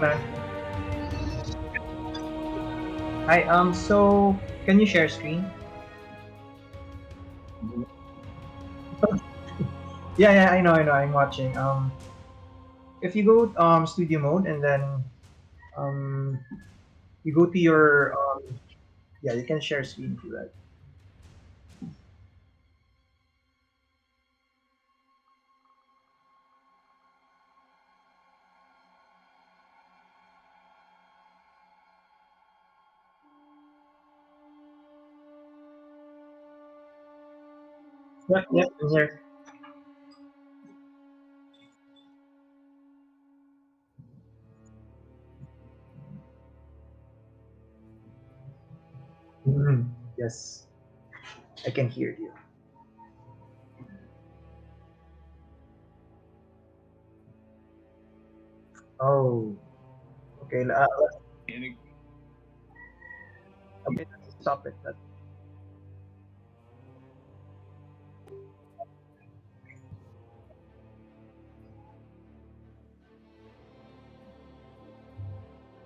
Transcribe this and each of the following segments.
Man. Hi. So can you share screen? Yeah, yeah. I know. I'm watching. If you go studio mode and then um, you go to your yeah, you can share screen for that. Yep, yep. I'm here. Mhm. Yes, I can hear you. Oh, okay. Okay, let's stop it.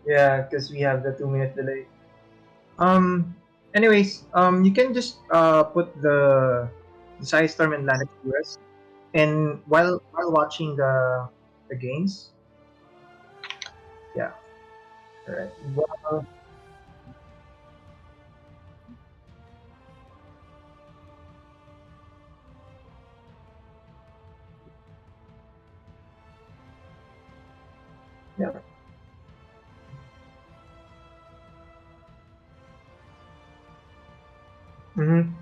Yeah, because we have the 2 minute delay. Um. Anyways, you can just put the size term and land US, and while watching the games. Yeah. All right. Well, yeah. Mm-hmm.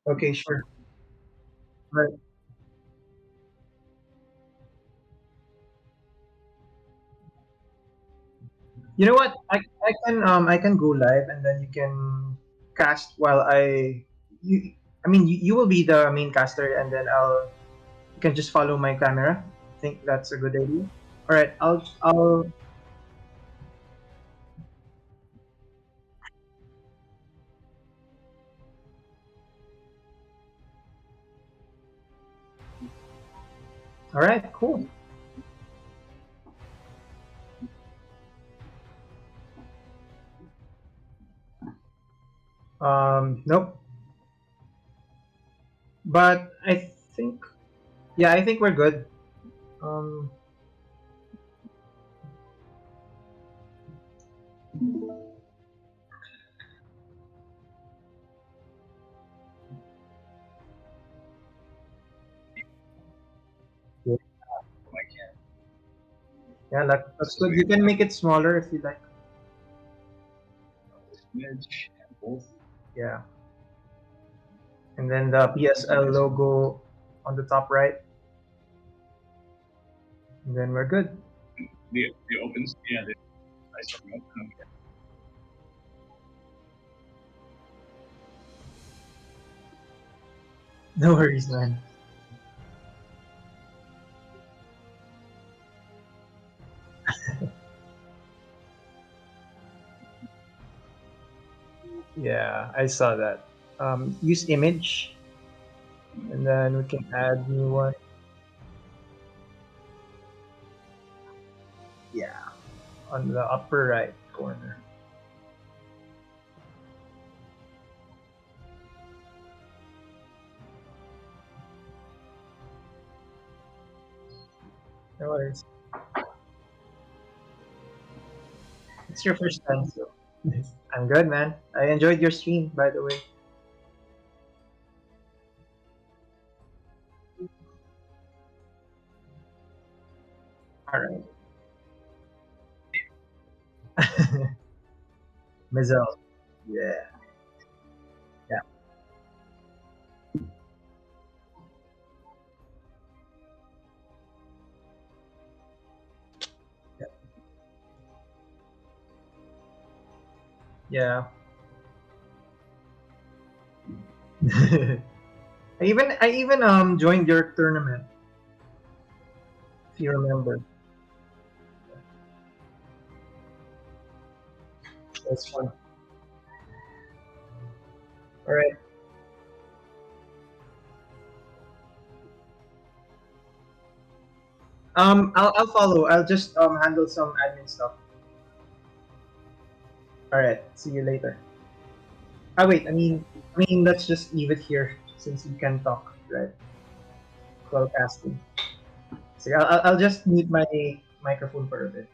Okay, sure. Right. You know what? I can go live and then you can cast while you I mean you will be the main caster and then you can just follow my camera. I think that's a good idea. All right. I'll all right. Cool. Nope. But I think yeah, I think we're good. Um, yeah, yeah, that's good. You can make it smaller if you like. Yeah, and then the PSL logo on the top right, and then we're good. No worries, man. Yeah, I saw that. Use image, and then we can add new one. Yeah, on the upper right corner. No worries. It's your first time, so I'm good, man. I enjoyed your stream, by the way. All right. Mizzle. Yeah, yeah, yeah. I even joined your tournament, if you remember. That's fun. All right. I'll follow. I'll just handle some admin stuff. All right. See you later. Ah, wait. I mean, let's just leave it here since you can talk, right? While casting. So I'll just mute my microphone for a bit.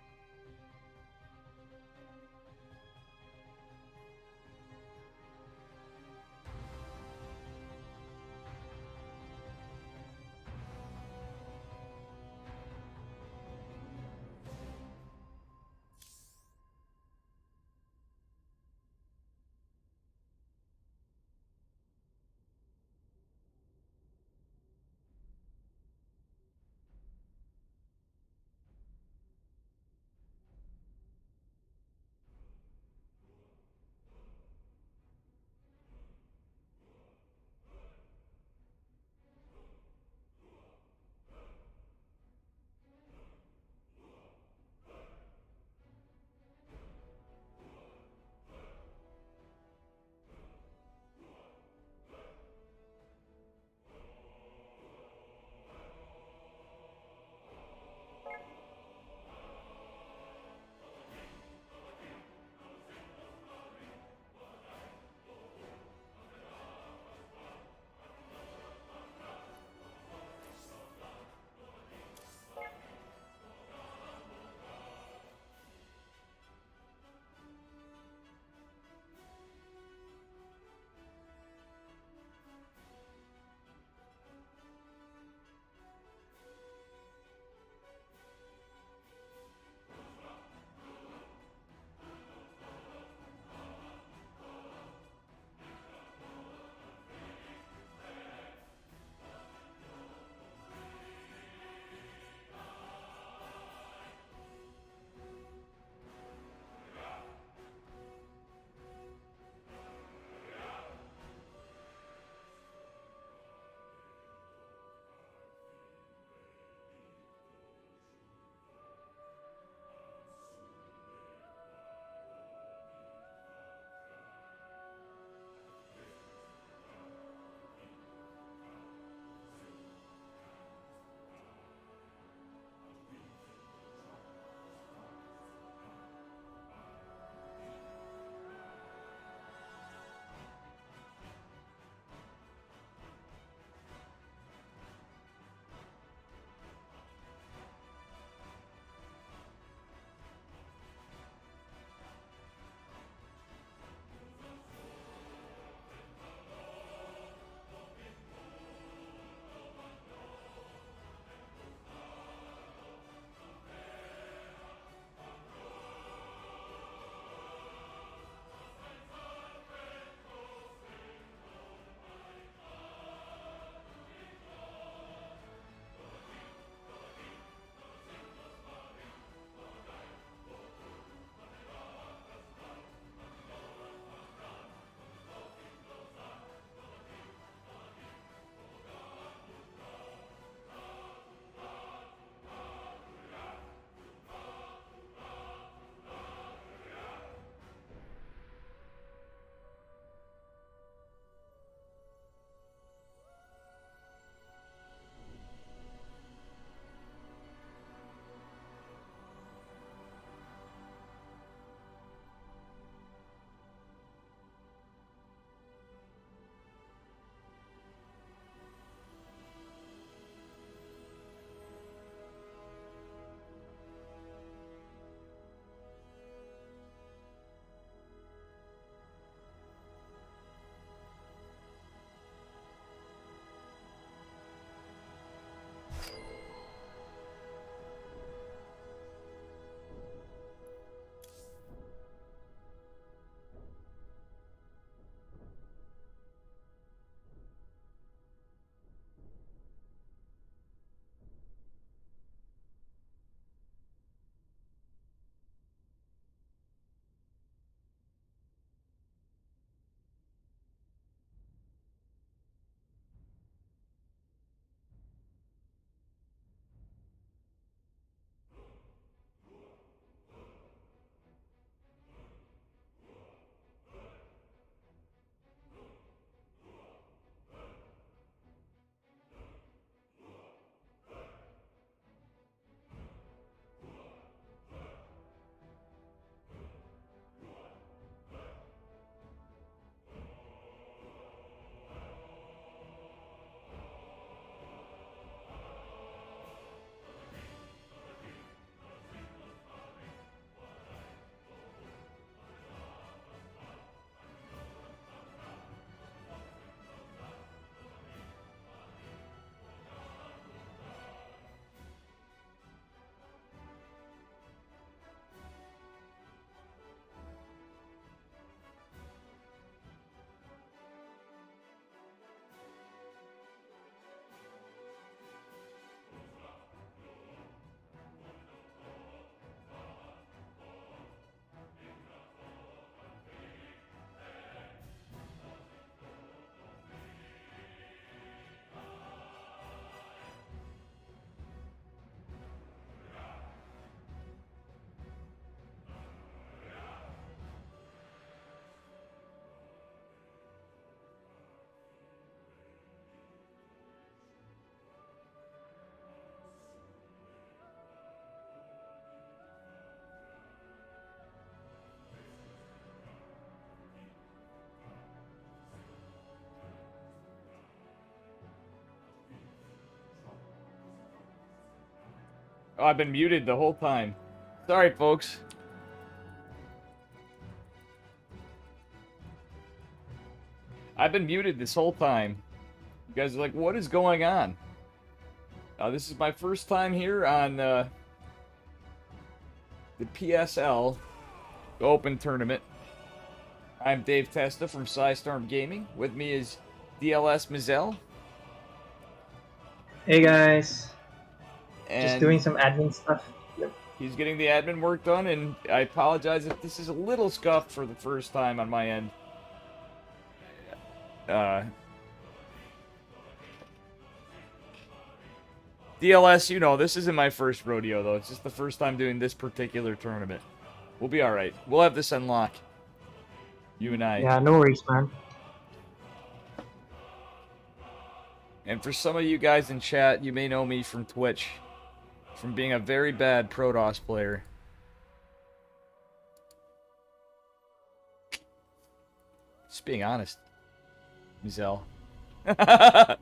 Oh, I've been muted the whole time. Sorry, folks. I've been muted this whole time. You guys are like, what is going on? This is my first time here on the PSL Open Tournament. I'm Dave Testa from SciStorm Gaming. With me is DLS Mizell. Hey guys, And just doing some admin stuff. Yep. he's getting the admin work done, and I apologize if this is a little scuffed for the first time on my end. DLS, you know, this isn't my first rodeo, though. It's just the first time doing this particular tournament. We'll be alright. We'll have this unlock. You and I. Yeah, no worries, man. And for some of you guys in chat, you may know me from Twitch. From being a very bad Protoss player. Just being honest. Mizell. I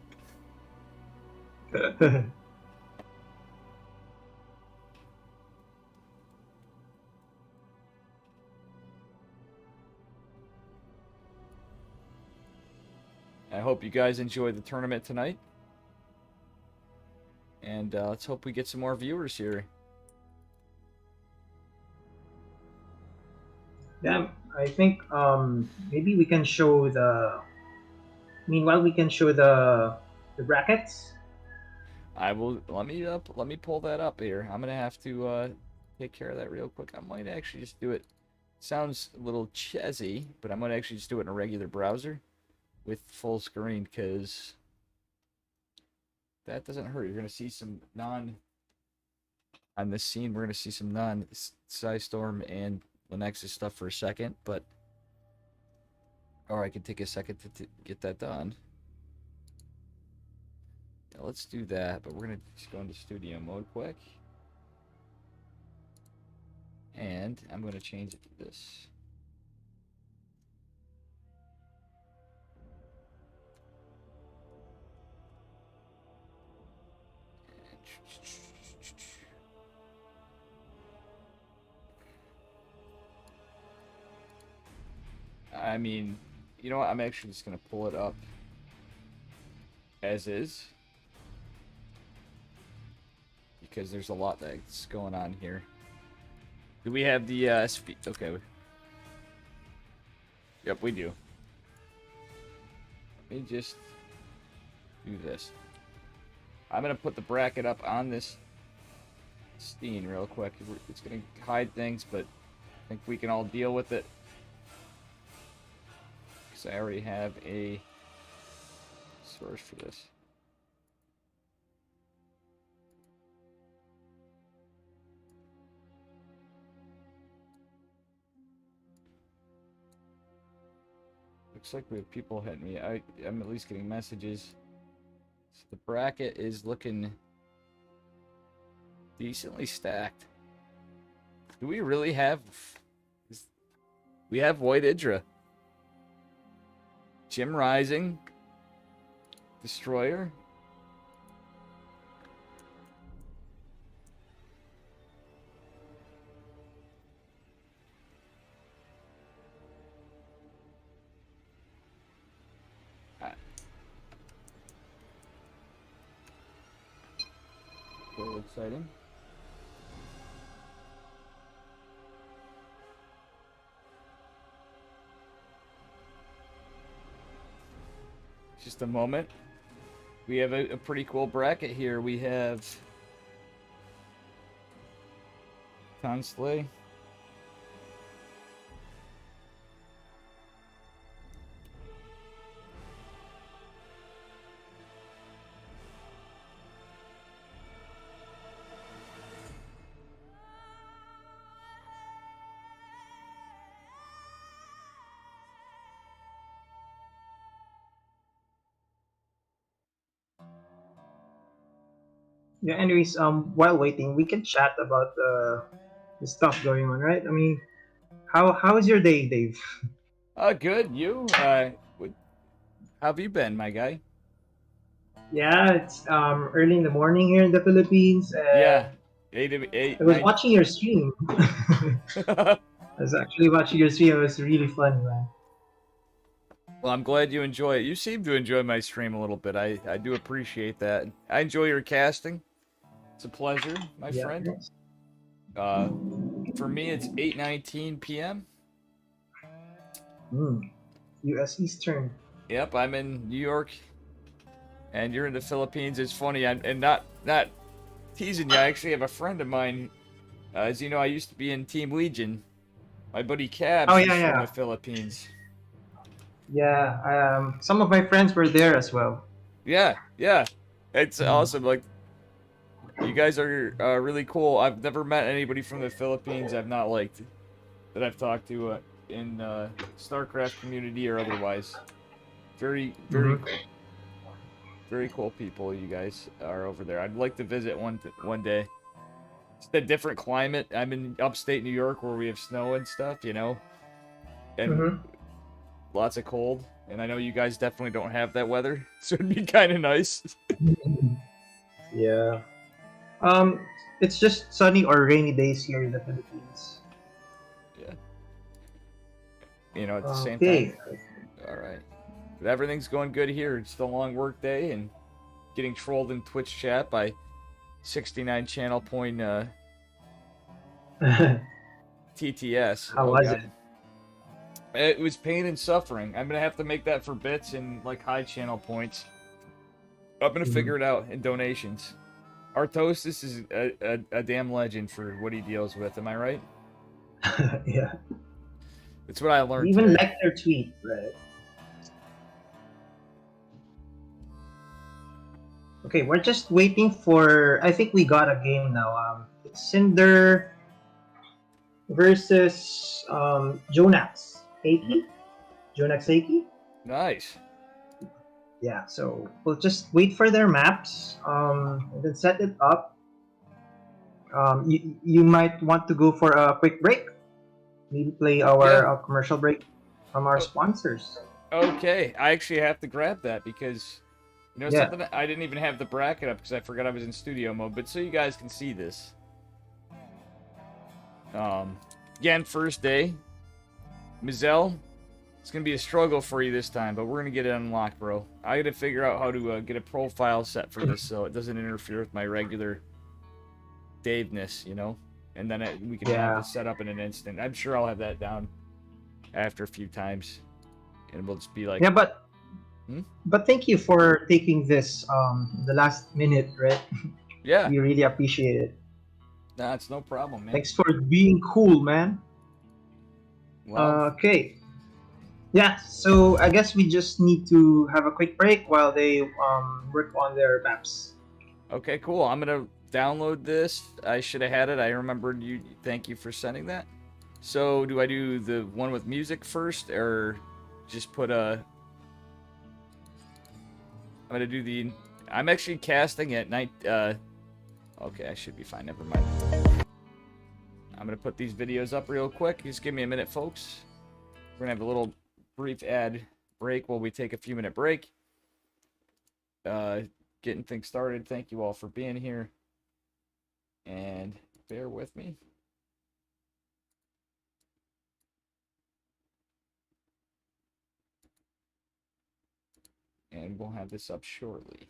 hope you guys enjoyed the tournament tonight. And let's hope we get some more viewers here. Yeah, I think maybe we can show the. Meanwhile, we can show the brackets. I will. Let me pull that up here. I'm gonna have to take care of that real quick. I might actually just do it. Sounds a little chezzy, but I'm gonna actually just do it in a regular browser with full screen, because that doesn't hurt. You're gonna see some on this scene. We're gonna see some SciStorm and Linux's stuff for a second, but or I can take a second to get that done. Yeah, let's do that, but we're gonna just go into studio mode quick, and I'm gonna change it to this. I mean, you know what? I'm actually just going to pull it up as is, because there's a lot that's going on here. Do we have the SV? Okay. Yep, we do. Let me just do this. I'm going to put the bracket up on this scene real quick. It's going to hide things, but I think we can all deal with it. I already have a source for this. Looks like we have people hitting me. I'm at least getting messages. So the bracket is looking decently stacked. Do we really have... We have Void Idra. Jim Rising, Destroyer. Very exciting. Just a moment. We have a pretty cool bracket here. We have Tonsley. Yeah. Anyways, while waiting, we can chat about the stuff going on, right? I mean, how is your day, Dave? Good. You? How have you been, my guy? Yeah, it's early in the morning here in the Philippines. And Yeah. I was watching your stream. I was actually watching your stream. It was really fun, man. Well, I'm glad you enjoy it. You seem to enjoy my stream a little bit. I do appreciate that. I enjoy your casting. It's a pleasure, my Yeah. friend. Yes. For me, it's 8:19 p.m. U.S. Eastern. Yep, I'm in New York, and you're in the Philippines. It's funny, and not teasing you. I actually have a friend of mine. As you know, I used to be in Team Legion. My buddy Cabs Oh is yeah, from yeah, the Philippines. yeah. Some of my friends were there as well. Yeah, yeah. It's awesome. Like, you guys are really cool. I've never met anybody from the Philippines I've not liked that I've talked to in StarCraft community or otherwise. Very, very, Mhm. very cool people you guys are over there. I'd like to visit one day. It's a different climate. I'm in upstate New York where we have snow and stuff, you know, and Mhm. lots of cold. And I know you guys definitely don't have that weather, so it'd be kind of nice. Yeah. Um, it's just sunny or rainy days here in the Philippines. Yeah. You know, at the same time. Okay. All right. But everything's going good here. It's a long work day and getting trolled in Twitch chat by 69 channel point TTS. How Oh was god. It was pain and suffering. I'm gonna have to make that for bits and like high channel points. I'm gonna figure it out in donations. Artosis is a damn legend for what he deals with. Am I right? it? Yeah. It's what I learned Even today. like their tweet, right? Okay, we're just waiting for. I think we got a game now. It's Cinder versus Jonax Seiki. Jonax Seiki. Nice. Yeah, so we'll just wait for their maps, and then set it up. You might want to go for a quick break. Maybe play our Yeah. commercial break from our sponsors. Okay, I actually have to grab that because you know Yeah. something. I didn't even have the bracket up because I forgot I was in studio mode. But so you guys can see this. Again, first day, Mizell. It's gonna be a struggle for you this time, but we're gonna get it unlocked, bro. I gotta figure out how to get a profile set for this so it doesn't interfere with my regular Daveness, you know. And then we can have it set up in an instant. I'm sure I'll have that down after a few times, and we'll just be like, Yeah, but Hmm? but thank you for taking this the last minute, right? yeah, We really appreciate it. nah, it's no problem, man. Thanks for being cool, man. Well, Okay. Yeah, so I guess we just need to have a quick break while they work on their maps. okay, cool. I'm gonna download this. I should have had it. I remembered you. Thank you for sending that. So, do I do the one with music first, or just put a? I'm gonna do the. I'm actually casting at night. Okay, I should be fine. Never mind. I'm gonna put these videos up real quick. Just give me a minute, folks. We're gonna have a little brief ad break while we take a few minute break. Getting things started. Thank you all for being here. And bear with me. And we'll have this up shortly.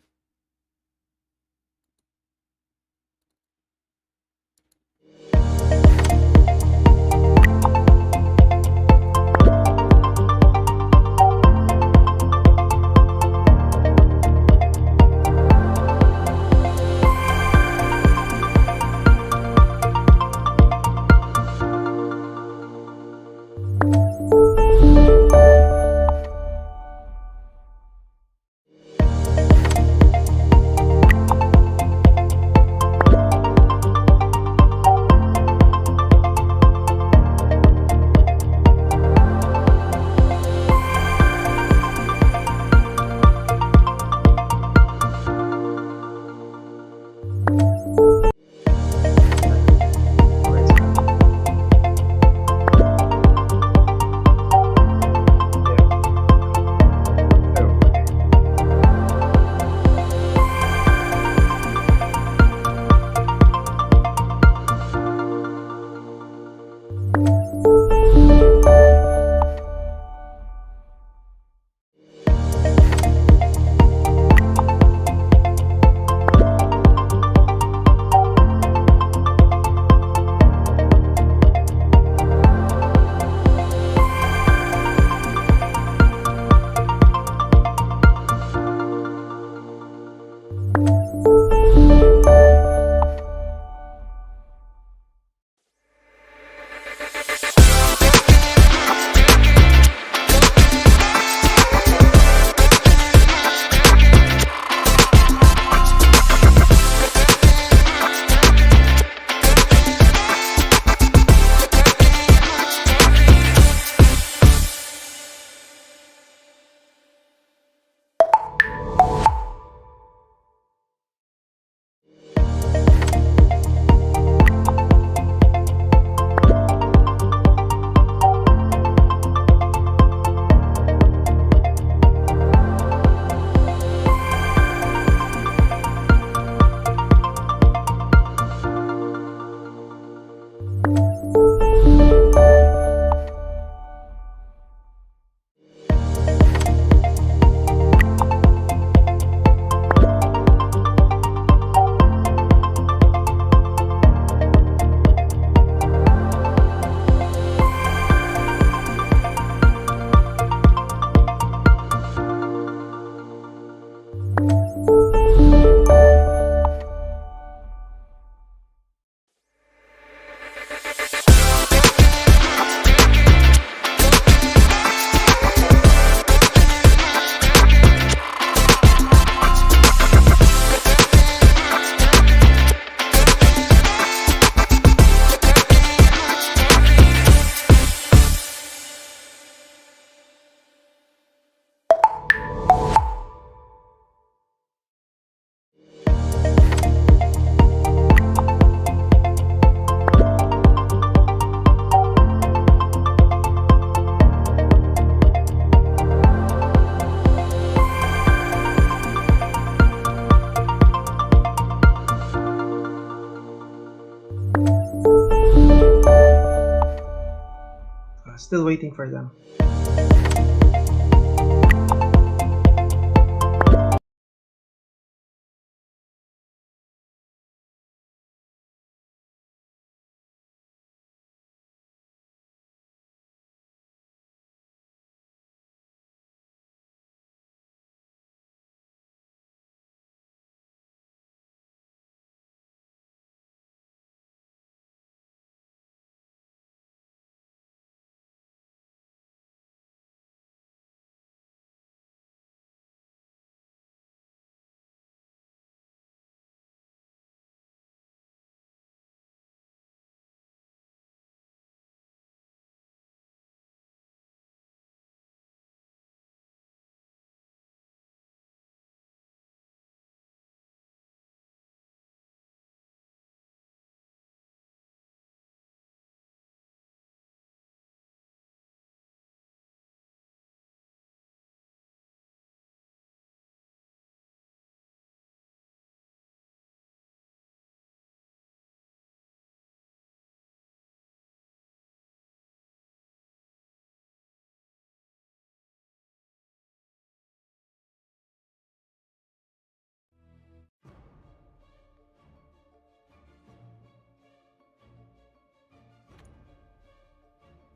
Still waiting for them.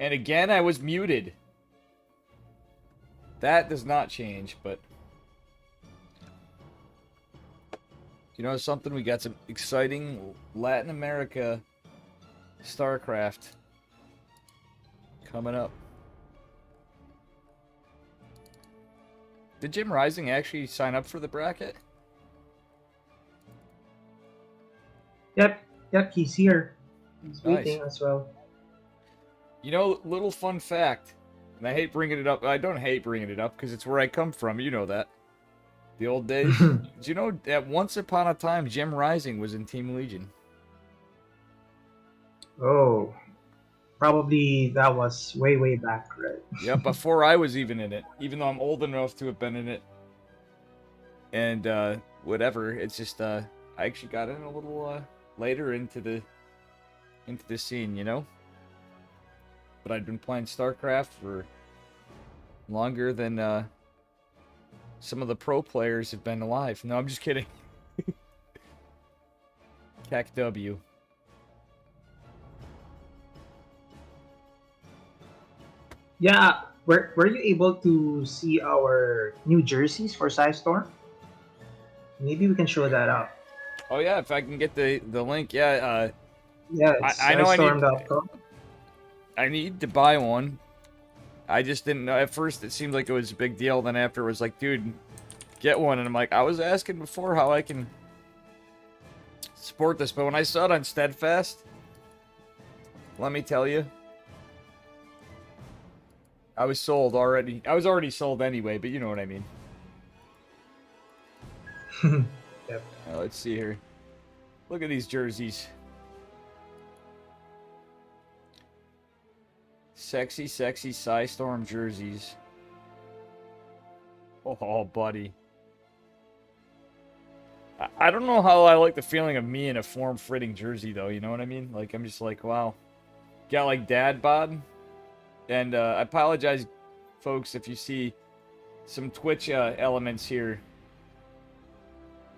And again, I was muted. That does not change, but... You know something? We got some exciting Latin America StarCraft coming up. Did Jim Rising actually sign up for the bracket? Yep, he's here. He's Nice. waiting as well. You know, little fun fact, and I hate bringing it up. I don't hate bringing it up because it's where I come from. You know that. The old days. Do you know that once upon a time, Jim Rising was in Team Legion? Oh, probably that was way back, right? Yep, before I was even in it. Even though I'm old enough to have been in it. And, whatever. It's just, I actually got in a little, later into the scene, you know? but I've been playing StarCraft for longer than some of the pro players have been alive. No, I'm just kidding. Cac W. Yeah, were you able to see our new jerseys for Storm? Maybe we can show that up. Oh yeah, if I can get the link, yeah. Yeah, it's I know SciStorm.com. I need to buy one. I just didn't know. At first, it seemed like it was a big deal. Then after, it was like, dude, get one. And I'm like, I was asking before how I can support this, but when I saw it on Steadfast, let me tell you, I was sold already. I was already sold anyway, but you know what I mean. Yep. Let's see here. Look at these jerseys. Sexy, sexy SciStorm jerseys. Oh, buddy. I don't know how I like the feeling of me in a form-fitting jersey, though. You know what I mean? Like, I'm just like, wow. Got, like, dad bod. And I apologize, folks, if you see some Twitch elements here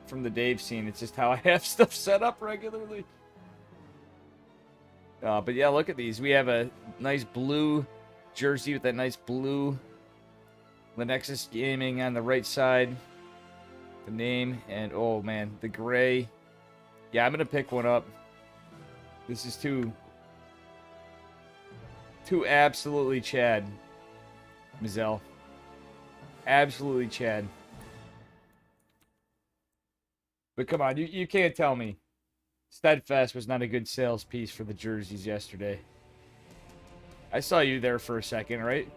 from the Dave scene. It's just how I have stuff set up regularly. But yeah, look at these. We have a nice blue jersey with that nice blue Lenexus Gaming on the right side. The name, and oh man, the gray. Yeah, I'm gonna pick one up. This is too absolutely Chad. Mizell. Absolutely Chad. But come on, you can't tell me Steadfast was not a good sales piece for the jerseys yesterday. I saw you there for a second, right?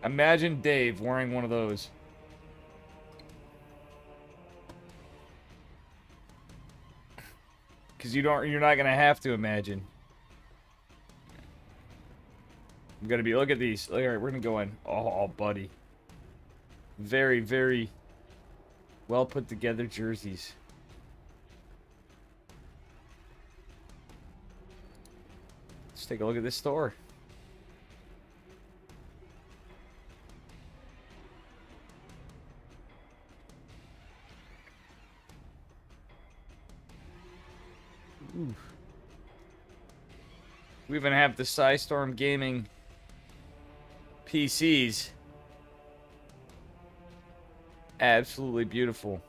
Imagine Dave wearing one of those. Because you're not gonna have to imagine. I'm gonna be, look at these. All right, we're gonna go in. Oh, buddy. Very, very well put together jerseys. Let's take a look at this store. Ooh. We even have the SciStorm Gaming PCs. Absolutely beautiful.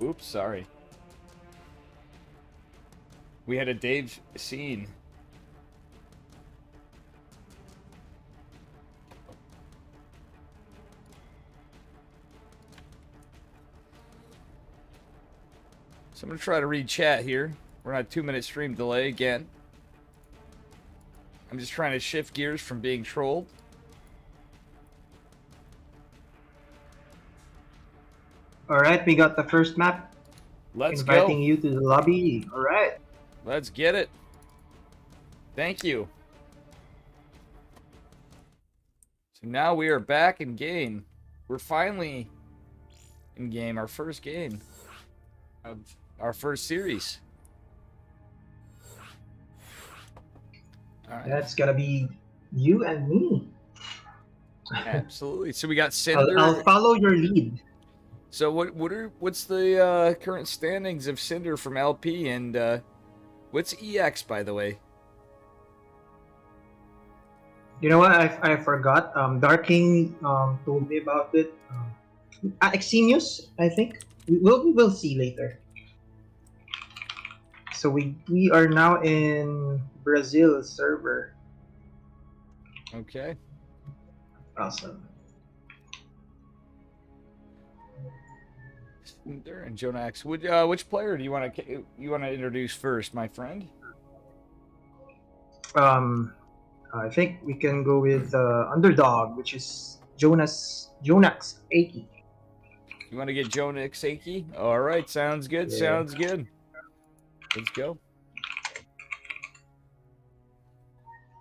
Oops, sorry. We had a Dave scene. So I'm going to try to read chat here. We're on a 2-minute stream delay again. I'm just trying to shift gears from being trolled. Alright, we got the first map. Let's Inviting go. you to the lobby. Alright. Let's get it. Thank you. So now we are back in game. We're finally in game. Our first game of our first series. All right. That's gonna be you and me. Absolutely. So we got Cinder. I'll follow your lead. So what's the current standings of Cinder from LP, and what's EX, by the way? You know what? I forgot. Darking told me about it. Exenius, I think. We'll see later. So we are now in Brazil server. Okay. Awesome. Cinder and Jonax. Which player do you want to introduce first, my friend? I think we can go with underdog, which is Jonax Aki. You want to get Jonax Aki? All right, sounds good. Yeah. Sounds good. Let's go.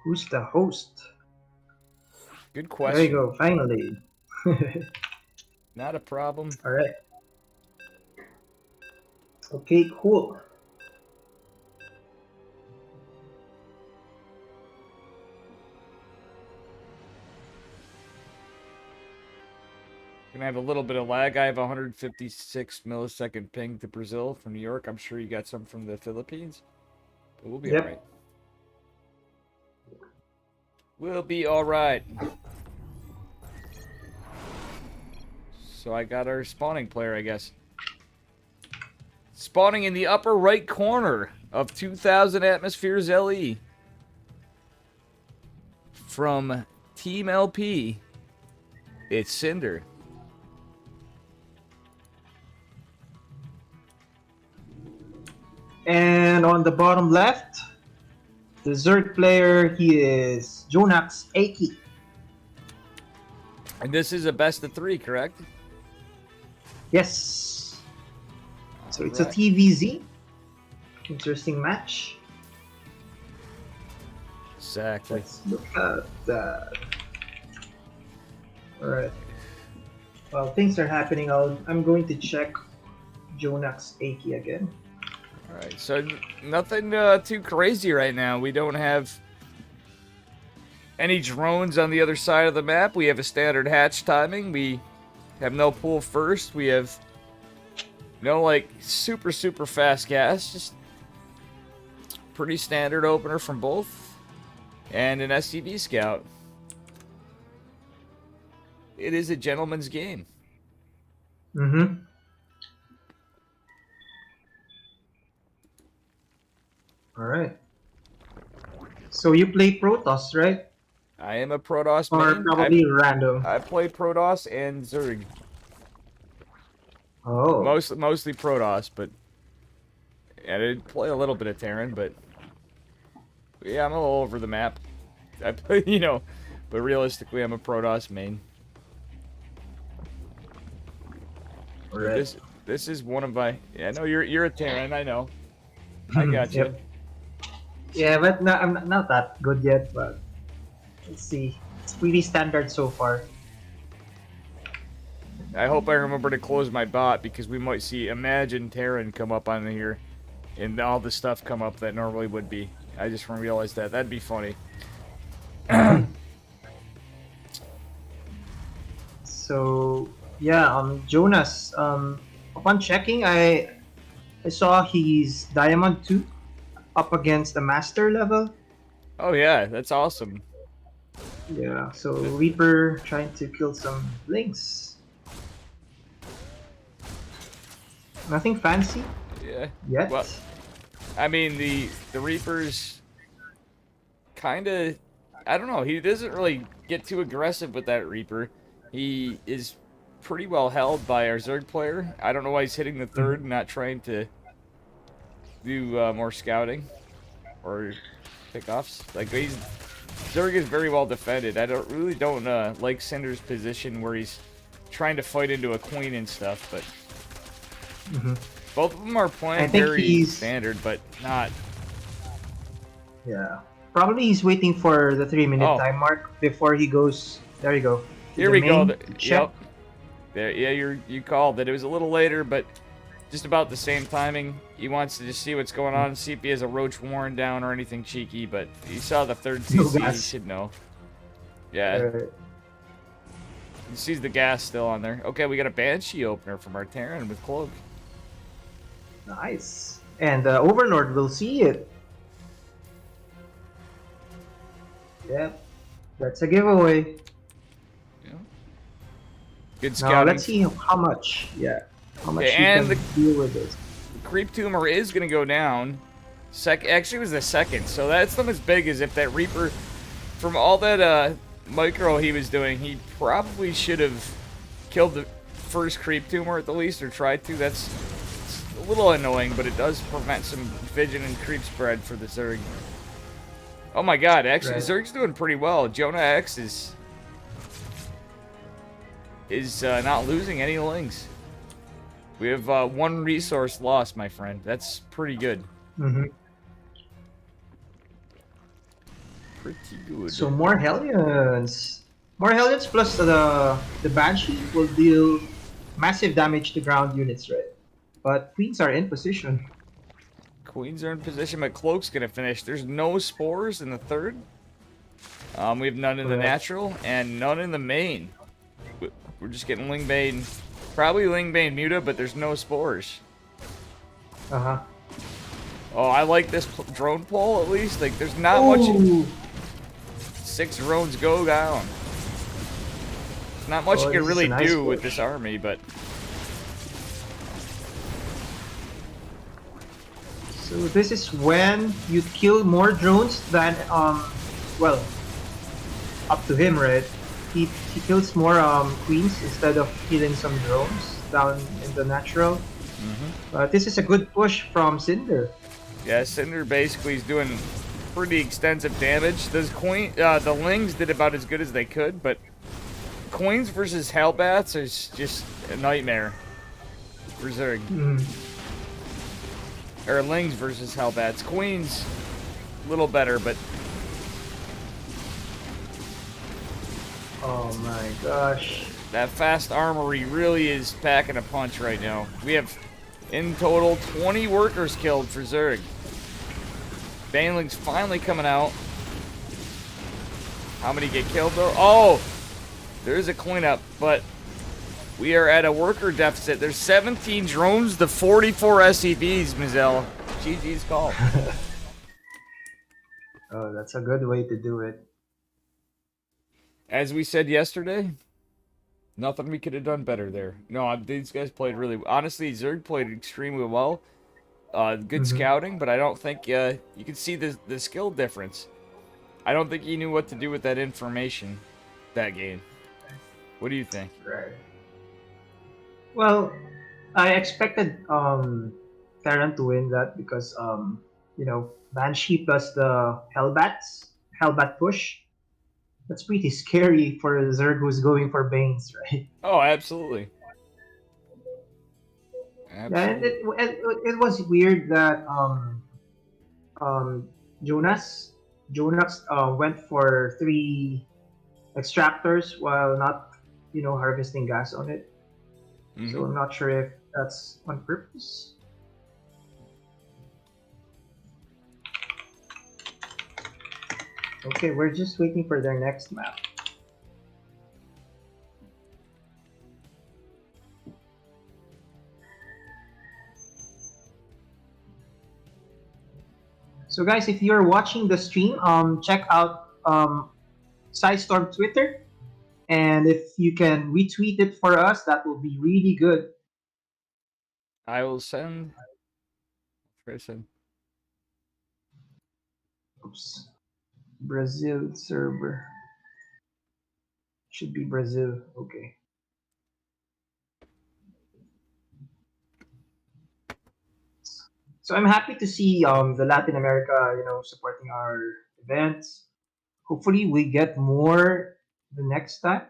Who's the host? Good question. There you go. Finally. Not a problem. All right. Okay, cool. Gonna have a little bit of lag. I have 156 millisecond ping to Brazil from New York. I'm sure you got some from the Philippines, but we'll be all right. Yep. We'll be all right. So I got our spawning player, I guess. Spawning in the upper right corner of 2000 Atmospheres LE. From Team LP, it's Cinder. And on the bottom left, the Zerg player, he is Jonax Aki. And this is a best of 3, correct? Yes. So it's a Alright. TVZ. Interesting match. Exactly. Let's look at that. Alright. While things are happening, I'm going to check Jonax Aki again. Alright, so nothing too crazy right now. We don't have any drones on the other side of the map. We have a standard hatch timing. We have no pull first. We have no, like, super fast gas. Just pretty standard opener from both. And an SCV scout. It is a gentleman's game. Mm-hmm. Alright. So you play Protoss, right? I am a Protoss Or main. probably random. I play Protoss and Zerg. Oh. Mostly Protoss, but I did play a little bit of Terran, but yeah, I'm all over the map. I play, you know, but realistically, I'm a Protoss main. Alright. This is one of my. Yeah, no, you're a Terran. I know. I got you. Yep. Yeah, but no, I'm not that good yet. But let's see. It's pretty standard so far. I hope I remember to close my bot because we might see Imagine Terran come up on here, and all the stuff come up that normally would be. I just realized that. That'd be funny. So yeah, Jonas. Upon checking, I saw he's Diamond 2 up against the Master level. Oh yeah, that's awesome. Yeah, so Reaper trying to kill some Lynx. Nothing fancy Yeah. yet. Well, I mean the Reaper's kind of, I don't know. He doesn't really get too aggressive with that Reaper. He is pretty well held by our Zerg player. I don't know why he's hitting the third and not trying to do more scouting or pickoffs. Like Zerg is very well defended. I really don't like Cinder's position where he's trying to fight into a queen and stuff, but both of them are playing very standard, but not. Yeah, probably he's waiting for the 3-minute time mark before he goes. There you go. Here we go. Yep. There, yeah, you called it. It was a little later, but just about the same timing. He wants to just see what's going on, see if he has a roach warren down or anything cheeky, but he saw the third CC, he should know. Yeah. He sees the gas still on there. Okay, we got a Banshee opener from our Terran with Cloak. Nice. And Overlord will see it. Yep. That's a giveaway. Yeah. Good scouting. Now let's see how much. Yeah. How much and you can deal with this. The creep tumor is going to go down. Actually, it was the second. So that's not as big as if that Reaper, from all that micro he was doing, he probably should have killed the first creep tumor at the least, or tried to. That's a little annoying, but it does prevent some vision and creep spread for the Zerg. Oh my god, actually, Zerg's doing pretty well. Jonah X is not losing any lings. We have one resource lost, my friend. That's pretty good. Pretty good. So more Hellions. More Hellions plus the Banshee will deal massive damage to ground units, right? But queens are in position. Queens are in position, but Cloak's gonna finish. There's no spores in the third. We have none in the Correct. natural and none in the main. We're just getting Lingbane, probably Lingbane Muta, but there's no spores. Uh-huh. Oh, I like this drone pull at least. Like, there's not much. Ooh. 6 drones go down. Not much Oh, you can this is a really nice do with push. this army, but So this is when you kill more drones than well, up to him, right? He kills more queens instead of killing some drones down in the natural. This is a good push from Cinder. yeah, Cinder basically is doing pretty extensive damage. The Lings did about as good as they could, but Queens versus Hellbats is just a nightmare for Zerg. Mm. Or Lings versus Hellbats. Queens, a little better, but Oh my gosh. that fast armory really is packing a punch right now. We have, in total, 20 workers killed for Zerg. Baneling's finally coming out. How many get killed, though? Oh! There's a cleanup, but we are at a worker deficit. There's 17 drones to 44 SCVs, Mizell. GG's call. Oh, that's a good way to do it. As we said yesterday, nothing we could have done better there. No, these guys played really. Honestly, Zerg played extremely well. Good Mhm. scouting, but I don't think you can see the skill difference. I don't think he knew what to do with that information that game. What do you think? Right. Well, I expected Terran to win that because Banshee plus the Hellbat push. That's pretty scary for a Zerg who's going for Banes, right? Oh, absolutely. Yeah, and Absolutely. it was weird that um, Jonas Jonas went for 3 extractors while not harvesting gas on it. So I'm not sure if that's on purpose. Okay, we're just waiting for their next map. So guys, if you're watching the stream, check out Sidestorm Twitter, and if you can retweet it for us, that will be really good. I will send. Try to send. Oops, Brazil server should be Brazil. Okay. So I'm happy to see the Latin America, supporting our events. Hopefully, we get more the next time.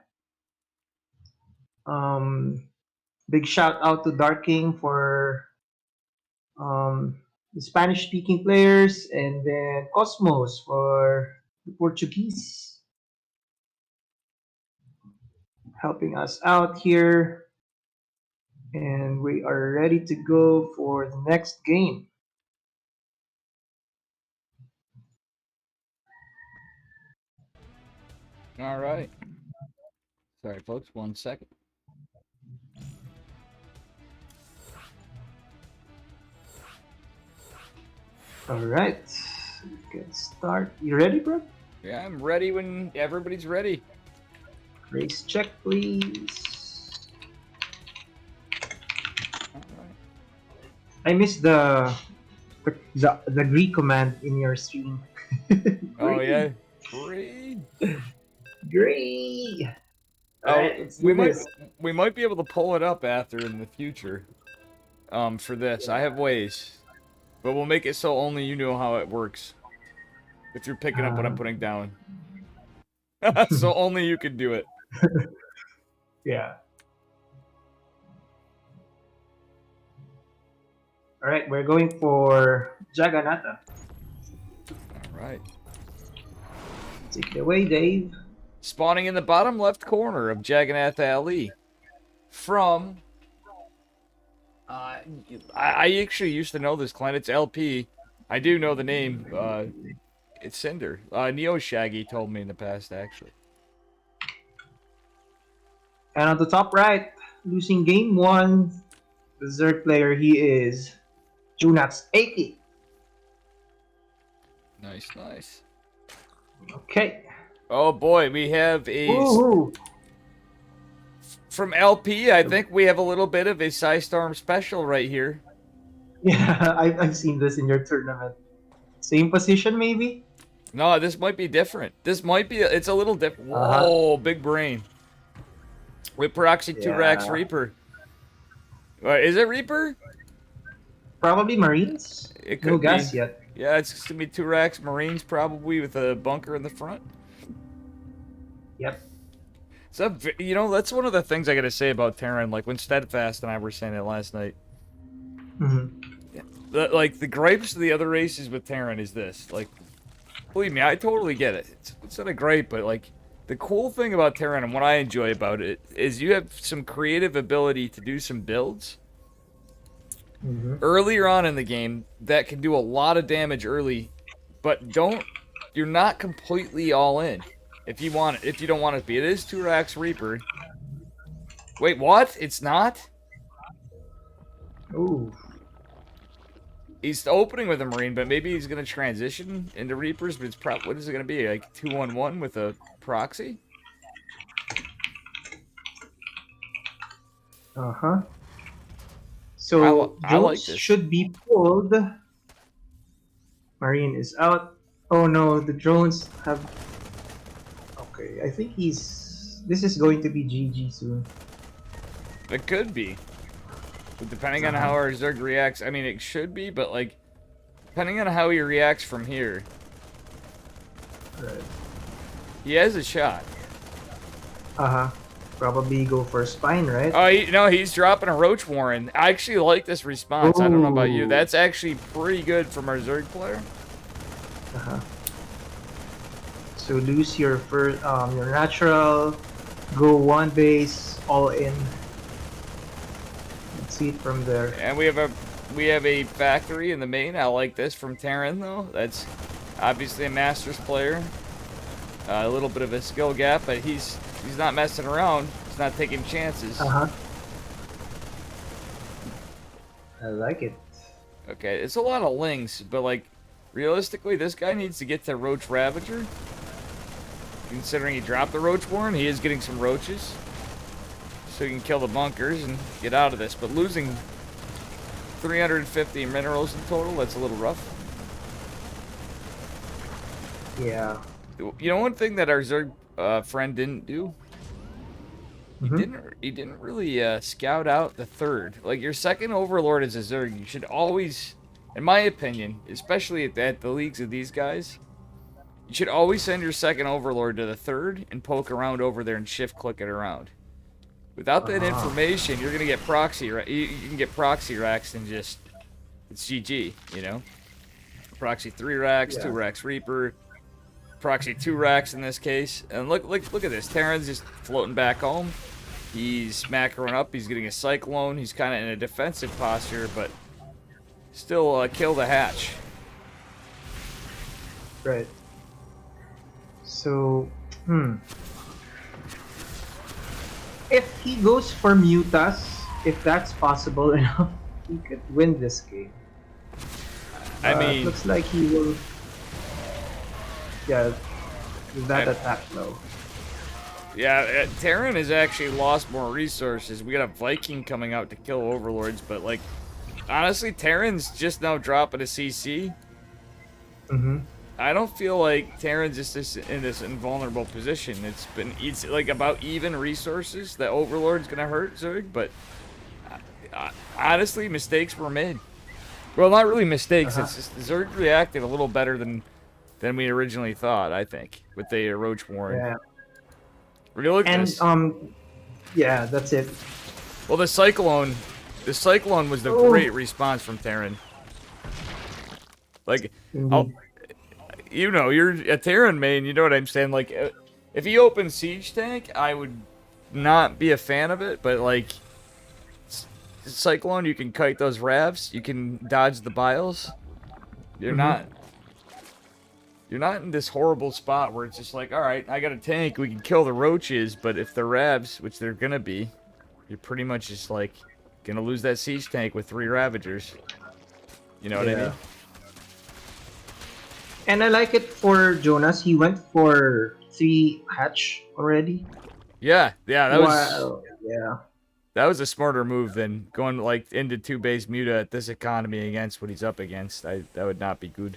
Um, Big shout out to Dark King for the Spanish speaking players, and then Cosmos for the Portuguese helping us out here. And we are ready to go for the next game. All right. Sorry, folks. 1 second. All right, we can start. You ready, bro? Yeah, I'm ready when everybody's ready. Race check, please. All right. I missed the Greek command in your stream. Oh yeah. Free. Greek. All Oh, right, let's do this. we might be able to pull it up after in the future. For this, I have ways, but we'll make it so only you know how it works. If you're picking up what I'm putting down, so only you can do it. Yeah. All right, we're going for Jagannatha. All right. Take it away, Dave. Spawning in the bottom left corner of Jagannath Alley from Uh, I actually used to know this clan. It's LP. I do know the name. It's Cinder. Neo Shaggy told me in the past, actually. And on the top right, losing game one, the Zerg player, he is Junax 80. Nice, nice. Okay. Oh boy, we have a Woohoo! from LP. I think we have a little bit of a Psystorm special right here. Yeah, I've seen this in your tournament. Same position, maybe? No, this might be different. This might be. It's a little different. Uh-huh. Whoa, big brain. With Proxy 2 Rax Yeah. Reaper. Is it Reaper? Probably Marines? It No could be. gas yet. Yeah, it's gonna be 2 Rax Marines probably with a bunker in the front. Yep. So you know that's one of the things I gotta say about Terran. Like when Steadfast and I were saying it last night. Mm-hmm. Like the gripes of the other races with Terran is this. Like, believe me, I totally get it. It's not a gripe, but like the cool thing about Terran and what I enjoy about it is you have some creative ability to do some builds Mm-hmm. earlier on in the game that can do a lot of damage early, but you're not completely all in. If you don't want it to be. It is 2 Rax Reaper. Wait, what? It's not? Ooh. He's opening with a Marine, but maybe he's going to transition into Reapers, but it's what is it going to be? Like 2-1-1 with a proxy? Uh-huh. So I like drones this. should be pulled. Marine is out. Oh no, the drones have... Okay, I think this is going to be GG soon. It could be. But depending on how our Zerg reacts, I mean, it should be, but like, depending on how he reacts from here, Right. he has a shot. Uh-huh. Probably go for spine, right? Oh, no, he's dropping a Roach Warren. I actually like this response. I don't know about you. Ooh. That's actually pretty good from our Zerg player. Uh-huh. So lose your first, your natural, go one base, all in. Let's see it from there. And we have a factory in the main. I like this from Terran though. That's obviously a Masters player. A little bit of a skill gap, but he's not messing around. He's not taking chances. Uh-huh. I like it. Okay, it's a lot of lings, but like realistically, this guy needs to get to Roach Ravager. Considering he dropped the Roach Warren, he is getting some roaches. So he can kill the bunkers and get out of this. But losing 350 minerals in total, that's a little rough. Yeah. You know one thing that our Zerg friend didn't do? Mhm. He didn't really scout out the third. Like your second overlord as a Zerg, you should always, in my opinion, especially at the leagues of these guys, you should always send your second overlord to the third and poke around over there and shift click it around. Without that information, you're gonna get proxy. You can get proxy racks and just it's GG. You know, proxy 3 racks, Yeah. 2 racks Reaper, proxy 2 racks in this case. And look at this. Terran's just floating back home. He's macroing up. He's getting a cyclone. He's kind of in a defensive posture, but still kill the hatch. Right. So, if he goes for Mutas, if that's possible enough, he could win this game. I It mean, looks like he will. Yeah, with that attack though. yeah, Terran has actually lost more resources. We got a Viking coming out to kill overlords, but like, honestly, Terran's just now dropping a CC. Mm-hmm. I don't feel like Terran's just in this invulnerable position. It's like about even resources. The Overlord's gonna hurt Zerg, but honestly, mistakes were made. Well, not really mistakes. It's just Zerg reacted a little better than we originally thought. I think with the Roach Warren. Yeah. Look at And this. yeah, that's it. Well, the Cyclone was the great response from Terran. Like, Indeed. you know, you're a Terran main, you know what I'm saying? Like, if he opened Siege Tank, I would not be a fan of it, but, like, Cyclone, you can kite those ravs. You can dodge the biles. You're Mm-hmm. not. You're not in this horrible spot where it's just like, all right, I got a tank. We can kill the roaches, but if they're ravs, which they're gonna be, you're pretty much just like gonna lose that siege tank with 3 ravagers. You know what I Yeah. mean? And I like it for Jonas. He went for 3 hatch already. Yeah, Wow. Yeah. that was a smarter move than going like into 2 base muta at this economy against what he's up against. That would not be good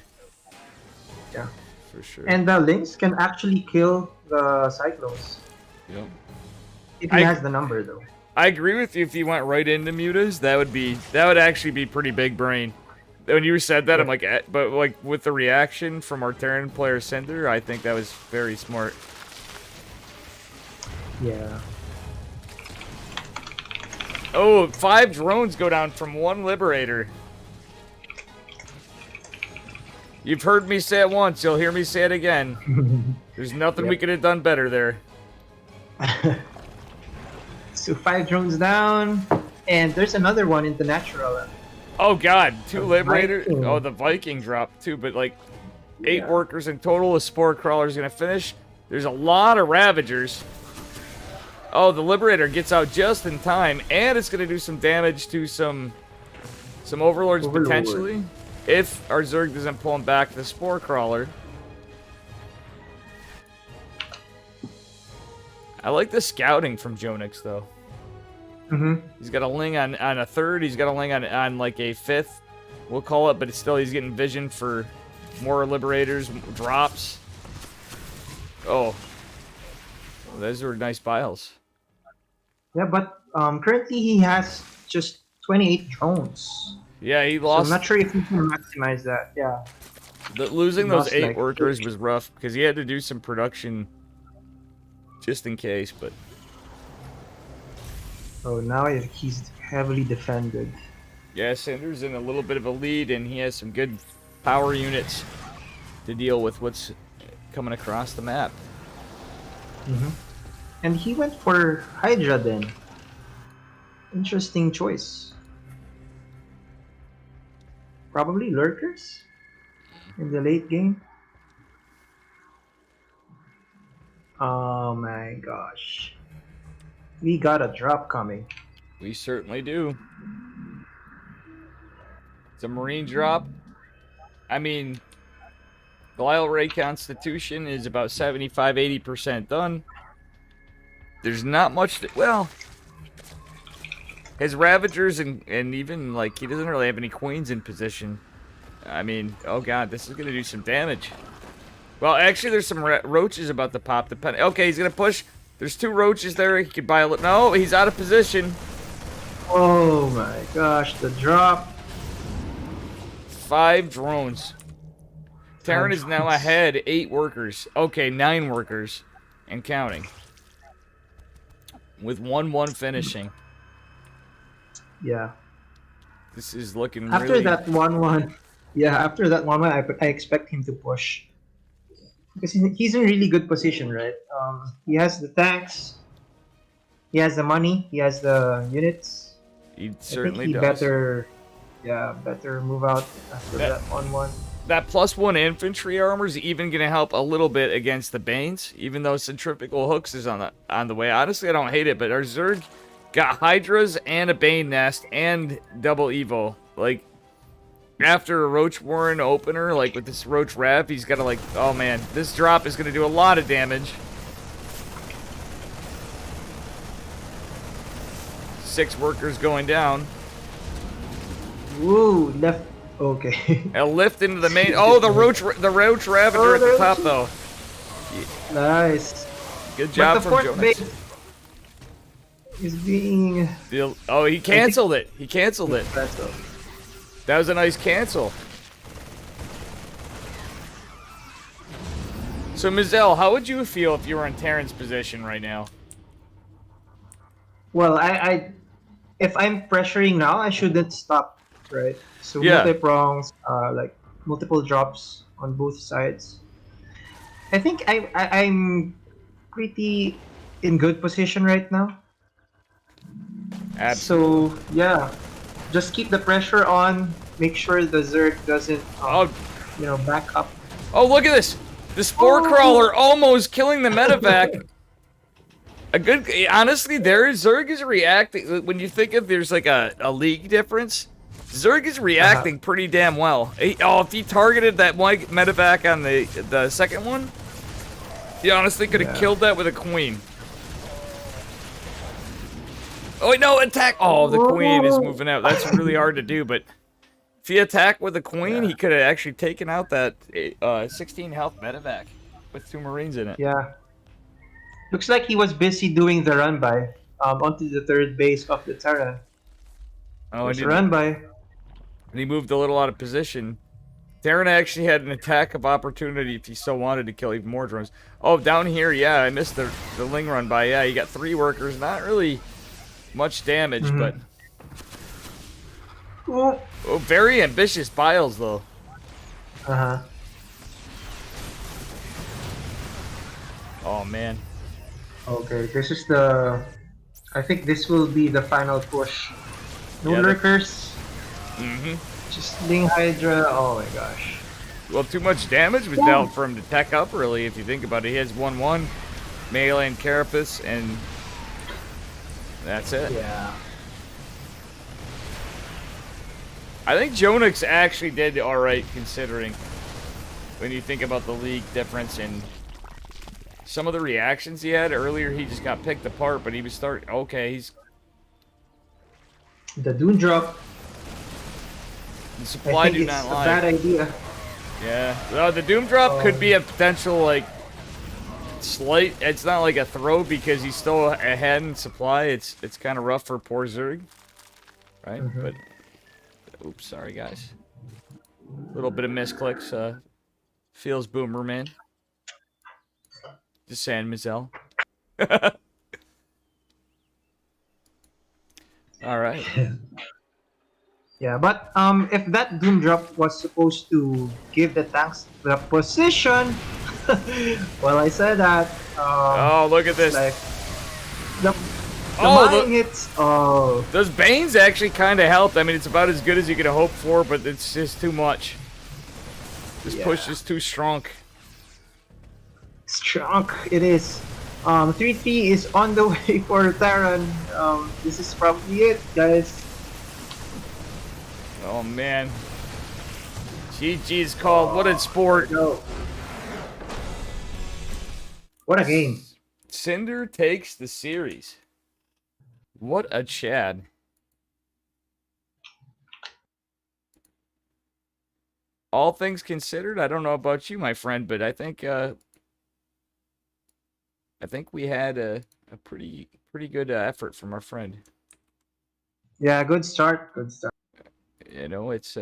Yeah. for sure. And the Lynx can actually kill the Cyclones. Yep. If he has the number, though. I agree with you. If he went right into mutas, that would actually be pretty big brain. When you said that, I'm like, but like with the reaction from our Terran player Cinder, I think that was very smart. Yeah. Oh, 5 drones go down from 1 Liberator. You've heard me say it once, you'll hear me say it again. There's nothing we could have done better there. So 5 drones down, and there's another one in the natural. Oh god, 2 The Liberator. Viking. Oh, the Viking dropped too, but like 8 Yeah. workers in total. A Spore Crawler's gonna finish. There's a lot of Ravagers. Oh, the Liberator gets out just in time, and it's gonna do some damage to some Overlords Overlord. potentially. If our Zerg doesn't pull him back the Spore Crawler. I like the scouting from Jonix though. Mm-hmm. He's got a Ling on a 3rd. He's got a Ling on like a 5th. We'll call it, but it's still he's getting vision for more Liberators, drops. Oh. Those were nice biles. Yeah, but currently he has just 28 drones. Yeah, he So lost. I'm not sure if he can maximize that. Yeah. Losing he those lost, 8 like, workers was rough because he had to do some production just in case, but So now he's heavily defended. yeah, Cinder's in a little bit of a lead and he has some good power units to deal with what's coming across the map. Mm-hmm. And he went for Hydra then. Interesting choice. Probably lurkers in the late game. Oh my gosh. We got a drop coming. We certainly do. It's a Marine drop. I mean, Belial Ray Constitution is about 75-80% done. There's not much to, well, his Ravagers and even, like, he doesn't really have any Queens in position. I mean, oh god, this is going to do some damage. Well, actually, there's some roaches about to pop. Okay, he's going to push. There's 2 roaches there. He could buy a little. No, he's out of position. Oh my gosh, the drop. 5 drones. Terran is now drones. ahead. 8 workers. Okay, 9 workers. And counting. With 1-1 finishing. Yeah. This is looking After really... that 1-1. Yeah, after that 1-1, I expect him to push. Because he's in really good position, right? He has the tanks. He has the money. He has the units. He I think certainly he does. better move out after that 1-1. That +1 infantry armor is even going to help a little bit against the Banes, even though Centrifugal Hooks is on the way. Honestly, I don't hate it, but our Zerg got Hydras and a Bane Nest and double Evo. Like, after a Roach Warren opener, like with this Roach Rav, he's got to like, oh man, this drop is going to do a lot of damage. 6 workers going down. Ooh, left. Okay. A lift into the main. Oh, the Roach Ravager at the top though. Nice. Good But job the from fourth Jonas. base is being. Oh, he canceled it. He canceled it. That's all. That was a nice cancel. So, Mizell, how would you feel if you were in Terran's position right now? Well, if I'm pressuring now, I shouldn't stop, right? So Yeah. multi-prongs, like multiple drops on both sides. I think I'm pretty in good position right now. Absolutely. So yeah, just keep the pressure on. Make sure the Zerg doesn't, Oh, back up. oh, look at this! The Spore Oh, Crawler almost killing the medevac. Honestly, Zerg is reacting. When you think of there's like a league difference, Zerg is uh-huh. reacting pretty damn well. If he targeted that one medevac on the second one, he honestly could have Yeah. killed that with a queen. Oh wait, no, attack! Oh, the queen is Whoa. moving out. That's really hard to do, but if he attacked with a queen, Yeah. he could have actually taken out that 16 health medevac with 2 marines in it. Yeah. Looks like he was busy doing the run by onto the third base of the Terran. Oh, There's a run by. and he moved a little out of position. Darren actually had an attack of opportunity if he so wanted to kill even more drones. Oh, down here, yeah, I missed the Ling run by. Yeah, you got 3 workers. Not really much damage, but... Mm-hmm. Oh. Oh, very ambitious biles, though. Uh-huh. Oh, man. Okay, this is the. I think this will be the final push. No Yeah, lurkers. Mm-hmm. Just Ling Hydra. Oh my gosh. Well, too much damage was dealt for him to tech up, really, if you think about it. He has 1-1, melee and carapace, and that's it. Yeah. I think Jonix actually did alright, considering when you think about the league difference and some of the reactions he had. Earlier, he just got picked apart, but he was okay, he's... The Dune Drop. The I supply think do it's not a lie. bad idea. Yeah. Well, the Doom Drop could be a potential, like, slight... It's not like a throw because he's still ahead in supply. It's kind of rough for poor Zerg. Right? Mm-hmm. But... Oops, sorry, guys. A little bit of misclicks. Feels boomer, man. Just saying, Mizell. Alright. Yeah, but if that Doom Drop was supposed to give the tanks the position, well, I said that. Oh, look at this. Like the Oh, mine hits. Oh, those Banes actually kind of helped. I mean, it's about as good as you could hope for, but it's just too much. This push is too strong. strong it is. 3-3 is on the way for Terran. This is probably it, guys. Oh, man. GG's called. What a sport. Go. What a game. Cinder takes the series. What a Chad. All things considered, I don't know about you, my friend, but I think we had a pretty good effort from our friend. Yeah, good start. Good start. You know, it's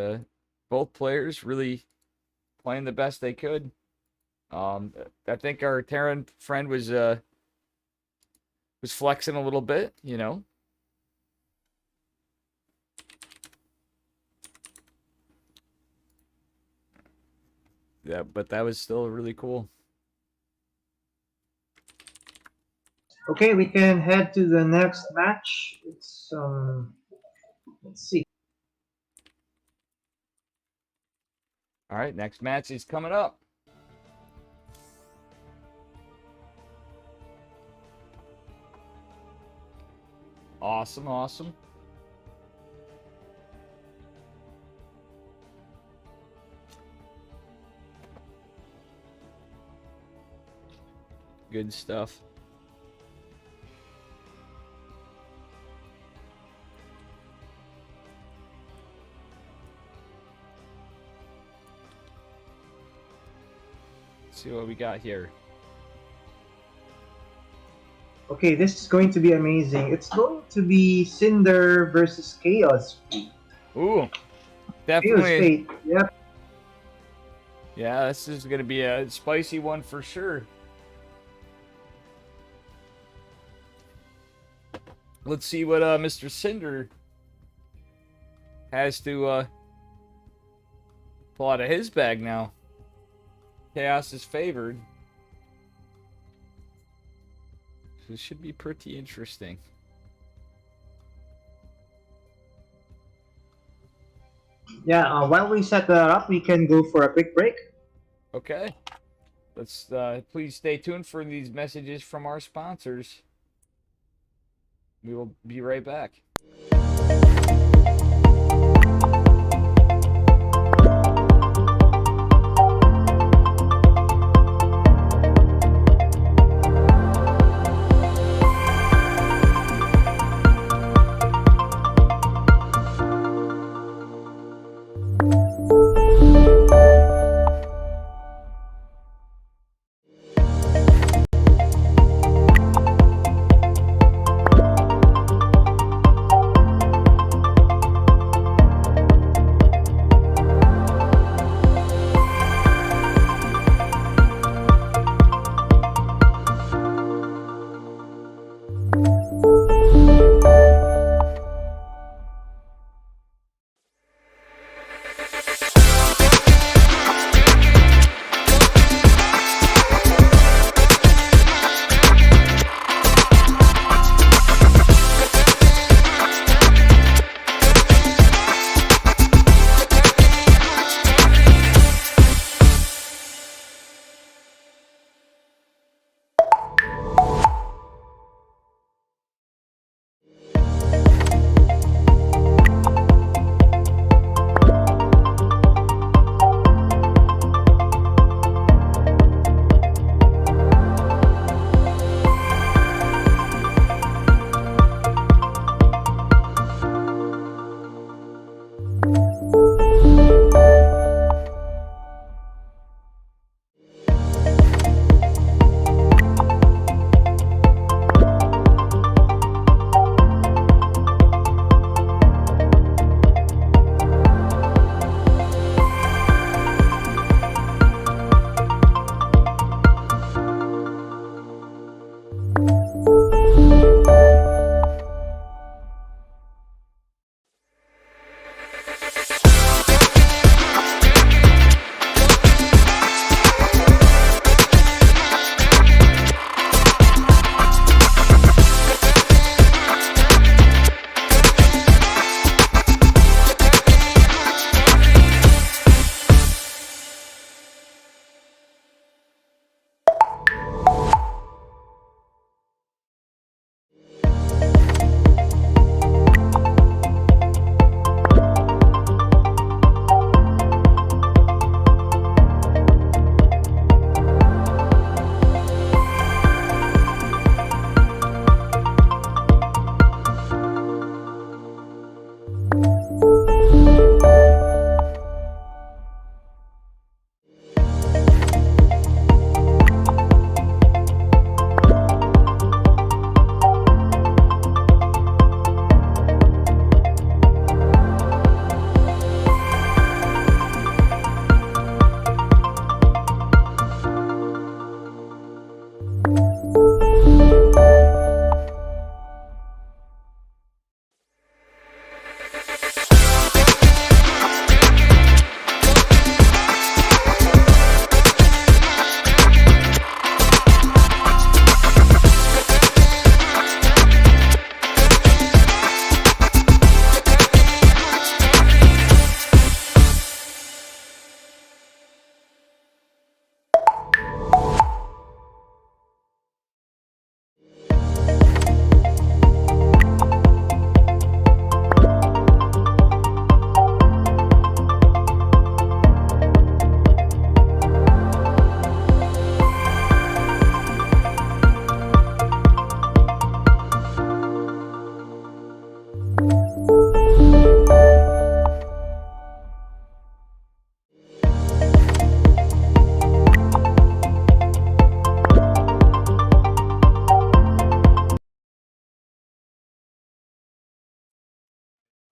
both players really playing the best they could. I think our Terran friend was flexing a little bit, you know. Yeah, but that was still really cool. Okay, we can head to the next match. It's let's see. All right, next match is coming up. Awesome, awesome. Good stuff. Let's see what we got here. Okay, this is going to be amazing. It's going to be Cinder versus Chaos. Ooh, Chaos definitely. Fate. Yep. Yeah, this is going to be a spicy one for sure. Let's see what Mr. Cinder has to pull out of his bag now. Chaos is favored. So this should be pretty interesting. Yeah, while we set that up, we can go for a quick break. Okay. Let's please stay tuned for these messages from our sponsors. We will be right back.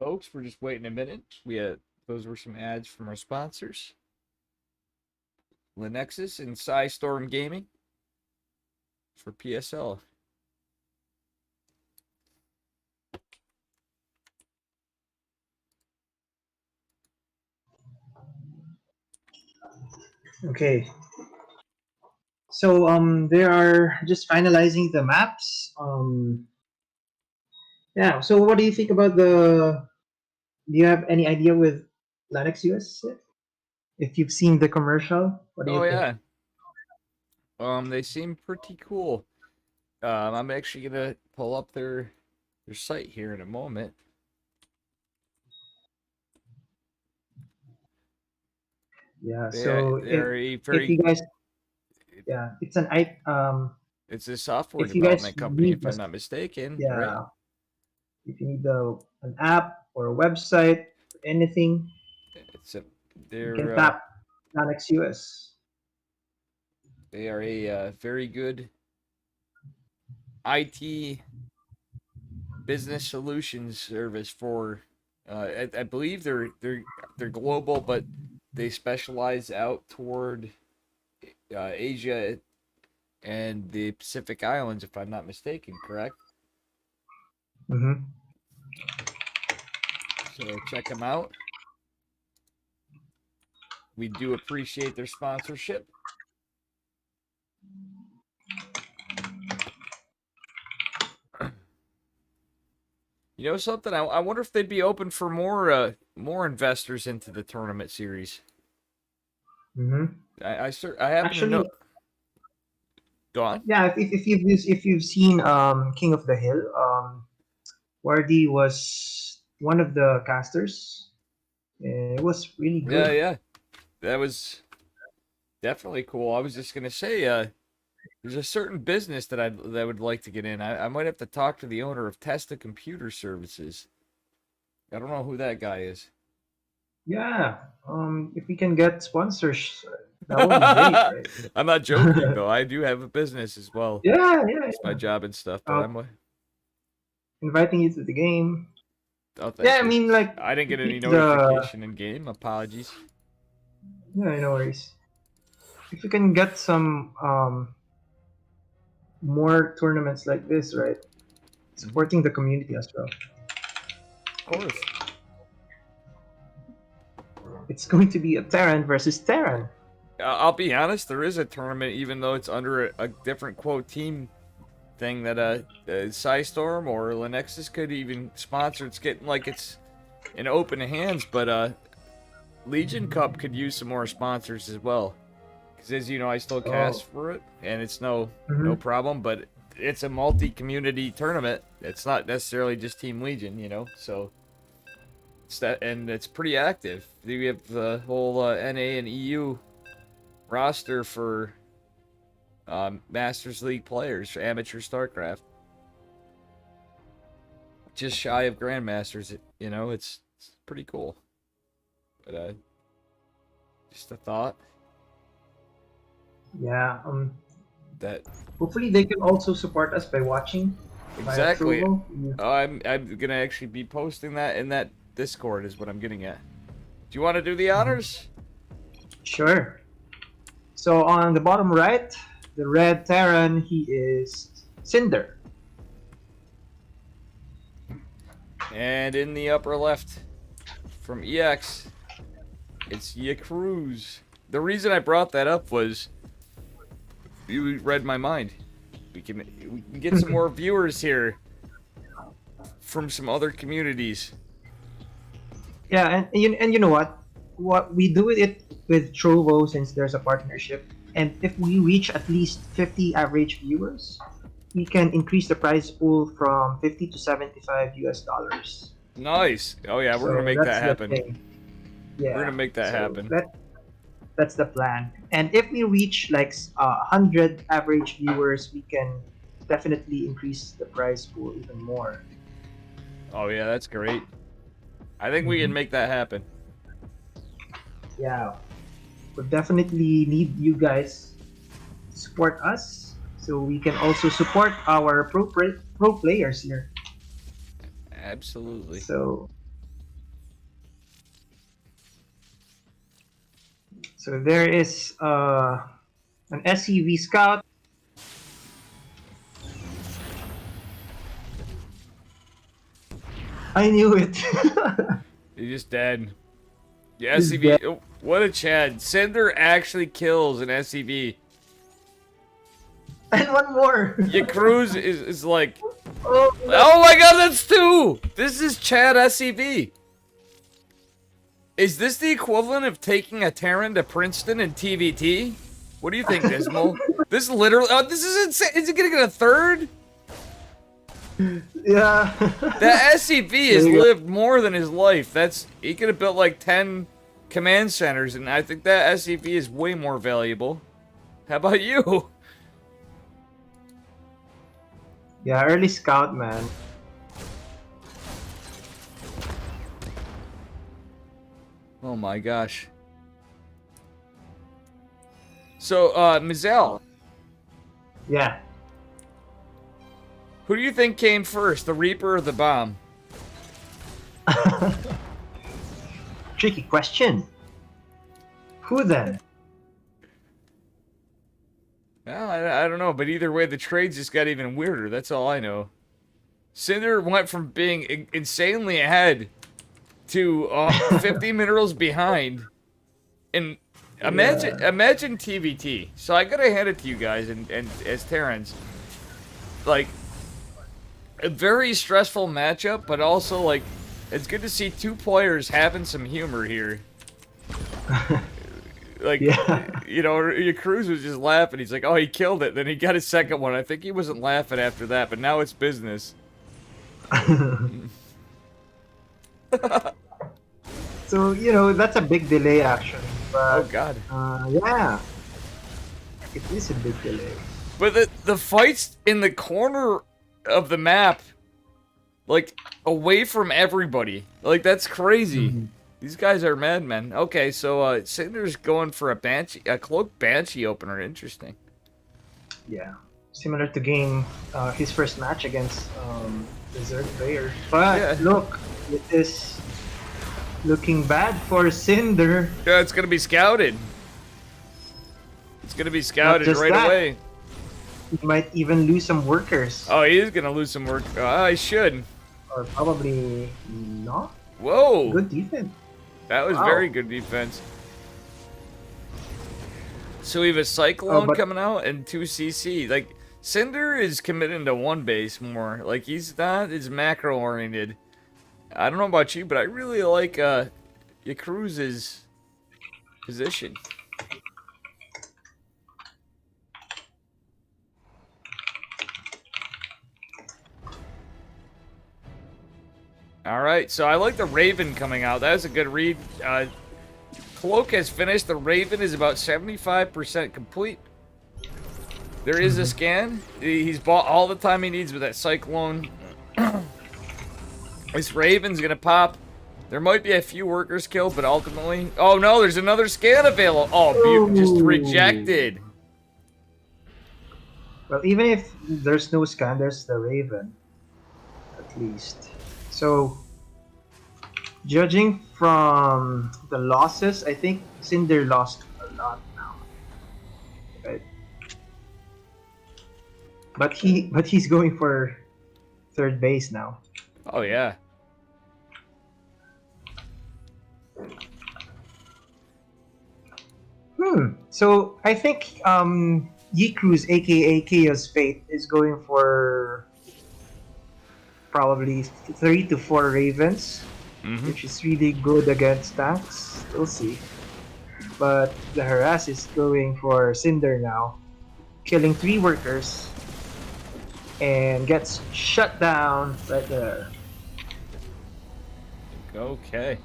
Folks, we're just waiting a minute. Those were some ads from our sponsors, Linexus and Storm Gaming for PSL. Okay. So they are just finalizing the maps. Yeah. So what do you think about the? Do you have any idea with Linux US. If you've seen the commercial, what do Oh you think? yeah. They seem pretty cool. I'm actually gonna pull up their site here in a moment. Yeah. They So they are a if very you guys, yeah, it's an I it's a software if you guys development company, need if I'm this, not mistaken, right? yeah, if you need an app or a website or anything, It's a you can they're tap Linux US. they are a very good IT business solutions service for. I believe they're global, but they specialize out toward Asia and the Pacific Islands, if I'm not mistaken. Correct? Mm-hmm. So check them out. We do appreciate their sponsorship. You know something? I wonder if they'd be open for more investors into the tournament series. Mm-hmm. I happen to Actually, know. Go on. yeah. If you've seen King of the Hill, Wardy was one of the casters. It was really Yeah, good. yeah, that was definitely cool. I was just gonna say, there's a certain business that I would like to get in. I might have to talk to the owner of Testa Computer Services. I don't know who that guy is. Yeah. If we can get sponsors, that would be great, right? I'm not joking though. I do have a business as well. Yeah, yeah, It's my job and stuff, but uh, I'm. inviting you to the game. Oh, Yeah, thank I you. mean, like, I didn't to get any keep the. notification in game. Apologies. Yeah, no worries. If you can get some more tournaments like this, right? Hmm. Supporting the community as well. Of course. It's going to be a Terran versus Terran. I'll be honest. There is a tournament, even though it's under a different quote team thing that Psystorm or Lenexus could even sponsor. It's getting like it's in open hands, but Legion Cup could use some more sponsors as well. Because as you know, I still Oh. cast for it, and it's no Mm-hmm. problem. But it's a multi-community tournament. It's not necessarily just Team Legion, So it's that, and it's pretty active. We have the whole NA and EU roster for Masters League players for amateur StarCraft. Just shy of Grandmasters. It's pretty cool. But just a thought Yeah. that Hopefully they can also support us by watching via exactly. Trovo. I'm gonna actually be posting that in that Discord is what I'm getting at. Do you want to do the Mhm. honors? Sure. So on the bottom right, the red Terran, he is Cinder. And in the upper left, from EX, it's Cruz. The reason I brought that up was you read my mind. We can get some more viewers here from some other communities. Yeah, and you know what? What we do it with Trovo since there's a partnership, and if we reach at least 50 average viewers, we can increase the prize pool from 50 to 75 US dollars. Nice. Oh yeah, we're gonna So make that that's the happen. thing. We're gonna Yeah. make that So happen. that's the plan. And if we reach like 100 average viewers, we can definitely increase the prize pool even more. Oh yeah, that's great. I think we can Mhm. make that happen. Yeah, we definitely need you guys to support us so we can also support our pro players here. Absolutely. So there is an SCV scout. I knew it. You're just dead. Yeah, He's dead. SCV. Oh, what a Chad. Cinder actually kills an SCV. And one more. Your Cruz is like, Oh no. oh my god, that's two! This is Chad SCV. Is this the equivalent of taking a Terran to Princeton in TVT? What do you think, Dismal? This literally... Oh, this is insane. Is he gonna get a third? Yeah. That SCV has lived more than his life. He could have built like 10 command centers, and I think that SCV is way more valuable. How about you? Yeah, early scout, man. Oh my gosh. So, Mizell, Yeah. who do you think came first, the Reaper or the bomb? Tricky question. Who then? Well, I don't know, but either way, the trades just got even weirder. That's all I know. Cinder went from being insanely ahead to 50 minerals behind. And imagine TVT. So I gotta hand it to you guys, and as Terrans, like, a very stressful matchup, but also, like, it's good to see two players having some humor here. Like, you know, your Cruz was just laughing. He's like, oh, he killed it. Then he got his second one. I think he wasn't laughing after that, but now it's business. So, you know, that's a big delay, actually. But, Oh, God. yeah. It is a big delay. But the fights in the corner of the map, like, away from everybody. Like, that's crazy. Mm-hmm. These guys are madmen. Okay, so Cinder's going for a cloak Banshee opener. Interesting. Yeah. Similar to game his first match against Desert Player. But Yeah. look, it is looking bad for Cinder. Yeah, it's gonna be scouted. It's gonna be scouted just right that. away. He might even lose some workers. Oh, he is gonna lose some work. I should. Or probably not. Whoa. Good defense. That was Wow. very good defense. So we have a Cyclone but- coming out and 2 CC. Like, Cinder is committing to one base more. Like, he's not as macro oriented. I don't know about you, but I really like Yakruz's position. All right, so I like the Raven coming out. That was a good read. Cloak has finished. The Raven is about 75% complete. There is a scan. He's bought all the time he needs with that Cyclone. This Raven's gonna pop. There might be a few workers killed, but ultimately... Oh no, there's another scan available. Oh, just rejected. Well, even if there's no scan, there's the Raven. At least. So, judging from the losses, I think Cinder lost a lot now. Right? But he's going for third base now. Oh yeah. So I think Cruz, aka Chaos Fate, is going for probably 3 to 4 Ravens, which is really good against tanks. We'll see. But the Harass is going for Cinder now, killing 3 workers, and gets shut down right there. Okay.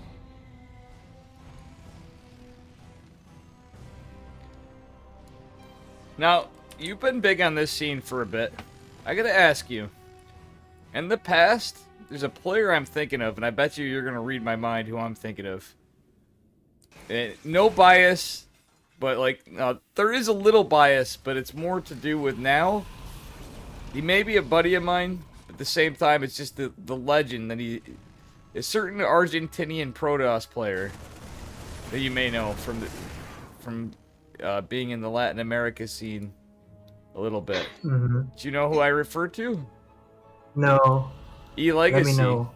Now, you've been big on this scene for a bit. I gotta ask you. In the past, there's a player I'm thinking of, and I bet you're gonna read my mind who I'm thinking of. No bias, but like, there is a little bias, but it's more to do with now. He may be a buddy of mine, but at the same time, it's just the legend that he... A certain Argentinian Protoss player that you may know from being in the Latin America scene a little bit. Do you know who I refer to? No. E-Legacy. Let me know.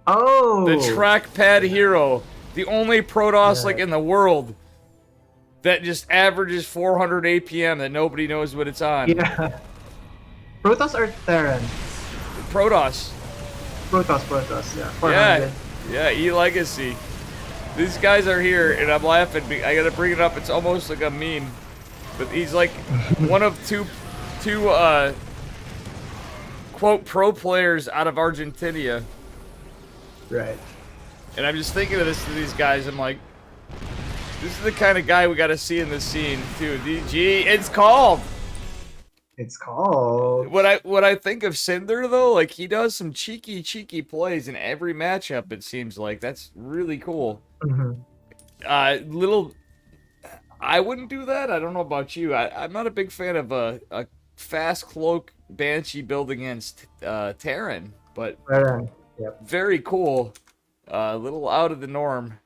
Oh! The trackpad hero. The only Protoss like in the world that just averages 400 APM that nobody knows what it's on. Yeah. Protoss or Terran? Protoss. Protoss, yeah. 400. Yeah, yeah, E-Legacy. These guys are here, and I'm laughing. I gotta bring it up. It's almost like a meme, but he's like one of two quote pro players out of Argentina, Right. and I'm just thinking of this to these guys. I'm like, this is the kind of guy we gotta see in this scene too. DG, it's called. It's called. What I think of Cinder though, like he does some cheeky plays in every matchup. It seems like that's really cool. Mhm. Little, I wouldn't do that. I don't know about you. I'm not a big fan of a fast cloak Banshee build against Terran, but Yep. very cool. A little out of the norm.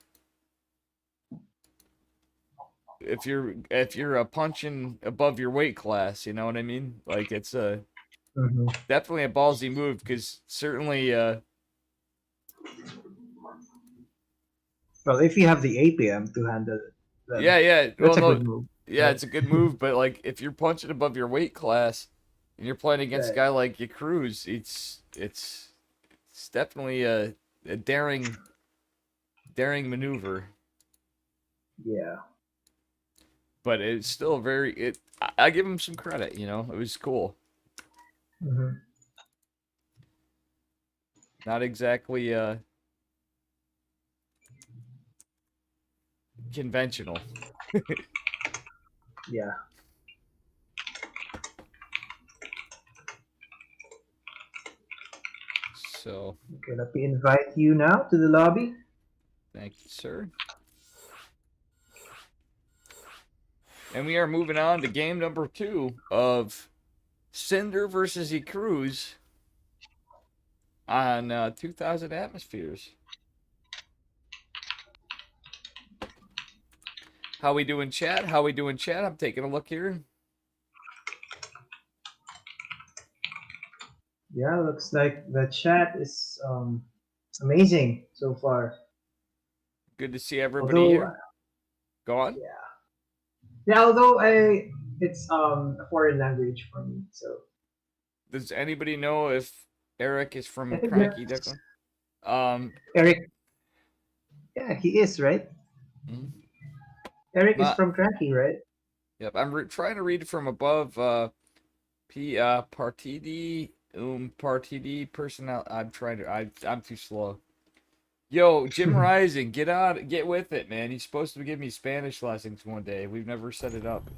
If you're punching above your weight class, you know what I mean? Like it's Mhm. definitely a ballsy move because certainly Well, if you have the APM to handle it, then yeah. Well, that's a no, good move. yeah, Right. it's a good move, but like if you're punching above your weight class and you're playing against a Right. guy like Cruz, it's definitely a daring maneuver, Yeah. but it's still very I give him some credit, you know. It was cool. Mhm. Not exactly conventional. Yeah. So, Okay, let me invite you now to the lobby. thank you, sir. And we are moving on to game number 2 of Cinder versus Cruz on 2,000 atmospheres. How we doing, chat? How we doing, chat? I'm taking a look here. Yeah, looks like the chat is amazing so far. Good to see everybody Although, here. Go on. yeah, yeah. Although it's a foreign language for me, so Does anybody know if Eric is I from think Cranky that's Declan? Um, Eric. Yeah, he is right. mhm. Eric is Not. from Cranky, right? Yep. I'm trying to read from above. P Partidi Partidi personnel. I'm trying to. I'm too slow. Yo, Jim Rising, get with it, man. He's supposed to give me Spanish lessons one day. We've never set it up.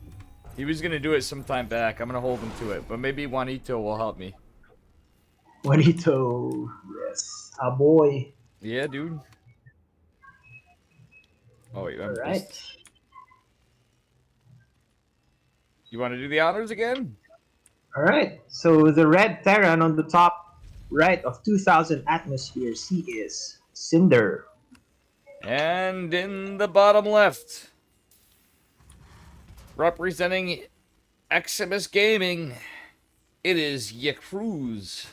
He was gonna do it sometime back. I'm gonna hold him to it, but maybe Juanito will help me. Juanito, yes, a boy. Yeah, dude. Oh wait, I All right. missed. You want to do the honors again? All right. So the red Terran on the top right of 2,000 atmospheres, he is Cinder. And in the bottom left, representing Eximus Gaming, it is Cruz,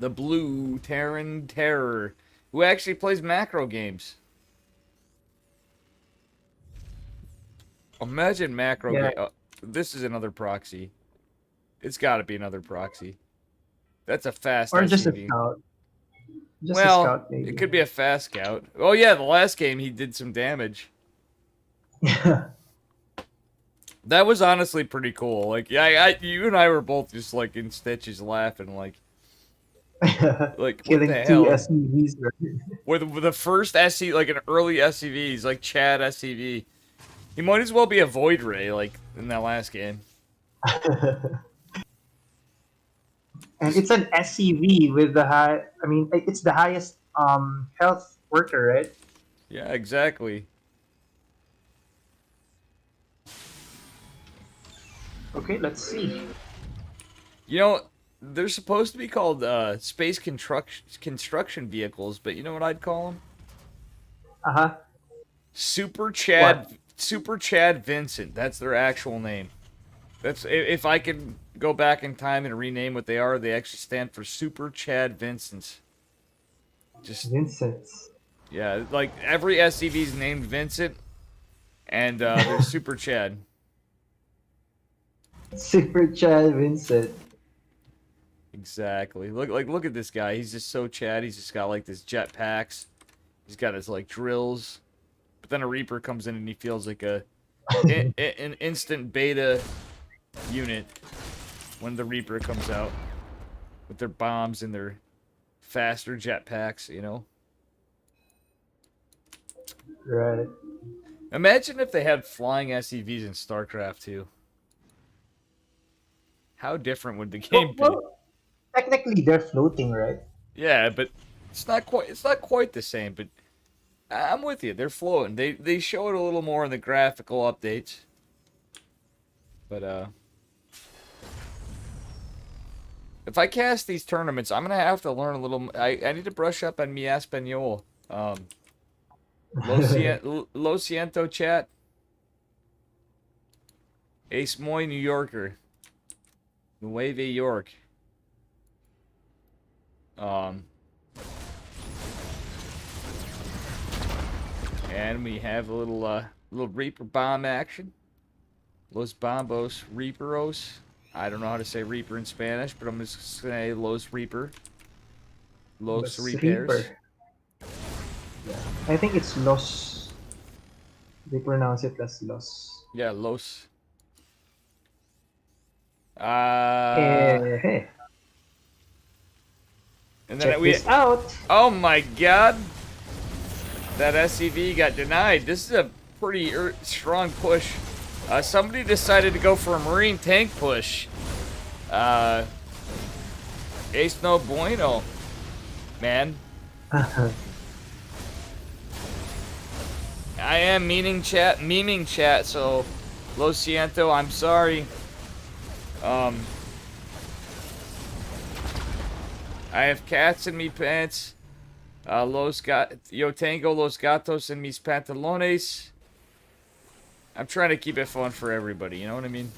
the blue Terran Terror, who actually plays macro games. Imagine macro Yeah, game. This is another proxy. It's got to be another proxy. That's a fast or just a SCV. scout. Just a Well, scout, it maybe. could be a fast scout. Oh yeah, the last game he did some damage. That was honestly pretty cool. Like, yeah, you and I were both just like in stitches laughing, like what Killing the two hell? SUVs. Right? With the first SC, like an early SCV, he's like Chad SCV. He might as well be a Void Ray, like in that last game. And it's an SCV with the high. I mean, it's the highest health worker, right? Yeah, exactly. Okay, let's see. You know, they're supposed to be called space construction vehicles, but you know what I'd call them? Uh huh. What? Super Chad Vincent. That's their actual name. That's if I could go back in time and rename what they are, they actually stand for Super Chad Vincent. Just Vincent. yeah, like every SCV is named Vincent, and they're Super Chad. Super Chad Vincent. Exactly. Look at this guy. He's just so Chad. He's just got like this jetpacks. He's got his like drills, but then a Reaper comes in and he feels like an instant beta unit when the Reaper comes out with their bombs and their faster jetpacks, you know? Right. Imagine if they had flying SCVs in StarCraft 2. How different would the game be? Well, technically they're floating, right? Yeah, but it's not quite the same, but I'm with you. They're floating. They show it a little more in the graphical updates. But if I cast these tournaments, I'm gonna have to learn a little. I need to brush up on mi español. Lo siento, chat. Es muy New Yorker. Nueva York. And we have a little Reaper bomb action. Los Bombos Reaperos. I don't know how to say Reaper in Spanish, but I'm just gonna say Los Reaper. Los Reapers. Reaper. Yeah. I think it's Los. They pronounce it as Los. Yeah, Los. Hey. And then Check this out. Oh my god! That SCV got denied. This is a pretty strong push. Somebody decided to go for a Marine tank push. Ace no bueno, man. I am memeing chat, so Lo siento, I'm sorry. I have cats in me pants. Yo tengo los gatos en mis pantalones. I'm trying to keep it fun for everybody, you know what I mean?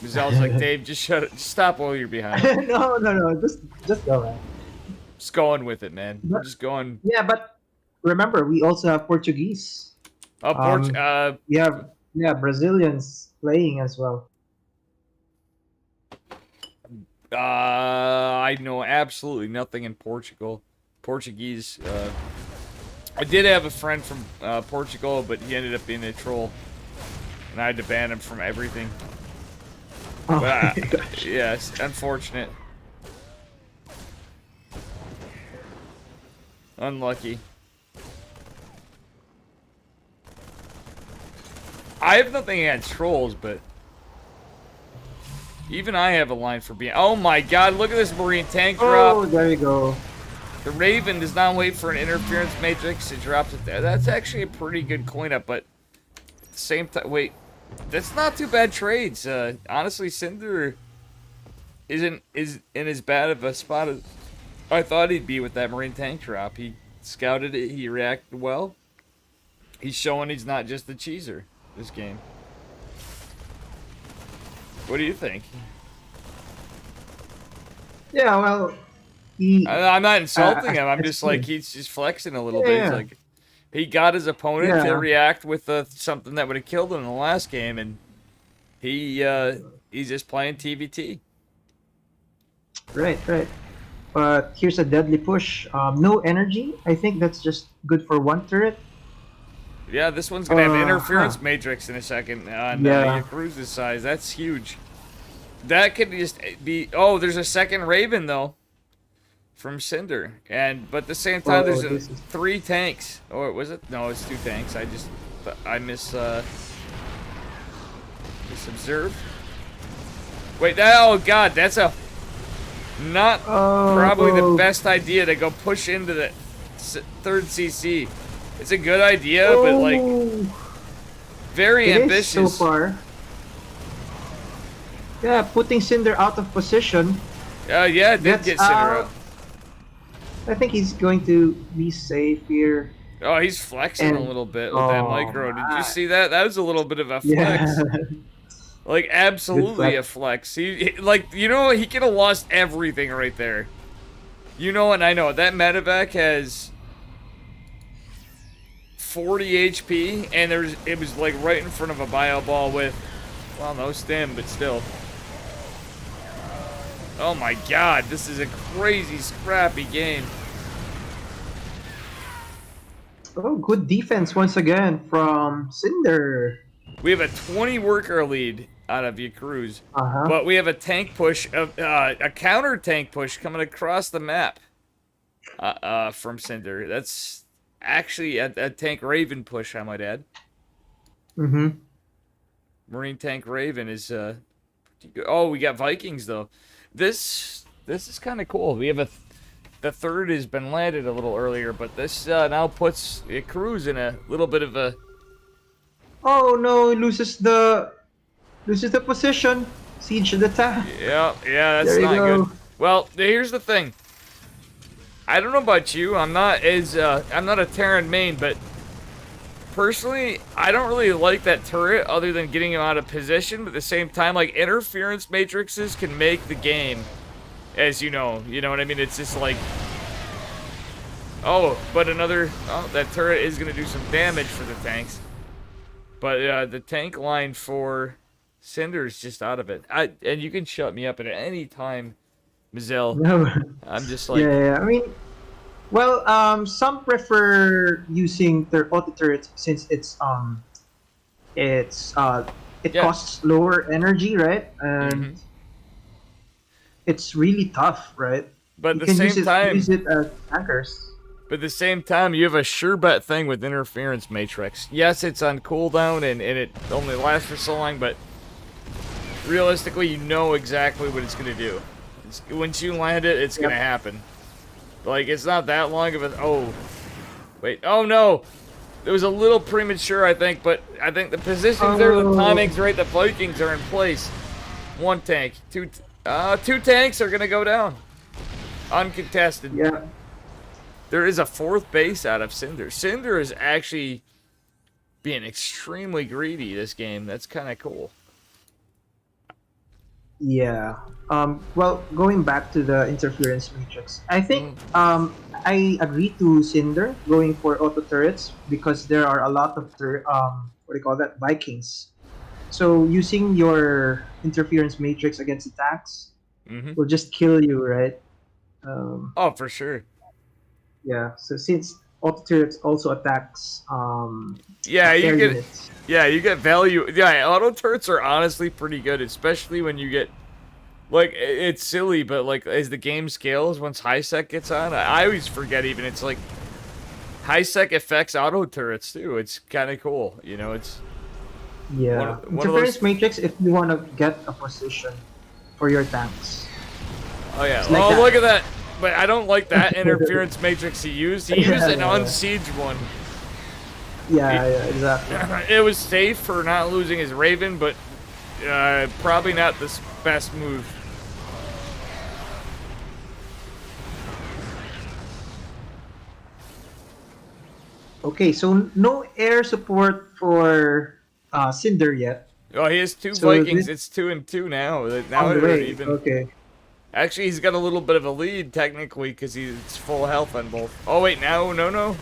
Gazelle's like, Dave, just stop while you're behind. No, just go, man. Just going with it, man. We're just going. Yeah, but remember, we also have Portuguese. We have Brazilians playing as well. I know absolutely nothing in Portuguese. I did have a friend from Portugal, but he ended up being a troll, and I had to ban him from everything. Oh my gosh. Yes, unfortunate. Unlucky. I have nothing against trolls, but even I have a line for being. Oh my god, look at this Marine tank drop. Oh, there you go. The Raven does not wait for an interference matrix. It drops it there. That's actually a pretty good cleanup, but at the same time, wait. That's not too bad trades. Honestly, Cinder isn't in as bad of a spot as I thought he'd be with that Marine tank drop. He scouted it. He reacted well. He's showing he's not just a cheeser this game. What do you think? Yeah, well, I'm not insulting him. I'm just like, he's just flexing a little bit. He's like, he got his opponent to react with something that would have killed him in the last game, and he's just playing TVT. Right. But here's a deadly push. No energy. I think that's just good for one turret. Yeah, this one's gonna have interference matrix in a second on Yakuza's size. That's huge. That could just be. Oh, there's a second Raven though, from Cinder, but at the same time, there's 3 tanks. Or was it? No, it's 2 tanks. I misobserved. Wait, oh god, that's not probably the best idea to go push into the 3rd CC. It's a good idea, but like very ambitious. So far. Yeah, putting Cinder out of position. Yeah, it did get Cinder out. I think he's going to be safe here. Oh, he's flexing a little bit with that micro. Did you see that? That was a little bit of a flex. Yeah. Like, absolutely a flex. He could have lost everything right there. You know, and I know, that medevac has 40 HP, and it was like right in front of a bio ball with, well, no stim, but still. Oh my god, this is a crazy scrappy game. Oh, good defense once again from Cinder. We have a 20 worker lead out of Yakruz, Uh huh. but we have a tank push, a counter tank push coming across the map from Cinder. That's actually a tank Raven push, I might add. Mm-hmm. Marine tank Raven is pretty good. Oh, we got Vikings though. This is kind of cool. We have the third has been landed a little earlier, but this now puts Yakruz in a little bit of a. Oh no, he loses the position. Siege the town. Yeah, that's There you not good. go. Well, here's the thing. I don't know about you. I'm not a Terran main, but personally, I don't really like that turret other than getting him out of position. But at the same time, like interference matrices can make the game, as you know. You know what I mean? It's just like, oh, but that turret is gonna do some damage for the tanks. But the tank line for Cinder's just out of it. And you can shut me up at any time, Mazel. No. I'm just Yeah, like, yeah, I mean, well, some prefer using their auto turrets since it's it yeah. costs lower energy, right? hmm And it's really tough, right? But at You the can same use time, it as tankers. you have a sure bet thing with interference matrix. Yes, it's on cooldown and it only lasts for so long, but realistically, you know exactly what it's gonna do. Once you land it, it's gonna Yep. happen. Like it's not that long of a. Oh, wait. Oh no, it was a little premature, I think. But I think the positions there, the Oh, timing's right. The Vikings are in place. One tank, two tanks are gonna go down, uncontested. yeah. There is a fourth base out of Cinder. Cinder is actually being extremely greedy this game. That's kind of cool. Yeah. Well, going back to the interference matrix, I think Mm, I agree to Cinder going for auto turrets because there are a lot of what do you call that, Vikings. So using your interference matrix against attacks hmm will just kill you, right? Um, Oh, for sure. yeah. So since auto turrets also attacks Yeah, air units. you get value. Yeah, auto turrets are honestly pretty good, especially when you get like it's silly, but like as the game scales, once high sec gets on, I always forget even it's like high sec affects auto turrets too. It's kind of cool, you know. It's Yeah. one of those. Interference matrix if you want to get a position for your tanks. Oh yeah. It's like Oh that. look at that. But I don't like that interference matrix he used. He used Yeah, an yeah, unsiege one. yeah, He, yeah, exactly. it was safe for not losing his Raven, but probably not the best move. Okay, so no air support for Cinder yet. Oh, he has two So Vikings. this It's 2-2 now. Now on the they're way. even. Okay. Actually, he's got a little bit of a lead technically because he's full health on both. Oh wait, no.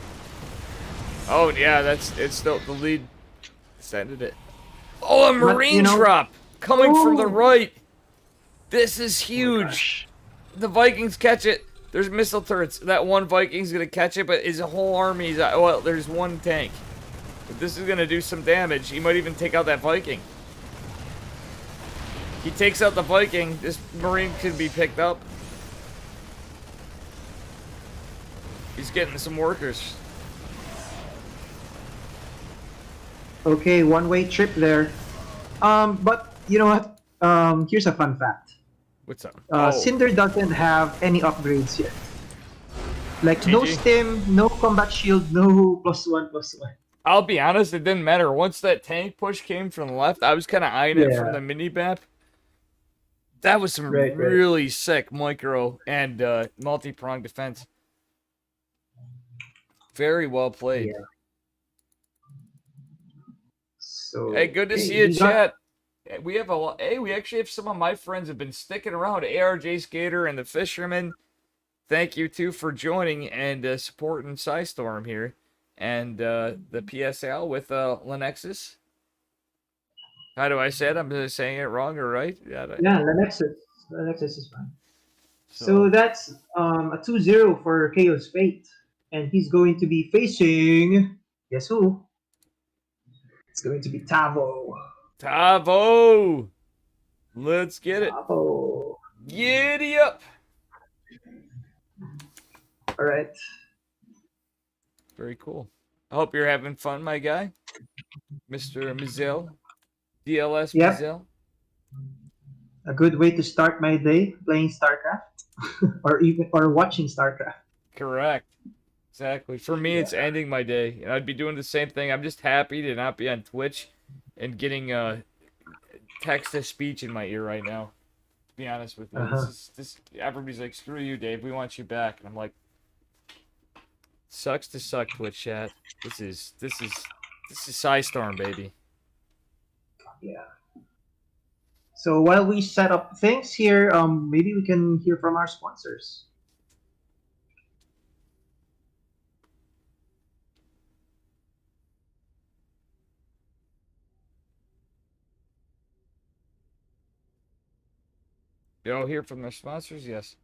Oh yeah, it's still the lead. Extended it. Oh, a But marine drop coming from the oh, right. This is oh my huge. gosh. The Vikings catch it. There's missile turrets. That one Viking's gonna catch it, but his whole army's well. There's one tank. But this is gonna do some damage. He might even take out that Viking. He takes out the Viking. This marine can be picked up. He's getting some workers. Okay, one-way trip there. But you know what? Here's a fun fact. What's up? Oh, Cinder doesn't have any upgrades yet. Like no GG. stim, no combat shield, no +1/+1. I'll be honest, it didn't matter. Once that tank push came from the left, I was kind of eyeing it from Yeah, the mini map. That was some right, right. really sick micro and multi-pronged defense. Very well played. Yeah. Hey, So good to okay, see you, he got chat. We have a lot. Hey, we actually have some of my friends have been sticking around. ARJ Skater and the Fisherman. Thank you too for joining and supporting Psystorm here, and the PSL with Lenexus. How do I say it? I'm just saying it wrong or right? Yeah. yeah, the Nexus is fine. So So that's a 2-0 for Chaos Fate. and he's going to be facing, guess who? It's going to be Tavo. Tavo! Let's get it. Tavo. Giddy up! All right. Very cool. I hope you're having fun, my guy. Mr. Mizel. DLS Yep. Mizel. A good way to start my day playing StarCraft, or watching StarCraft. Correct. Exactly. For me, Yeah. it's ending my day, and I'd be doing the same thing. I'm just happy to not be on Twitch and getting text to speech in my ear right now. To be honest with you, Uh huh. this. Everybody's like, "Screw you, Dave. We want you back," and I'm like, "Sucks to suck, Twitch chat. This is Psystorm, baby." Yeah. So while we set up things here, maybe we can hear from our sponsors. You all hear from their sponsors? Yes.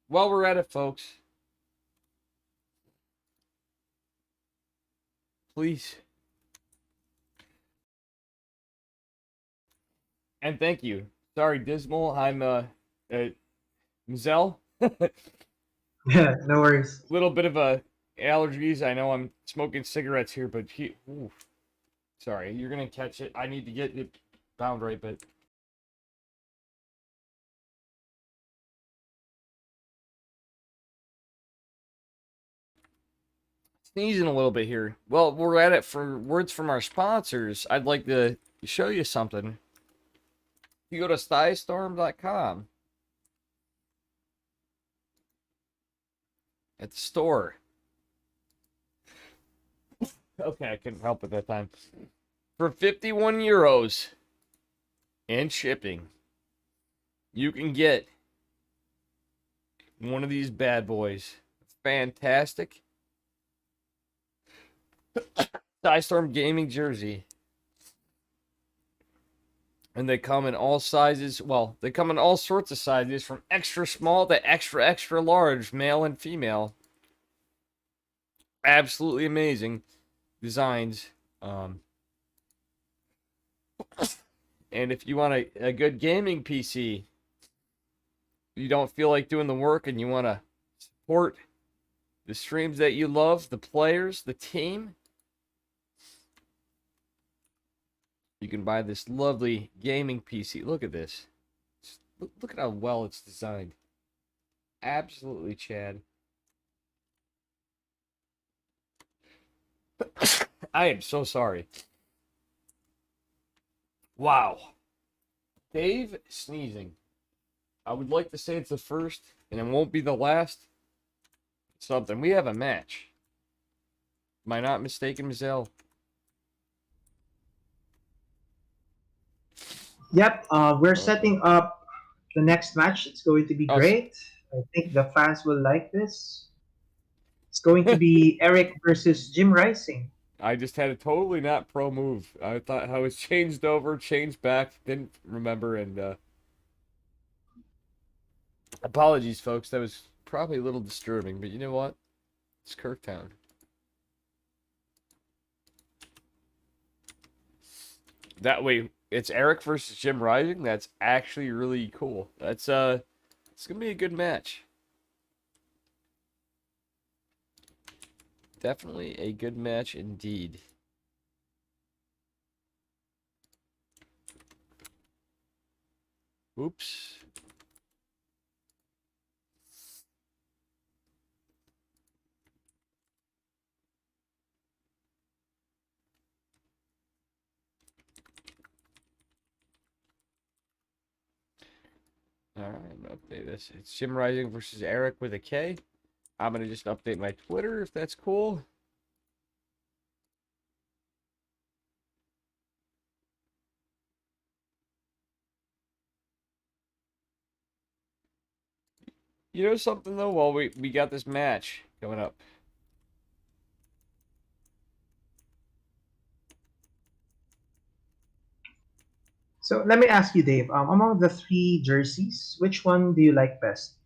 While we're at it, folks, please and thank you. Sorry, Dismal. I'm Mizel. Yeah, no worries. Little bit of a allergies. I know I'm smoking cigarettes here, but sorry, you're gonna catch it. I need to get it bound right, but sneezing a little bit here. Well, we're at it for words from our sponsors. I'd like to show you something. If you go to stystorm.com at the store. Okay, I couldn't help it that time. For 51 euros, and shipping, you can get one of these bad boys. Fantastic Storm Gaming jersey. And they come in all sizes. Well, they come in all sorts of sizes from extra small to extra, extra large, male and female. Absolutely amazing designs. And if you want a good gaming PC, you don't feel like doing the work and you want to support the streams that you love, the players, the team, you can buy this lovely gaming PC. Look at this. Look at how well it's designed. Absolutely, Chad. I am so sorry. Wow. Dave sneezing. I would like to say it's the first, and it won't be the last. Something. We have a match. Am I not mistaken, Mizzell? Yep, we're setting up the next match. It's going to be Oh, great. I think the fans will like this. It's going to be Eric versus Jim Rising. I just had a totally not pro move. I thought I was changed over, changed back, didn't remember, and apologies, folks. That was probably a little disturbing, but you know what? It's Kirktown. That way, it's Eric versus Jim Rising. That's actually really cool. That's it's gonna be a good match. Definitely a good match indeed. Oops. All right, I'm gonna update this. It's Jim Rising versus Eric with a K. I'm gonna just update my Twitter if that's cool. You know something though? Well, we got this match coming up. So let me ask you, Dave. Among the three jerseys, which one do you like best?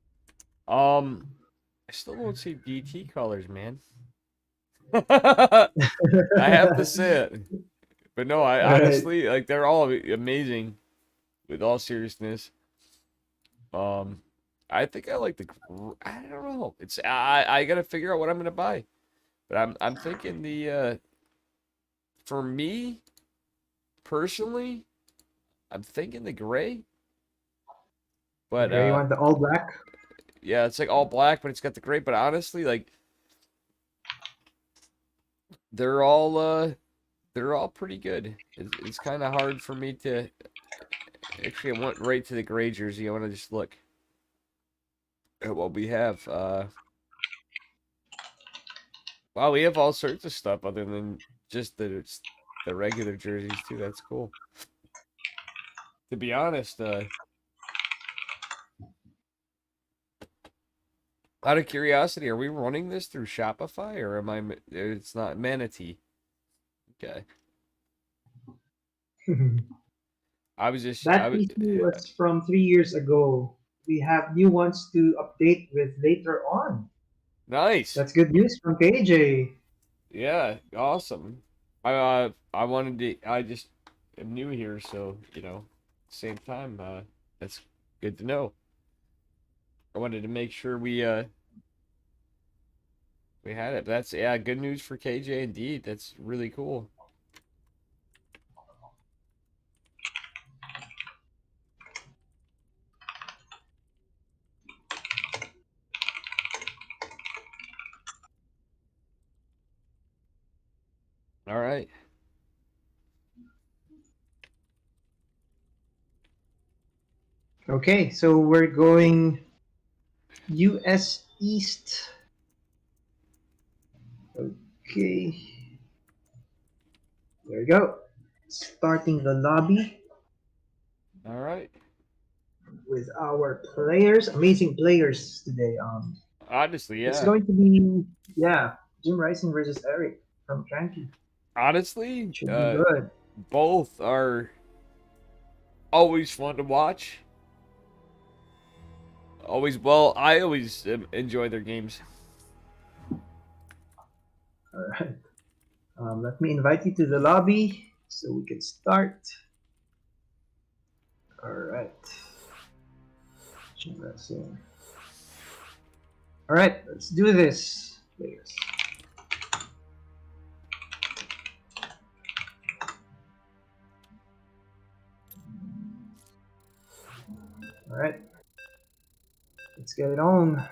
I still don't see DT colors, man. I have to say it. But no, I Right. honestly like they're all amazing with all seriousness. Um I think I like I don't know. It's I got to figure out what I'm going to buy. But I'm thinking the for me personally, I'm thinking the gray. But Okay, you want the all black? yeah, it's like all black, but it's got the gray, but honestly like they're all they're all pretty good. It's kind of hard for me to actually. I went right to the gray jersey. I want to just look at what we have. Wow, we have all sorts of stuff other than just the regular jerseys too. That's cool. To be honest, out of curiosity, are we running this through Shopify or am I? It's not Manatee. Okay, I was just I That was PC was from 3 years ago. We have new ones to update with later on. nice. That's good news from KJ. Yeah, awesome. I wanted to. I just am new here, so same time. That's good to know. I wanted to make sure we had it. That's yeah, good news for KJ indeed. That's really cool. All right. Okay, so we're going US East. Okay, there we go. Starting the lobby. All right. with our players, amazing players today. Honestly, It's yeah. going to be Jim Rising versus Eric from Cranky. Honestly, Should be good. both are always fun to watch. I always enjoy their games. All right. Let me invite you to the lobby so we can start. All right. Jim Rising. All right, let's do this, players. All right, let's get it on.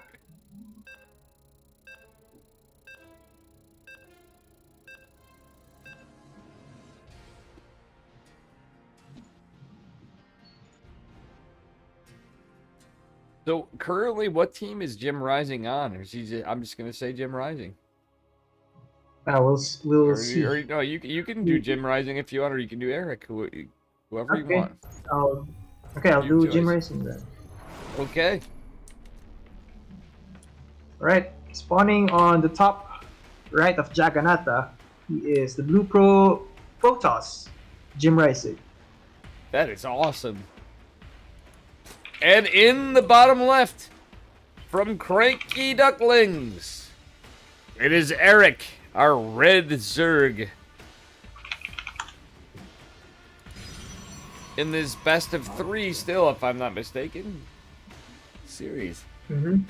So currently, what team is Jim Rising on? Or is he I'm just gonna say Jim Rising. We'll see. Or no, you can do Jim Rising if you want, or you can do Eric, whoever you Okay, want. I'll I'll Your do Jim choice. Racing then. Okay. All right, spawning on the top right of Jaganata, he is the Blue Protoss, Jim Racing. That is awesome. And in the bottom left, from Cranky Ducklings, it is Eric, our red Zerg. In this best of 3 still, if I'm not mistaken, series. Mm-hmm.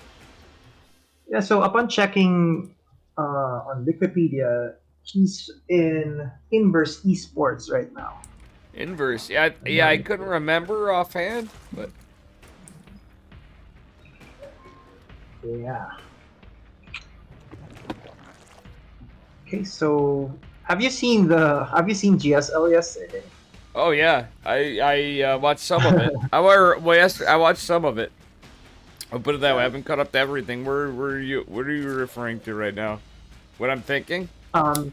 Yeah, so upon checking on Wikipedia, he's in Inverse Esports right now. Inverse. Yeah, I couldn't remember offhand, but Yeah. Okay, so have you seen GSL yesterday? oh yeah, I watched some of it. I watched some of it. I'll put it that way. I haven't caught up to everything. What are you referring to right now? What I'm thinking? Um,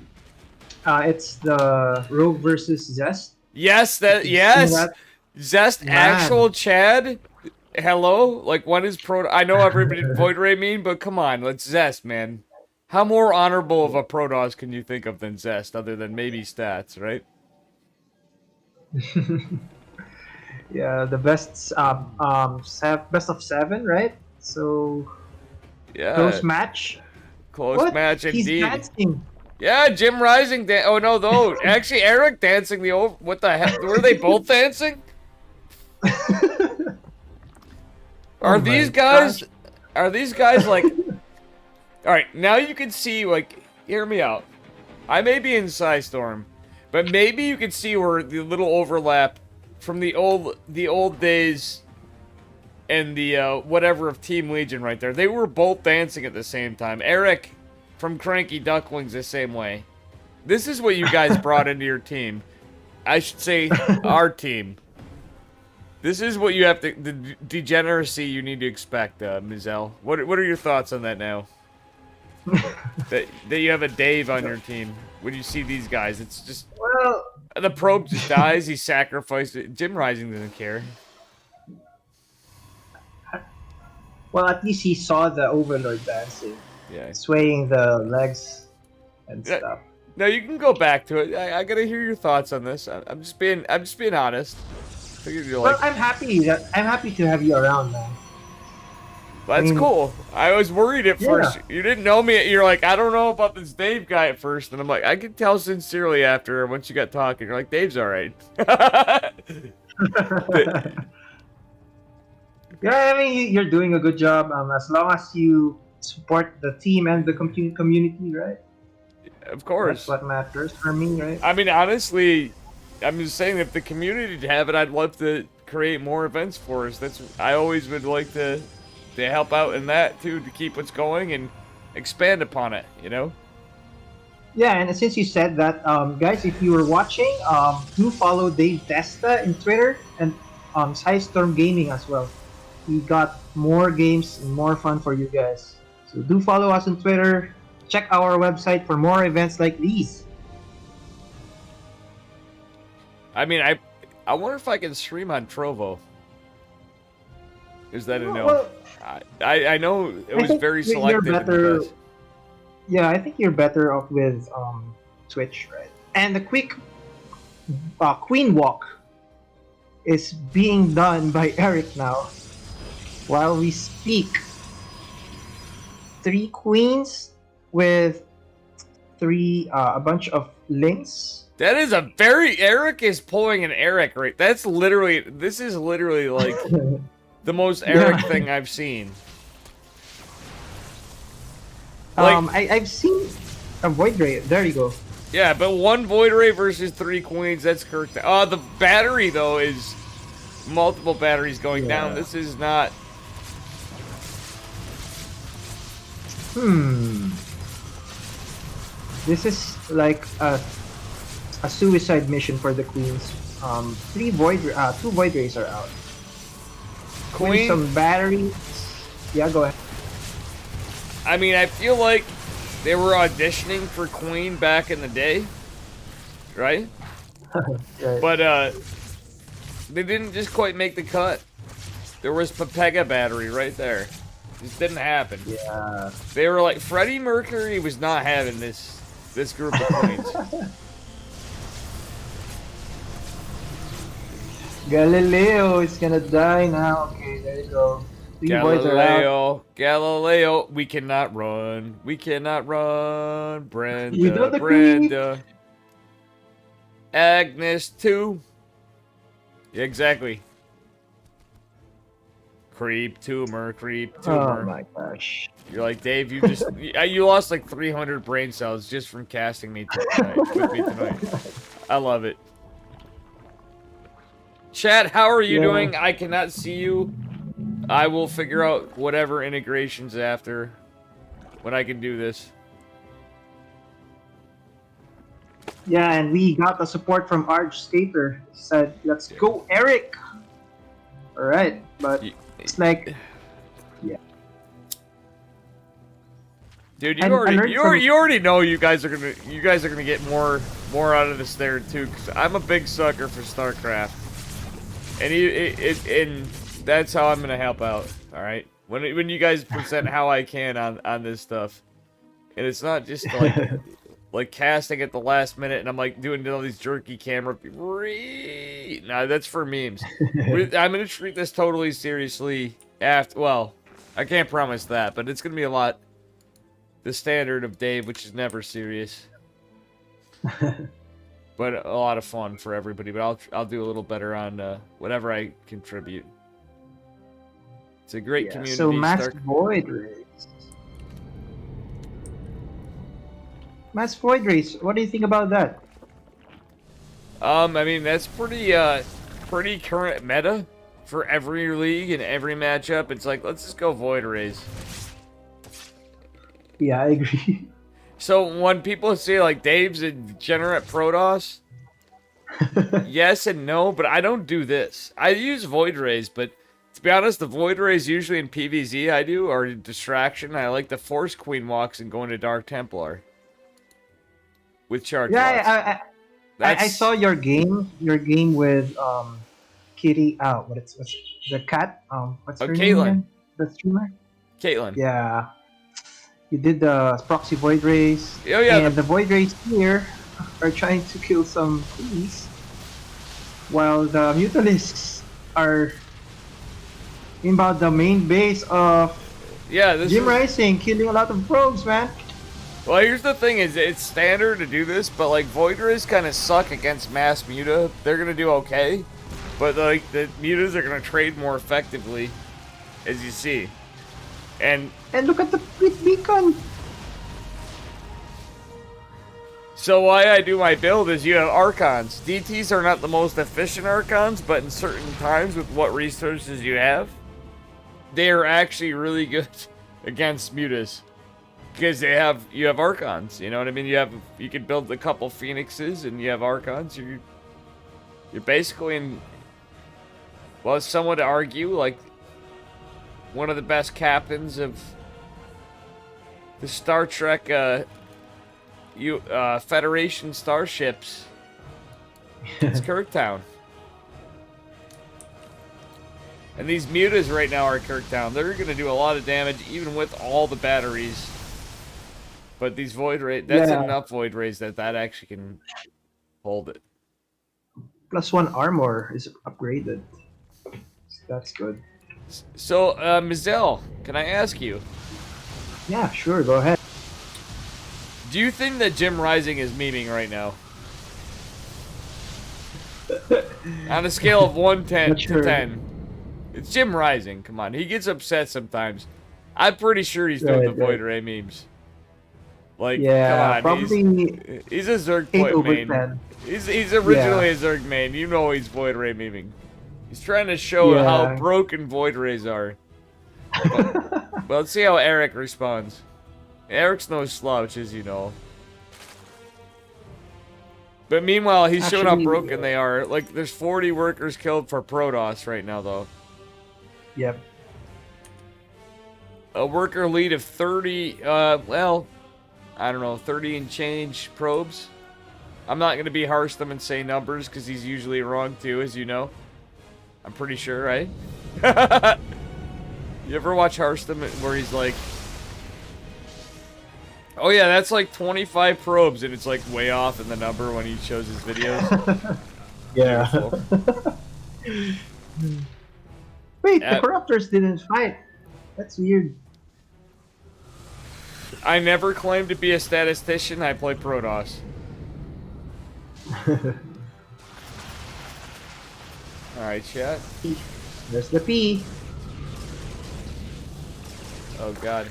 it's the Rogue versus Zest. Yes, If you've seen that, Zest actual man. Chad. Hello, like what is pro? I know everybody Void Ray mean, but come on, let's Zest, man. How more honorable of a Protoss can you think of than Zest, other than maybe stats, right? Yeah, the best of 7, right? So Yeah, close match. close What? match He's indeed. dancing. Yeah, Jim Rising. Oh no, though. Actually, Eric dancing the over. What the heck? Were they both dancing? Oh Are my these guys? gosh. Are these guys like? All right, now you can see. Like, hear me out. I may be in Psystorm, but maybe you can see where the little overlap from the old days and the whatever of Team Legion right there. They were both dancing at the same time. Eric from Cranky Ducklings the same way. This is what you guys brought into your team. I should say our team. This is what you have to, the degeneracy you need to expect, Mizell. What are your thoughts on that now? that you have a Dave on your team. When you see these guys, it's just Well, the probe just dies. He sacrificed it. Jim Rising doesn't care. at least he saw the Overlord dancing, Yeah. swaying the legs and Yeah. stuff. No, you can go back to it. I gotta hear your thoughts on this. I'm just being honest. Figured you're Well, like, I'm happy to have you around, man. that's cool. I was worried at first. Yeah. You didn't know me. You're like, I don't know about this Dave guy at first, and I'm like, I could tell sincerely after once you got talking. You're like, Dave's all right. Yeah, I mean you're doing a good job. As long as you support the team and the community, right? Of course. That's what matters for me, right? I mean, honestly, I'm just saying if the community would have it, I'd love to create more events for us. I always would like to help out in that too, to keep what's going and expand upon it. You know. Yeah, and since you said that, guys, if you were watching, do follow Dave Testa in Twitter and Storm Gaming as well. We got more games and more fun for you guys. So do follow us on Twitter. Check our website for more events like these. I mean, I wonder if I can stream on Trovo. Is that a no? Well, I know it I was think very you're selective in the better. best. Yeah, I think you're better off with Twitch, right? And the quick queen walk is being done by Eric now. While we speak, 3 queens with a bunch of links. That is a very Eric is pulling an Eric right. This is literally like the most Eric Yeah. thing I've seen. Like, I've seen a void ray. There you go. yeah, but 1 Void Ray versus 3 queens, that's correct. The battery though is multiple batteries going down. This is not. This is like a suicide mission for the queens. 2 void rays are out. Queen. Some batteries. Yeah, go ahead. I mean, I feel like they were auditioning for Queen back in the day, right? Right. But they didn't just quite make the cut. There was Pepega battery right there. Just didn't happen. Yeah. They were like, Freddie Mercury was not having this group of queens. Galileo is gonna die now. Okay, there you go. 3 voids are out. Galileo, we cannot run. We cannot run. You don't Brenda, agree? Brenda. Agnes 2. Yeah, exactly. Creep tumor. Oh my gosh. You're like, Dave, you lost like 300 brain cells just from casting me tonight. I love it. Chad, how are you doing? I cannot see you. I will figure out whatever integrations after when I can do this. Yeah, and we got the support from Arch Skater. He said, "Let's go, Eric." All right, but it's like, yeah. Dude, you already know you guys are gonna get more out of this there too. Cause I'm a big sucker for StarCraft, and that's how I'm gonna help out. All right, when you guys present how I can on this stuff, and it's not just like like casting at the last minute, and I'm like doing all these jerky camera. Nah, that's for memes. I'm gonna treat this totally seriously. Well, I can't promise that, but it's gonna be a lot. The standard of Dave, which is never serious, but a lot of fun for everybody. But I'll do a little better on whatever I contribute. It's a great community. So Mass Void Race. Mass Void Race. What do you think about that? I mean that's pretty current meta for every league and every matchup. It's like let's just go Void Rays. Yeah, I agree. So when people say like Dave's a degenerate Protoss, yes and no, but I don't do this. I use Void Rays, but to be honest, the Void Rays usually in PvZ I do are a distraction. I like the Force Queen walks and going to Dark Templar with charge. Yeah, I saw your game with Kitty. What's the cat? What's her name again? The streamer. Caitlin. Yeah. You did the proxy void rays. Oh yeah. And the void rays here are trying to kill some queens, while the mutalisks are about the main base of Jim Rising, killing a lot of rogues, man. Well, here's the thing: is it's standard to do this, but like void rays kind of suck against mass muta. They're gonna do okay, but like the mutas are gonna trade more effectively, as you see. And look at the quick beacon. So why I do my build is you have Archons. DTs are not the most efficient Archons, but in certain times with what resources you have, they are actually really good against mutas. Because you have Archons, you know what I mean? You can build a couple Phoenixes and you have Archons. You're basically in, well, someone to argue like one of the best captains of the Star Trek Federation starships. It's Kirktown. And these mutas right now are Kirktown. They're going to do a lot of damage even with all the batteries. But these Void Rays, that's Yeah. enough Void Rays that actually can hold it. +1 armor is upgraded. That's good. So, Mizell, can I ask you? Yeah, sure, go ahead. Do you think that Jim Rising is memeing right now? On a scale of 1 to sure. 10. It's Jim Rising, come on. He gets upset sometimes. I'm pretty sure he's doing the Void Ray memes. Like, yeah, come on. Probably He's a Zerg 8 over main. 10. He's originally a Zerg main. You know he's Void Ray memeing. He's trying to show how broken Void Rays are. But let's see how Eric responds. Eric's no slouch, as you know. But meanwhile, he's showing how broken they are. Like, there's 40 workers killed for Protoss right now, though. Yep. A worker lead of 30, well, I don't know, 30 and change probes. I'm not going to be harsh to him and say numbers, because he's usually wrong, too, as you know. I'm pretty sure, right? You ever watch Hearthstone where he's like, oh yeah, that's like 25 probes, and it's like way off in the number when he shows his videos. Yeah. Wait, the Corruptors didn't fight. That's weird. I never claimed to be a statistician. I play Protoss. Alright, chat. There's the P. Oh god.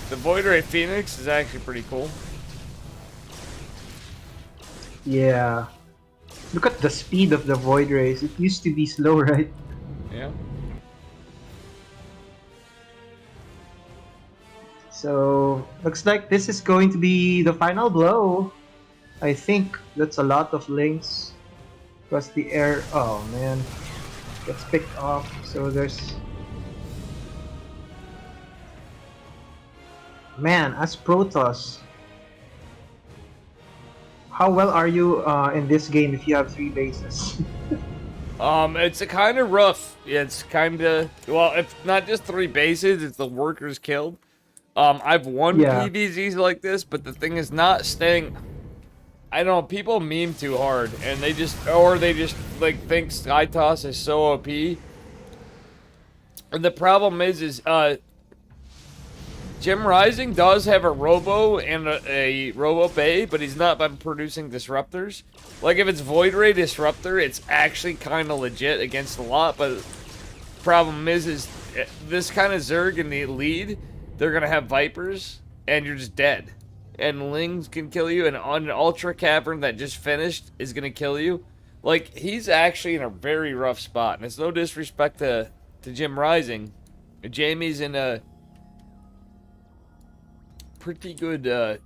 The Void Ray Phoenix is actually pretty cool. Yeah. Look at the speed of the Void Rays. It used to be slow, right? Yeah. So, looks like this is going to be the final blow. I think that's a lot of links. Plus the air... Oh, man. Gets picked off. So there's... Man, as Protoss, how well are you in this game if you have 3 bases? It's a kind of rough. It's kind of, well, it's not just 3 bases, it's the workers killed. I've won PvZs like this, but the thing is not staying. I don't know, people meme too hard, and they just like think Skytoss is so OP. And the problem is Jim Rising does have a Robo and a Robo Bay, but he's not been producing disruptors. Like, if it's Void Ray Disruptor, it's actually kind of legit against a lot, but the problem is this kind of Zerg in the lead, they're going to have Vipers, and you're just dead. And Lings can kill you, and an Ultra Cavern that just finished is going to kill you. Like, he's actually in a very rough spot, and it's no disrespect to Jim Rising. Jamie's in a pretty good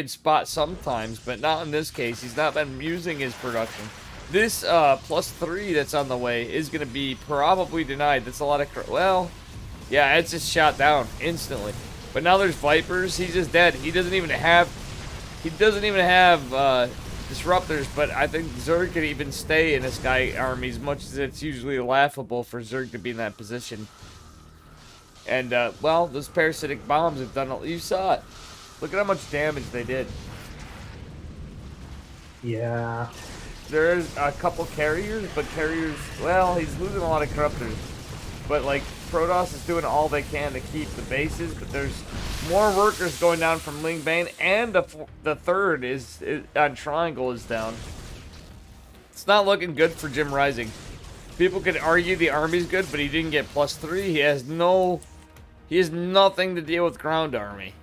spot sometimes, but not in this case. He's not been using his production. This +3 that's on the way is going to be probably denied. That's a lot of well, yeah, it's just shot down instantly. But now there's Vipers. He's just dead. He doesn't even have disruptors. But I think Zerg could even stay in a Sky Army, as much as it's usually laughable for Zerg to be in that position. And, well, those parasitic bombs have done it. You saw it. Look at how much damage they did. Yeah. There's a couple carriers, but carriers, well, he's losing a lot of corruptors. But, like, Protoss is doing all they can to keep the bases, but there's more workers going down from Ling Bane, and the third is on Triangle is down. It's not looking good for Jim Rising. People could argue the army's good, but he didn't get +3. He has nothing to deal with ground army.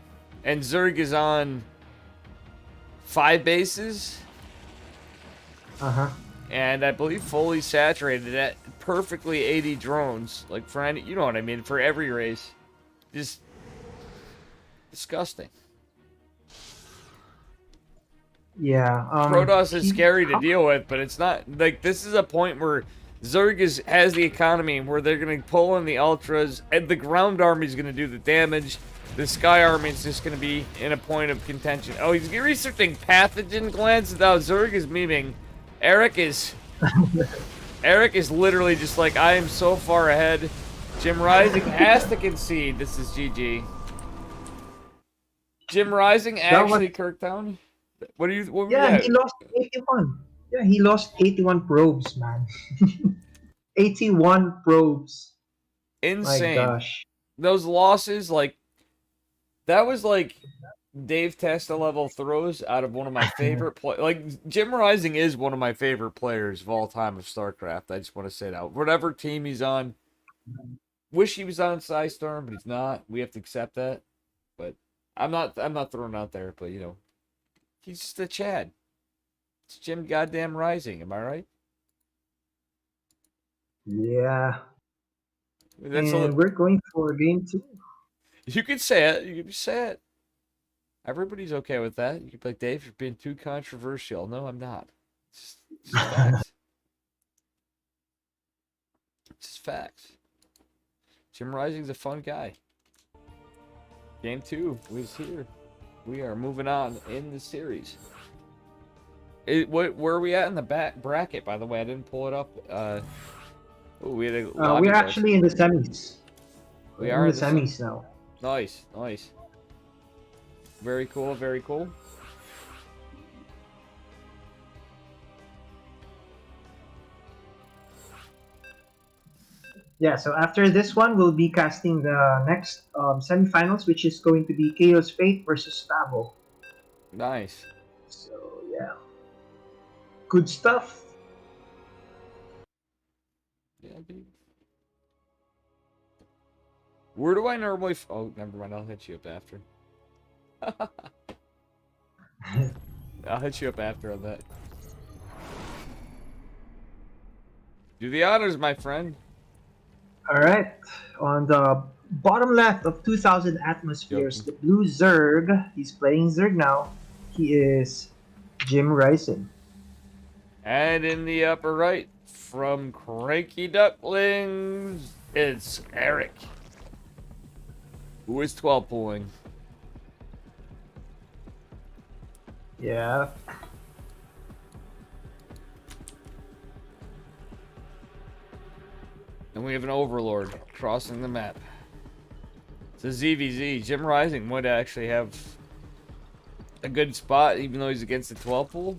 And Zerg is on 5 bases. Uh-huh. And I believe fully saturated at perfectly 80 drones. Like, for any, you know what I mean, for every race. Just disgusting. Yeah. Protoss is scary to deal with, but it's not, like, this is a point where Zerg has the economy where they're going to pull in the Ultras, and the ground army is going to do the damage. The Sky Army is just going to be in a point of contention. Oh, he's researching pathogen glands. Now Zerg is memeing. Eric is Eric is literally just like, I am so far ahead. Jim Rising has to concede. This is GG. Jim Rising That was, actually Kirktown? What were you yeah, at? he lost 81. Yeah, he lost 81 probes, man. 81 probes. My Insane. gosh. Those losses, like, that was like Dave Testa level throws out of one of my favorite like Jim Rising is one of my favorite players of all time of StarCraft. I just want to say that. Whatever team he's on, wish he was on Storm, but he's not. We have to accept that. But I'm not throwing out there, but you know, he's just a Chad. It's Jim goddamn Rising, am I right? Yeah. That's And a we're going for game 2. you could say it. You could say it. Everybody's okay with that. You could be like, Dave, you're being too controversial. No, I'm not. It's just facts. It's just facts. Jim Rising's a fun guy. Game 2 was here. We are moving on in the series. Where are we at in the back bracket, by the way? I didn't pull it up. We had a lobby We're vote. actually in the semis. We We're are in the semis now. Nice, nice. Very cool, very cool. Yeah, so after this one, we'll be casting the next semifinals, which is going to be Chaos Fate versus Stavo. Nice. So, yeah. Good stuff. Yeah, dude. Where do I normally... Oh, never mind. I'll hit you up after. I'll hit you up after on that. Do the honors, my friend. Alright, on the bottom left of 2000 Atmospheres, the blue Zerg, he's playing Zerg now. He is Jim Rising. And in the upper right, from Cranky Ducklings, it's Eric. Who is 12 pulling? Yeah. And we have an Overlord crossing the map. It's a ZVZ. Jim Rising might actually have a good spot, even though he's against the 12 pool.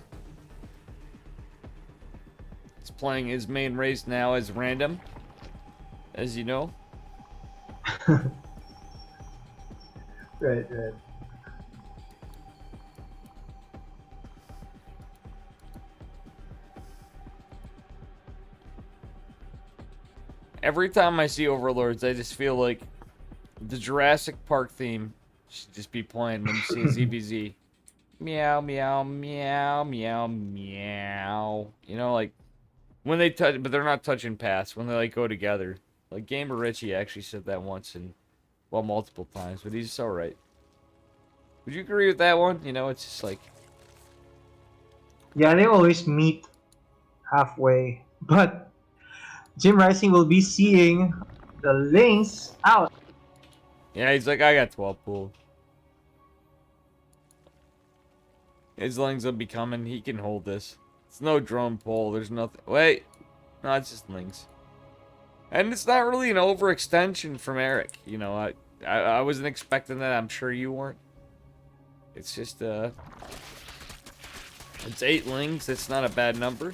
He's playing his main race now as random, as you know. Right. Every time I see Overlords, I just feel like the Jurassic Park theme should just be playing when you see a ZBZ. Meow, meow, meow, meow, meow. You know, like, when they touch, but they're not touching paths, when they, like, go together. Like, Gamer Richie actually said that once, and, well, multiple times, but he's so right. Would you agree with that one? You know, it's just like... Yeah, they always meet halfway, but Jim Rising will be seeing the links out. Yeah, he's like, I got 12 pool. His lings will be coming. He can hold this. It's no drone pull. There's nothing. Wait. No, it's just lings. And it's not really an overextension from Eric. You know, I wasn't expecting that. I'm sure you weren't. It's just, it's 8 lings. That's not a bad number.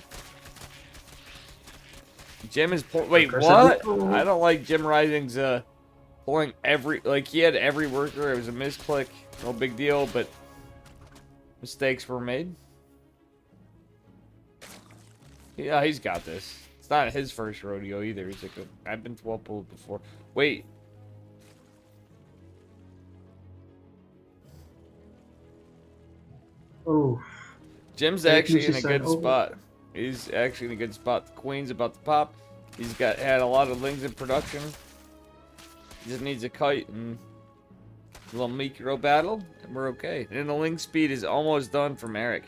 Jim is wait, what? I don't like Jim Rising's pulling every, like, he had every worker. It was a misclick, no big deal, but mistakes were made. Yeah, he's got this. It's not his first rodeo either. He's like, I've been 12 pulled before. Wait. Oh. Jim's actually in a good spot. He's actually in a good spot. The queen's about to pop. He's had a lot of lings in production. He just needs a kite and a little micro battle, and we're okay. And the ling speed is almost done from Eric.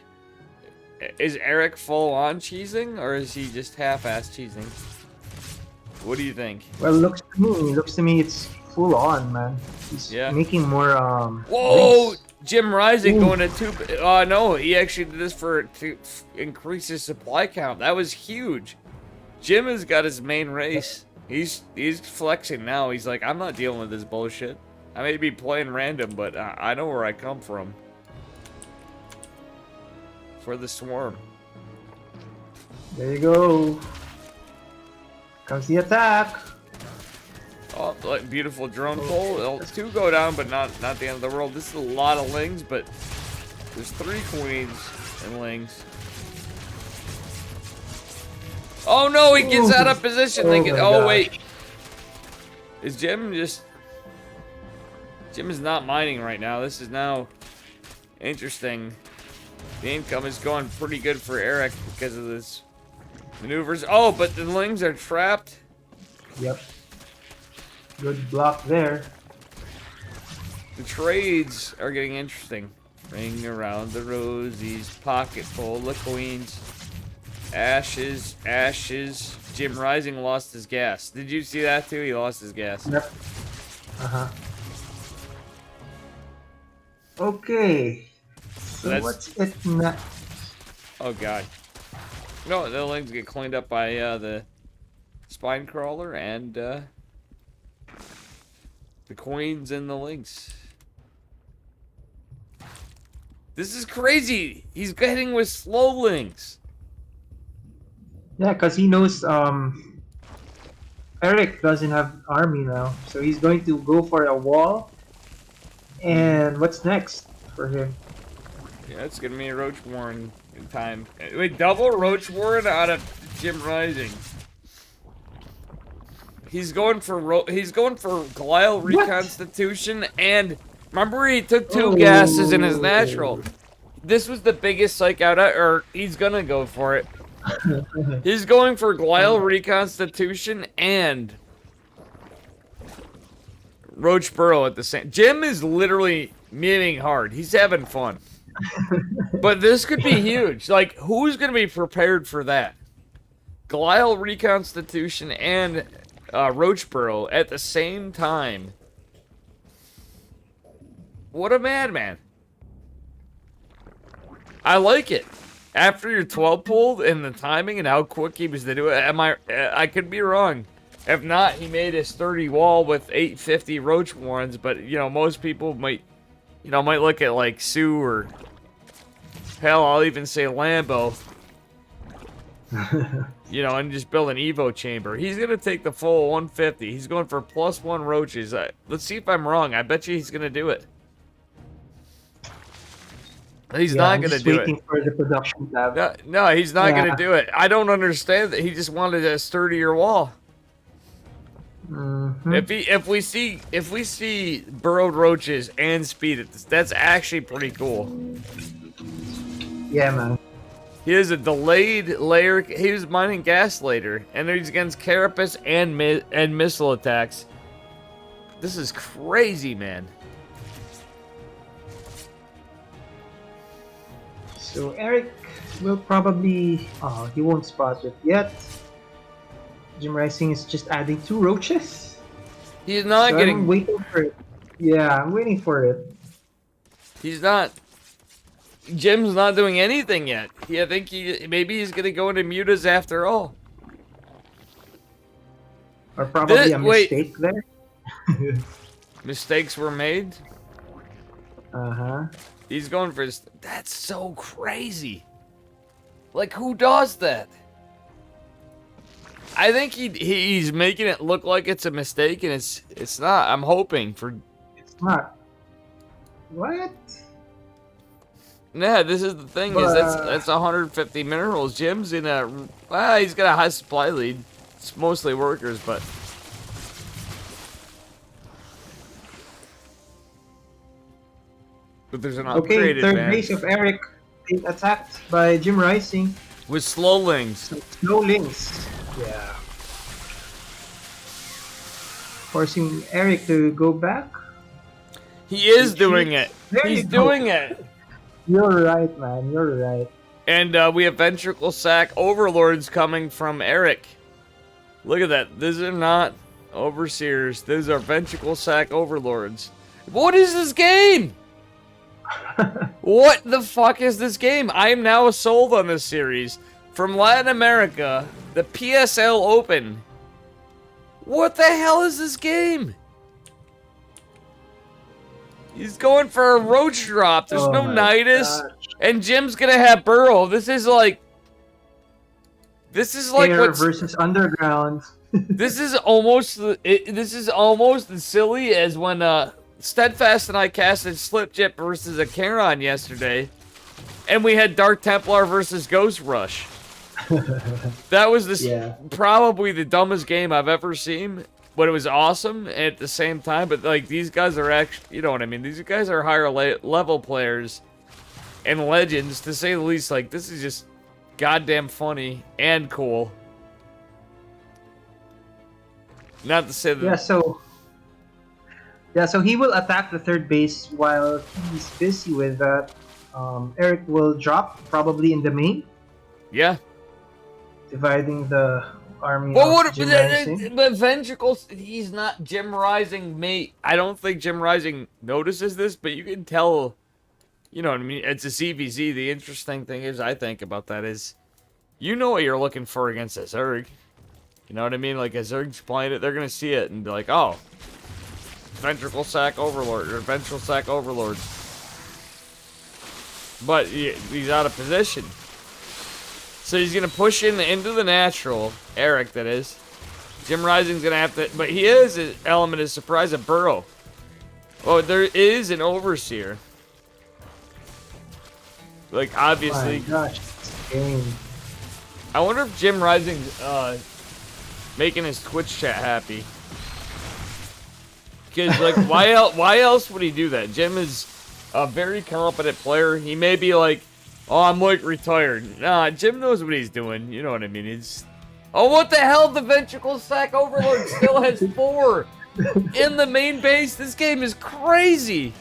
Is Eric full on cheesing, or is he just half-ass cheesing? What do you think? Well, looks to me it's full on, man. He's making more Whoa! links. Jim Rising going to 2. No, he actually did this to increase his supply count. That was huge. Jim has got his main race. He's flexing now. He's like, I'm not dealing with this bullshit. I may be playing random, but I know where I come from. For the swarm. There you go. Comes the attack. Oh, like beautiful drone pull. Well, 2 go down, but not the end of the world. This is a lot of lings, but there's 3 queens and lings. Oh no, he gets out of position. Oh wait, is Jim just? Jim is not mining right now. This is now interesting. The income is going pretty good for Eric because of this maneuvers. Oh, but the lings are trapped. Yep. Good block there. The trades are getting interesting. Ring around the rosies, pocket full of queens. Ashes, ashes. Jim Rising lost his gas. Did you see that too? He lost his gas. Yep. Uh-huh. Okay. So what's it next? Oh god. No, the lings get cleaned up by the spine crawler and the queens and the lynx. This is crazy. He's getting with slow lynx. Yeah, because he knows Eric doesn't have army now, so he's going to go for a wall. And what's next for him? Yeah, it's gonna be a Roach Warren in time. Wait, double Roach Warren out of Jim Rising. He's going for Glial Reconstitution, and remember he took 2 gases in his natural. This was the biggest psych out, or he's gonna go for it. He's going for Glial Reconstitution and Roach Burrow at the same. Jim is literally memeing hard. He's having fun. But this could be huge. Like, who's gonna be prepared for that? Glial Reconstitution and Roach Burrow at the same time. What a madman. I like it. After your 12 pulled and the timing and how quick he was to do it, I could be wrong. If not, he made a sturdy wall with 850 Roach Warrens, but you know, most people might look at like Sue or hell, I'll even say Lambo. You know, and just build an Evo chamber. He's going to take the full 150. He's going for +1 roaches. Let's see if I'm wrong. I bet you he's going to do it. He's not going to do it. Waiting for the production tab. No, he's not going to do it. I don't understand that. He just wanted a sturdier wall. Mm-hmm. If we see burrowed roaches and speed, that's actually pretty cool. Yeah, man. He has a delayed layer. He was mining gas later, and he's against carapace and missile attacks. This is crazy, man. So Eric will probably... Oh, he won't spot it yet. Jim Rising is just adding 2 roaches. He's not so getting... I'm waiting for it. Yeah, I'm waiting for it. He's not... Jim's not doing anything yet. I think maybe he's gonna go into mutas after all. Or probably a mistake there. Mistakes were made? Uh-huh. He's going for his... That's so crazy. Like, who does that? I think he's making it look like it's a mistake, and it's not. I'm hoping for... It's not. What? Nah, this is the thing, is that's 150 minerals. Jim's in a... he's got a high supply lead. It's mostly workers, but... But there's an upgrade third advantage. base of Eric being attacked by Jim Rising. With slow lings. Slow links. Yeah. Forcing Eric to go back. He is doing it. He's doing it. You're right, man. You're right. And we have Ventricle Sack Overlords coming from Eric. Look at that. These are not Overseers. These are Ventricle Sack Overlords. What is this game? What the fuck is this game? I am now sold on this series. from Latin America, the PSL Open. What the hell is this game? He's going for a roach drop. There's Oh no my Nidus. gosh. And Jim's gonna have Burrow. This is like Air what's... versus underground. This is almost as silly as when Steadfast and I casted Slipjip versus a Charon yesterday, and we had Dark Templar versus Ghost Rush. That was probably the dumbest game I've ever seen, but it was awesome at the same time. But like, these guys are actually, you know what I mean? These guys are higher level players and legends, to say the least. Like, this is just goddamn funny and cool. Not to say that. So he will attack the third base while he's busy with that. Eric will drop probably in the main. Yeah. Dividing the army. Well, of Jim Rising. but Ventricles, he's not Jim Rising, mate. I don't think Jim Rising notices this, but you can tell. You know what I mean? It's a CVZ. The interesting thing is, I think about that is, you know what you're looking for against a Zerg. You know what I mean? Like, as Zerg's playing it, they're going to see it and be like, oh, Ventricle Sack Overlord, or Ventral Sack Overlord. But he's out of position. So he's going to push into the natural. Eric, that is. Jim Rising's going to have to... But he is an element of surprise at Burrow. Oh, there is an Overseer. Like, obviously... Oh my gosh, this game. I wonder if Jim Rising's making his Twitch chat happy. Because, like, why else would he do that? Jim is a very competent player. He may be like, oh, I'm, like, retired. Nah, Jim knows what he's doing. You know what I mean? He's... Oh, what the hell? The Ventricle Sack Overlord still has 4 in the main base. This game is crazy.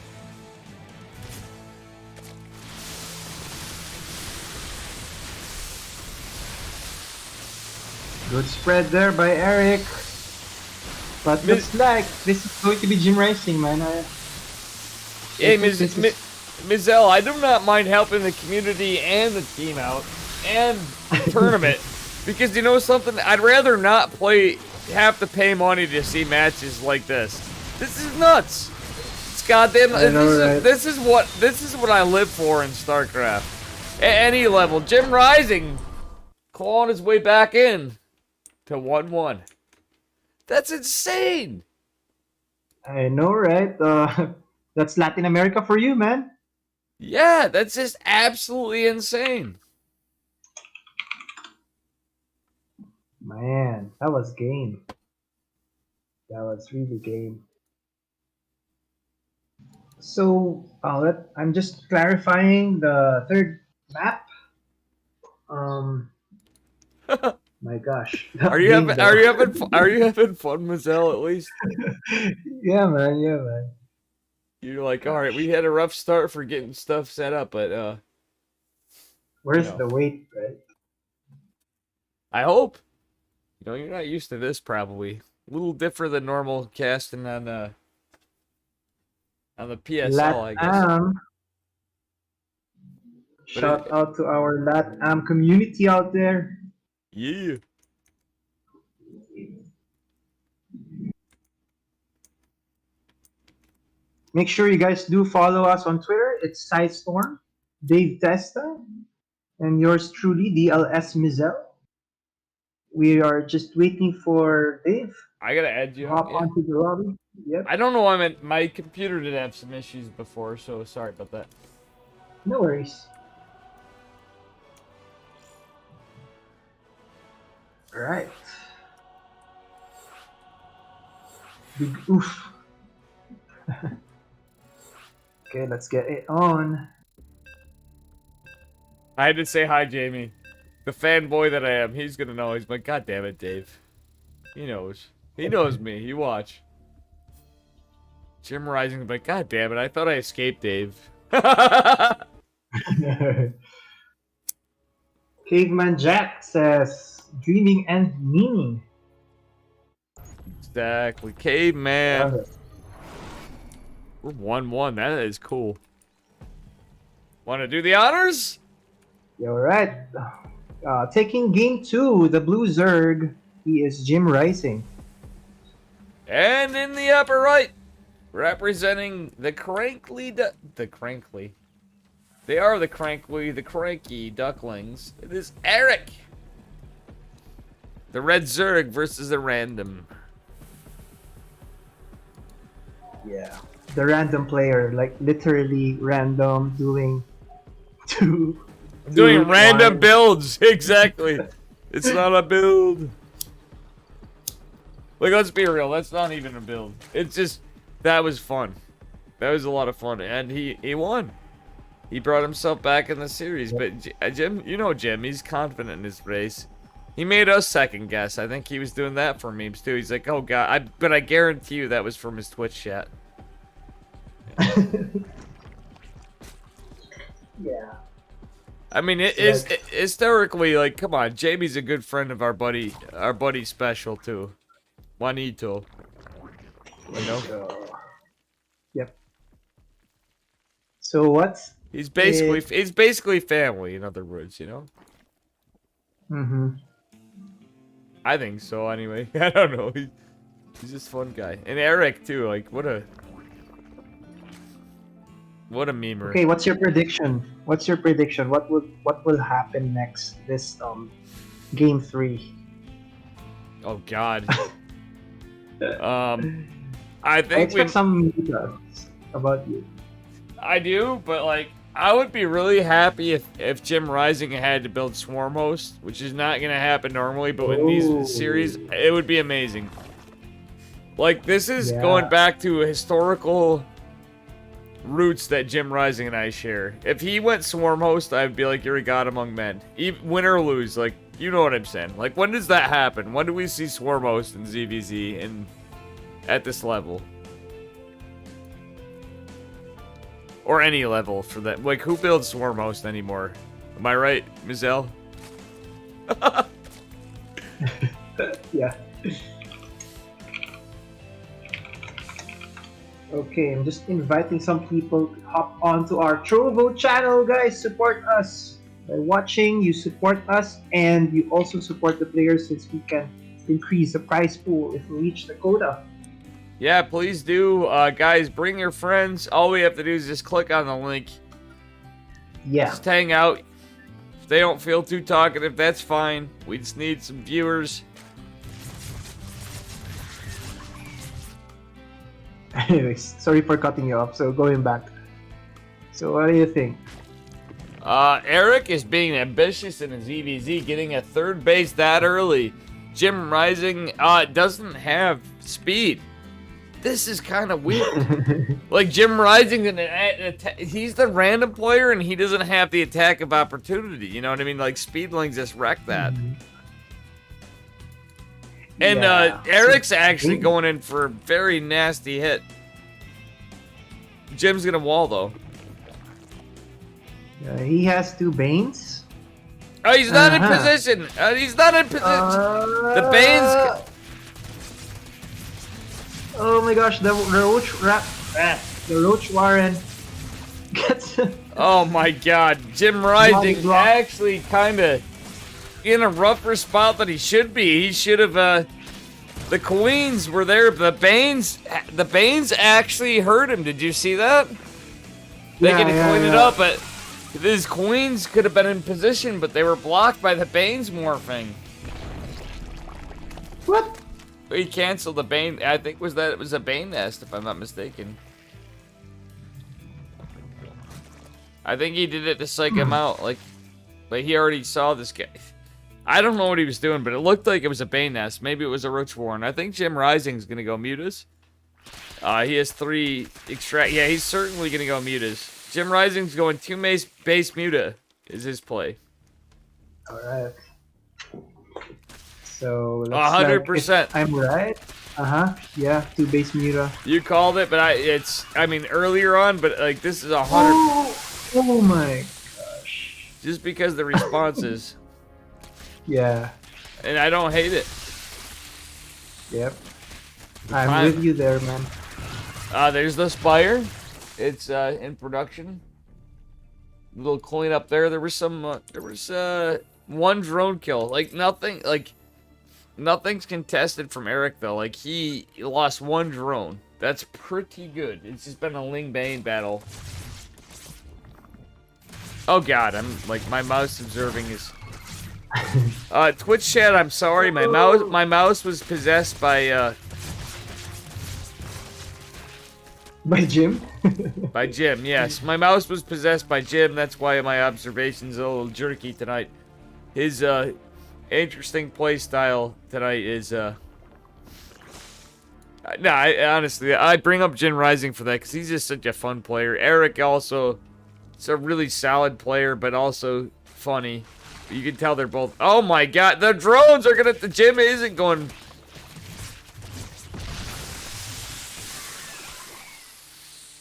Good spread there by Eric. But looks like this is going to be Jim Rising, man. Hey, Mizell, I do not mind helping the community and the team out and the tournament, because you know something? I'd rather not have to pay money to see matches like this. This is nuts. It's goddamn. This is what I live for in StarCraft. At any level, Jim Rising clawing his way back in to 1-1. That's insane. I know, right? That's Latin America for you, man. Yeah, that's just absolutely insane. Man, that was game. That was really game. So, I'm just clarifying the third map. My gosh. Are you having fun, Mazel, at least? Yeah, man. You're like, all right, we had a rough start for getting stuff set up, but where's the weight, right? I hope. You know, you're not used to this probably. A little different than normal casting on the PSL, I guess. Shout out to our LatAm community out there. Yeah. Make sure you guys do follow us on Twitter. It's Sidestorm, Dave Testa, and yours truly, DLS Mizel. We are just waiting for Dave. I gotta add you. Hop onto the lobby. Yep. I don't know why my computer did have some issues before, so sorry about that. No worries. All right. Big oof. Okay, let's get it on. I had to say hi, Jamie. The fanboy that I am. He's gonna know. He's like, God damn it, Dave. He knows. He knows me. You watch. Jim Rising, like, God damn it. I thought I escaped Dave. Caveman Jack says, dreaming and meaning. Exactly. Caveman. We're 1-1. That is cool. Want to do the honors? You're right. Taking game 2, the blue Zerg, he is Jim Rising. And in the upper right, representing the Crankly, the Crankly. They are the cranky ducklings. It is Eric. The red Zerg versus the random. Yeah. The random player, like literally random, doing two. Doing two random one. builds. Exactly. It's not a build. Like, let's be real. That's not even a build. It's just, that was fun. That was a lot of fun. And he won. He brought himself back in the series. But Jim, you know Jim, he's confident in his race. He made us second guess. I think he was doing that for memes too. He's like, oh god, but I guarantee you that was from his Twitch chat. Yeah. I mean, it is historically, like, come on, Jamie's a good friend of our buddy Special too, Juanito. You know. Yep. So what's He's basically family, in other words, you know. Mm-hmm. I think so. Anyway, I don't know. He's just a fun guy, and Eric too. Like, what a memer. Okay, what's your prediction? What's your prediction? What will happen next this game 3? Oh God. I I think expect some news about you. I do, but like, I would be really happy if Jim Rising had to build Swarm Host, which is not gonna happen normally, but with these series, it would be amazing. Like, this is going back to historical roots that Jim Rising and I share. If he went Swarm Host, I'd be like, you're a god among men. Even, win or lose, like, you know what I'm saying. Like, when does that happen? When do we see Swarm Host and ZVZ and at this level? Or any level for that. Like, who builds Swarm Host anymore? Am I right, Mizell? Yeah. Okay, I'm just inviting some people to hop onto our Trovo channel, guys. Support us by watching. You support us, and you also support the players since we can increase the prize pool if we reach the quota. Yeah, please do. Guys, bring your friends. All we have to do is just click on the link. Yeah. Just hang out. If they don't feel too talkative, that's fine. We just need some viewers. Anyways, sorry for cutting you off. So going back. So what do you think? Eric is being ambitious in his EVZ, getting a third base that early. Jim Rising doesn't have speed. This is kind of weird. Like, Jim Rising, he's the random player, and he doesn't have the attack of opportunity. You know what I mean? Like, Speedlings just wreck that. And Eric's actually going in for a very nasty hit. Jim's gonna wall, though. He has 2 Banes. Oh, he's not in position. He's not in position. The Banes. Oh my gosh, the Roach Warren gets. Oh my God, Jim Rising actually kind of in a rougher spot than he should be. He should have. The Queens were there. The Banes actually hurt him. Did you see that? They could have cleaned it up, but these Queens could have been in position, but they were blocked by the Banes morphing. What? He canceled the Bane. I think it was a Bane nest, if I'm not mistaken. I think he did it to psych him out, like, but he already saw this guy. I don't know what he was doing, but it looked like it was a Bane nest. Maybe it was a Roach Warren. I think Jim Rising's gonna go mutas. He has 3 extract. Yeah, he's certainly gonna go mutas. Jim Rising's going 2 base muta is his play. All right. So 100%. I'm right. Yeah, 2 base muta. You called it, but I mean earlier on, but like this is 100. Oh my gosh. Just because the responses. Yeah. And I don't hate it. Yep. I'm with you there, man. There's the Spire. It's in production. Little cleanup there. There was some. One drone kill. Like, nothing, like, nothing's contested from Eric, though. Like, he lost one drone. That's pretty good. It's just been a Ling Bane battle. Oh, God. I'm, like, my mouse observing is... Twitch chat, I'm sorry. My mouse was possessed by, By Jim? by Jim, yes. My mouse was possessed by Jim. That's why my observation's a little jerky tonight. His, interesting play style tonight is, No, honestly, I bring up Jin Rising for that because he's just such a fun player. Eric also is a really solid player, but also funny. You can tell they're both... Oh my god, the drones are gonna... The Jim isn't going...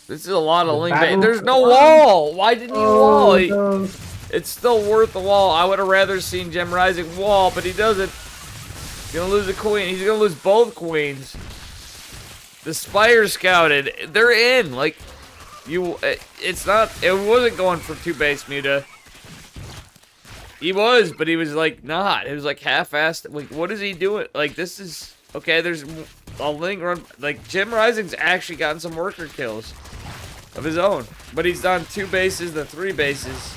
This is a lot of Ling Bane. There's no wall! Why didn't he wall? No. It's still worth the wall. I would have rather seen Jim Rising wall, but he doesn't. He's gonna lose a queen. He's gonna lose both queens. The Spire scouted. They're in. Like, it's not... It wasn't going for 2 base Muta. He was, but he was, like, not. It was, like, half-assed. Like, what is he doing? Like, this is... Okay, there's a Ling run... Like, Jim Rising's actually gotten some worker kills of his own. But he's done 2 bases than 3 bases.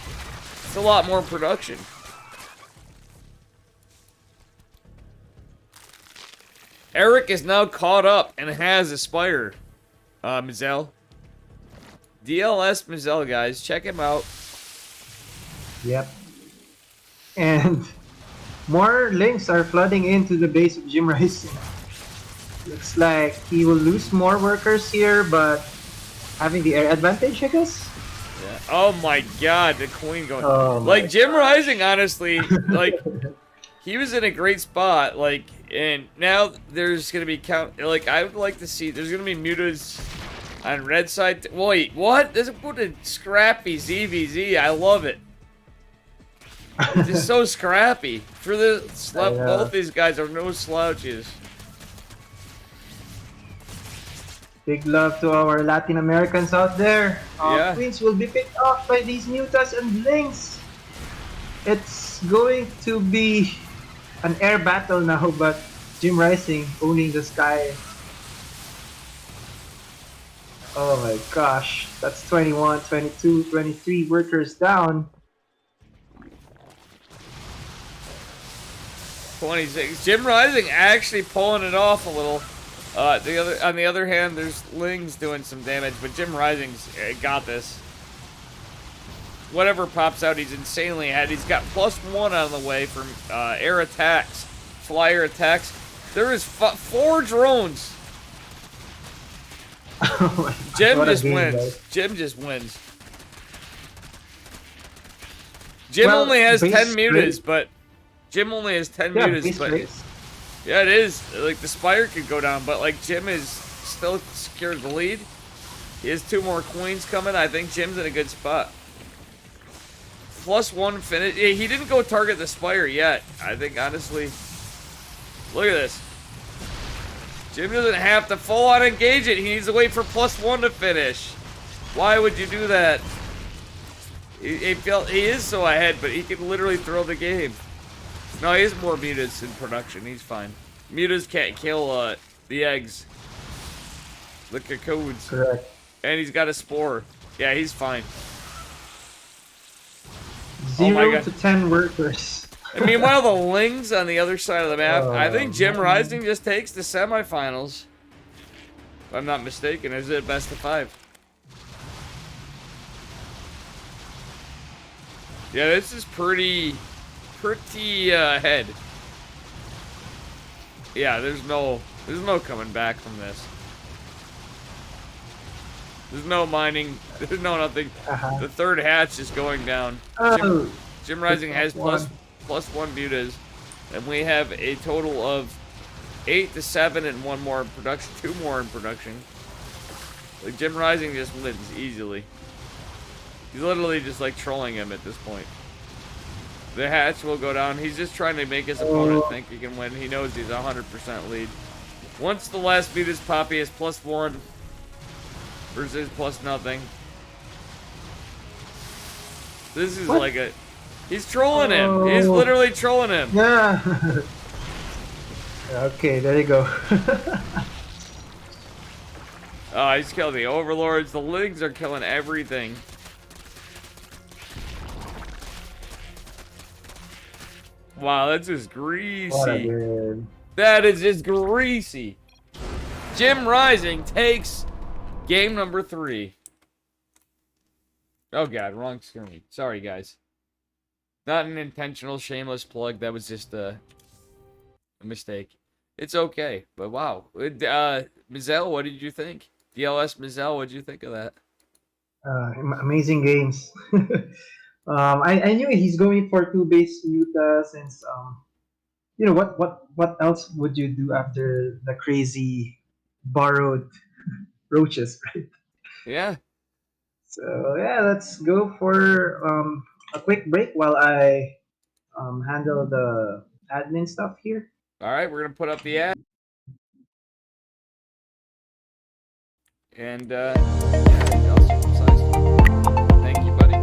It's a lot more production. Eric is now caught up and has Aspire. Mazel. DLS Mazel, guys. Check him out. Yep. And more links are flooding into the base of Jim Rising. Looks like he will lose more workers here, but having the air advantage, I guess? Yeah. Oh my god, the queen going... Oh like, Jim Rising, honestly, like, he was in a great spot, like, and now there's gonna be like, I would like to see, there's gonna be mutas on red side. Wait, what? There's a scrappy ZVZ. I love it. It's just so scrappy. For the both these guys are no slouches. Big love to our Latin Americans out there. Yeah. Queens will be picked off by these mutas and links. It's going to be an air battle now, but Jim Rising owning the sky. Oh my gosh, that's 21, 22, 23 workers down. 26. Jim Rising actually pulling it off a little. On the other hand, there's Ling's doing some damage, but Jim Rising's got this. Whatever pops out, he's insanely ahead. He's got +1 on the way from air attacks, flyer attacks. There is 4 drones. Jim just wins. Guys. Jim just wins. Jim only has 10 mutas, but Jim only has 10 mutas, but yeah, it is. Like, the Spire could go down, but like, Jim is still secured the lead. He has 2 more queens coming. I think Jim's in a good spot. +1 finish. He didn't go target the Spire yet. I think, honestly, look at this. Jim doesn't have to full-on engage it. He needs to wait for +1 to finish. Why would you do that? He is so ahead, but he can literally throw the game. No, he has more mutas in production. He's fine. Mutas can't kill the eggs. The cocoons. Correct. And he's got a spore. Yeah, he's fine. 0 to 10 workers. And meanwhile, the Lings on the other side of the map, I think Jim Rising just takes the semifinals. If I'm not mistaken, is it best of 5? Yeah, this is pretty ahead. Yeah, there's no coming back from this. There's no mining. There's no nothing. The third hatch is going down. Jim Rising has +1 mutas, and we have a total of 8 to 7 and 1 more in production. 2 more in production. Like, Jim Rising just wins easily. He's literally just like trolling him at this point. The hatch will go down. He's just trying to make his opponent think he can win. He knows he's 100% lead. Once the last beat is Poppy is +1 versus +0. This is like a... He's trolling him. He's Oh, literally trolling him. yeah. Okay, there you go. Oh, he's killing the overlords. The lings are killing everything. Wow, that's just What a greasy. game. That is just greasy. Jim Rising takes game number 3. Oh god, wrong screen. Sorry, guys. Not an intentional, shameless plug. That was just a mistake. It's okay, but wow. Mizel, what did you think? DLS Mizel, what did you think of that? Amazing games. I knew he's going for two base Utah since what else would you do after the crazy borrowed roaches, right? Yeah. So yeah, let's go for a quick break while I handle the admin stuff here. All right, we're gonna put up the ad, and yeah, I'll circumcise. Thank you, buddy.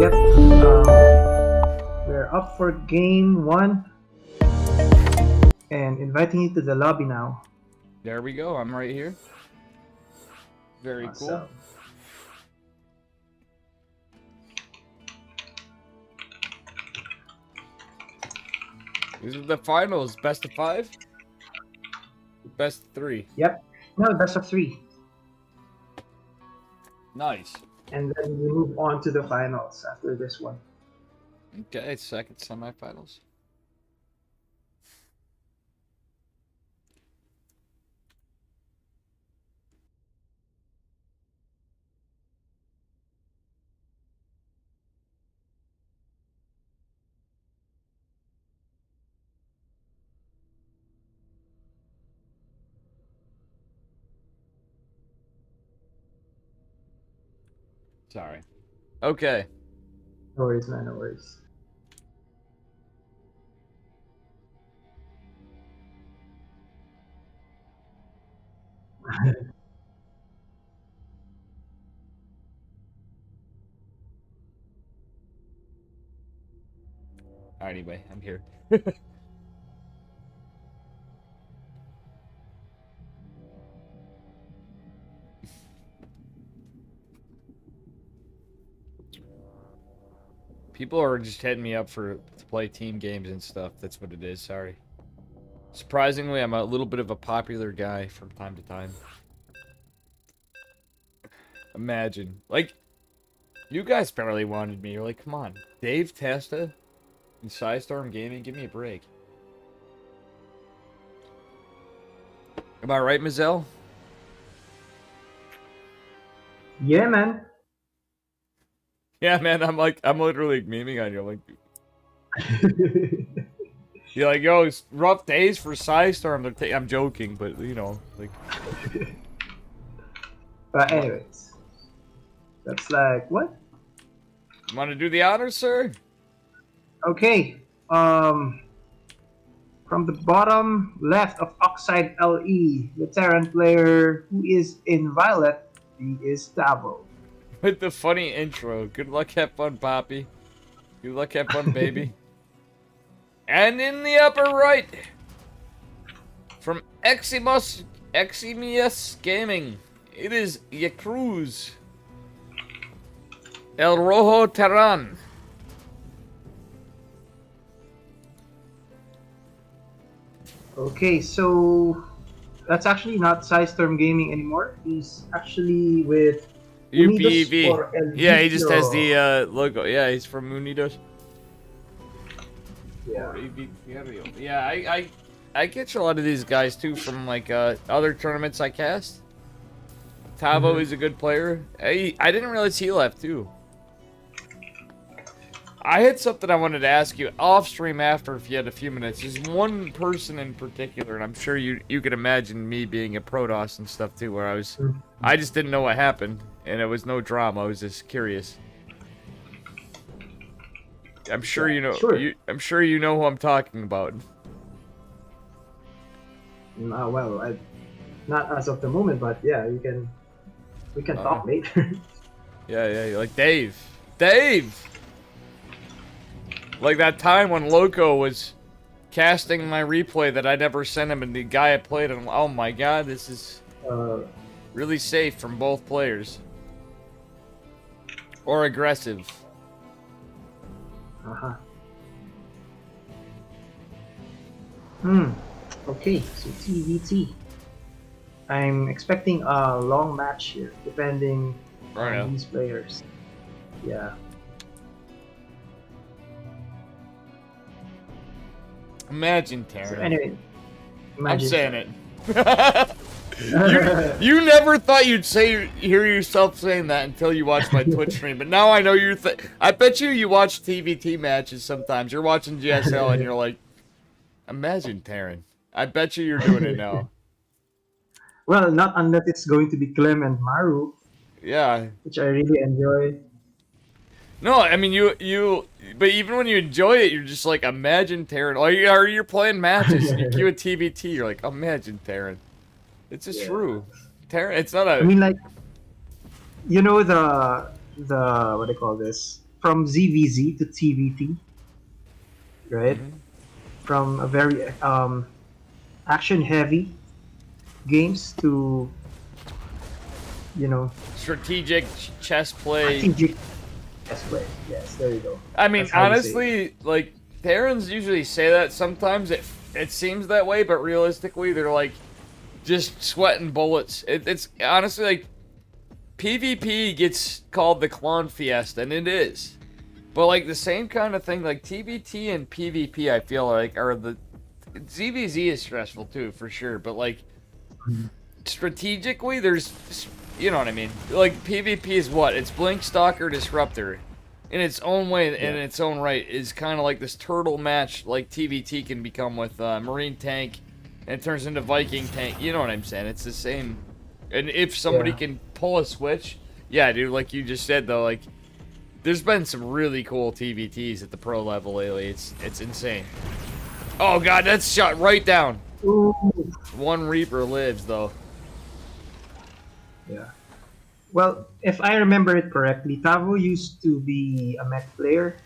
Yep. We're up for game one and inviting you to the lobby now. There we go. I'm right here. Very cool. Awesome. These are the finals. Best of 5? Best of 3. Yep. No, best of three. Nice. And then we move on to the finals after this one. Okay, second semifinals. Sorry. Okay. No worries, man. No worries. Anyway, I'm here. People are just hitting me up to play team games and stuff. That's what it is. Sorry. Surprisingly, I'm a little bit of a popular guy from time to time. Imagine. Like, you guys barely wanted me. You're like, come on. Dave Testa and Psystorm Gaming, give me a break. Am I right, Mazel? Yeah, man. Yeah, man, I'm literally memeing on you. You're like, yo, it's rough days for Psystorm. I'm joking, but, you know, like... But anyways. That's like, what? You want to do the honors, sir? Okay. From the bottom left of Oxide LE, veteran player who is in violet, he is Tavo. With the funny intro. Good luck, have fun, Poppy. Good luck, have fun, baby. And in the upper right, from Eximius Gaming, it is Yacruz. El Rojo Terran. Okay, so that's actually not Psystorm Gaming anymore. He's actually with UPEV. Yeah, he just has the logo. Yeah, he's from Unidos. Yeah. Yeah, I catch a lot of these guys too from like other tournaments I cast. Tavo is a good player. I didn't realize he left too. I had something I wanted to ask you off stream after if you had a few minutes. There's one person in particular, and I'm sure you could imagine me being a Protoss and stuff too, where I just didn't know what happened, and it was no drama. I was just curious. I'm sure you know. Sure. I'm sure you know who I'm talking about. Well, not as of the moment, but yeah, we can talk later. Yeah, like Dave. Like that time when Loco was casting my replay that I never sent him, and the guy I played, and oh my god, this is really safe from both players. Or aggressive. Okay, so TVT. I'm expecting a long match here, depending on these players. Yeah. Imagine, Terran. So anyway, I'm saying it. you never thought you'd hear yourself saying that until you watched my Twitch stream, but now I know you're. I bet you watch TVT matches sometimes. You're watching GSL and you're like, imagine, Terran. I bet you're doing it now. Well, not unless it's going to be Clem and Maru. Yeah. Which I really enjoy. No, I mean but even when you enjoy it, you're just like, imagine Terran. Or you're playing matches and you cue a TVT, you're like, imagine Terran. It's just true. Terran, it's not a... I mean, like, you know the what do you call this? From ZVZ to TVT, right? From a very action-heavy games to, you know... strategic chess play. Strategic chess play, yes, there you go. I mean, honestly, like, Terrans usually say that. Sometimes it seems that way, but realistically, they're like, just sweating bullets. It's honestly like PvP gets called the Clone Fiesta, and it is. But like the same kind of thing, like TVT and PvP, I feel like are the ZVZ is stressful too, for sure. But like strategically, there's, you know what I mean. Like PvP is what? It's Blink Stalker Disruptor, in its own way, in its own right, is kind of like this turtle match, like TVT can become with Marine Tank. And it turns into Viking tank. You know what I'm saying? It's the same. And if somebody can pull a switch, Yeah, dude, like you just said though, like there's been some really cool TVTs at the pro level lately. It's insane. Oh god, that's shot right down. Ooh. One Reaper lives though. Yeah. Well, if I remember it correctly, Tavo used to be a mech player,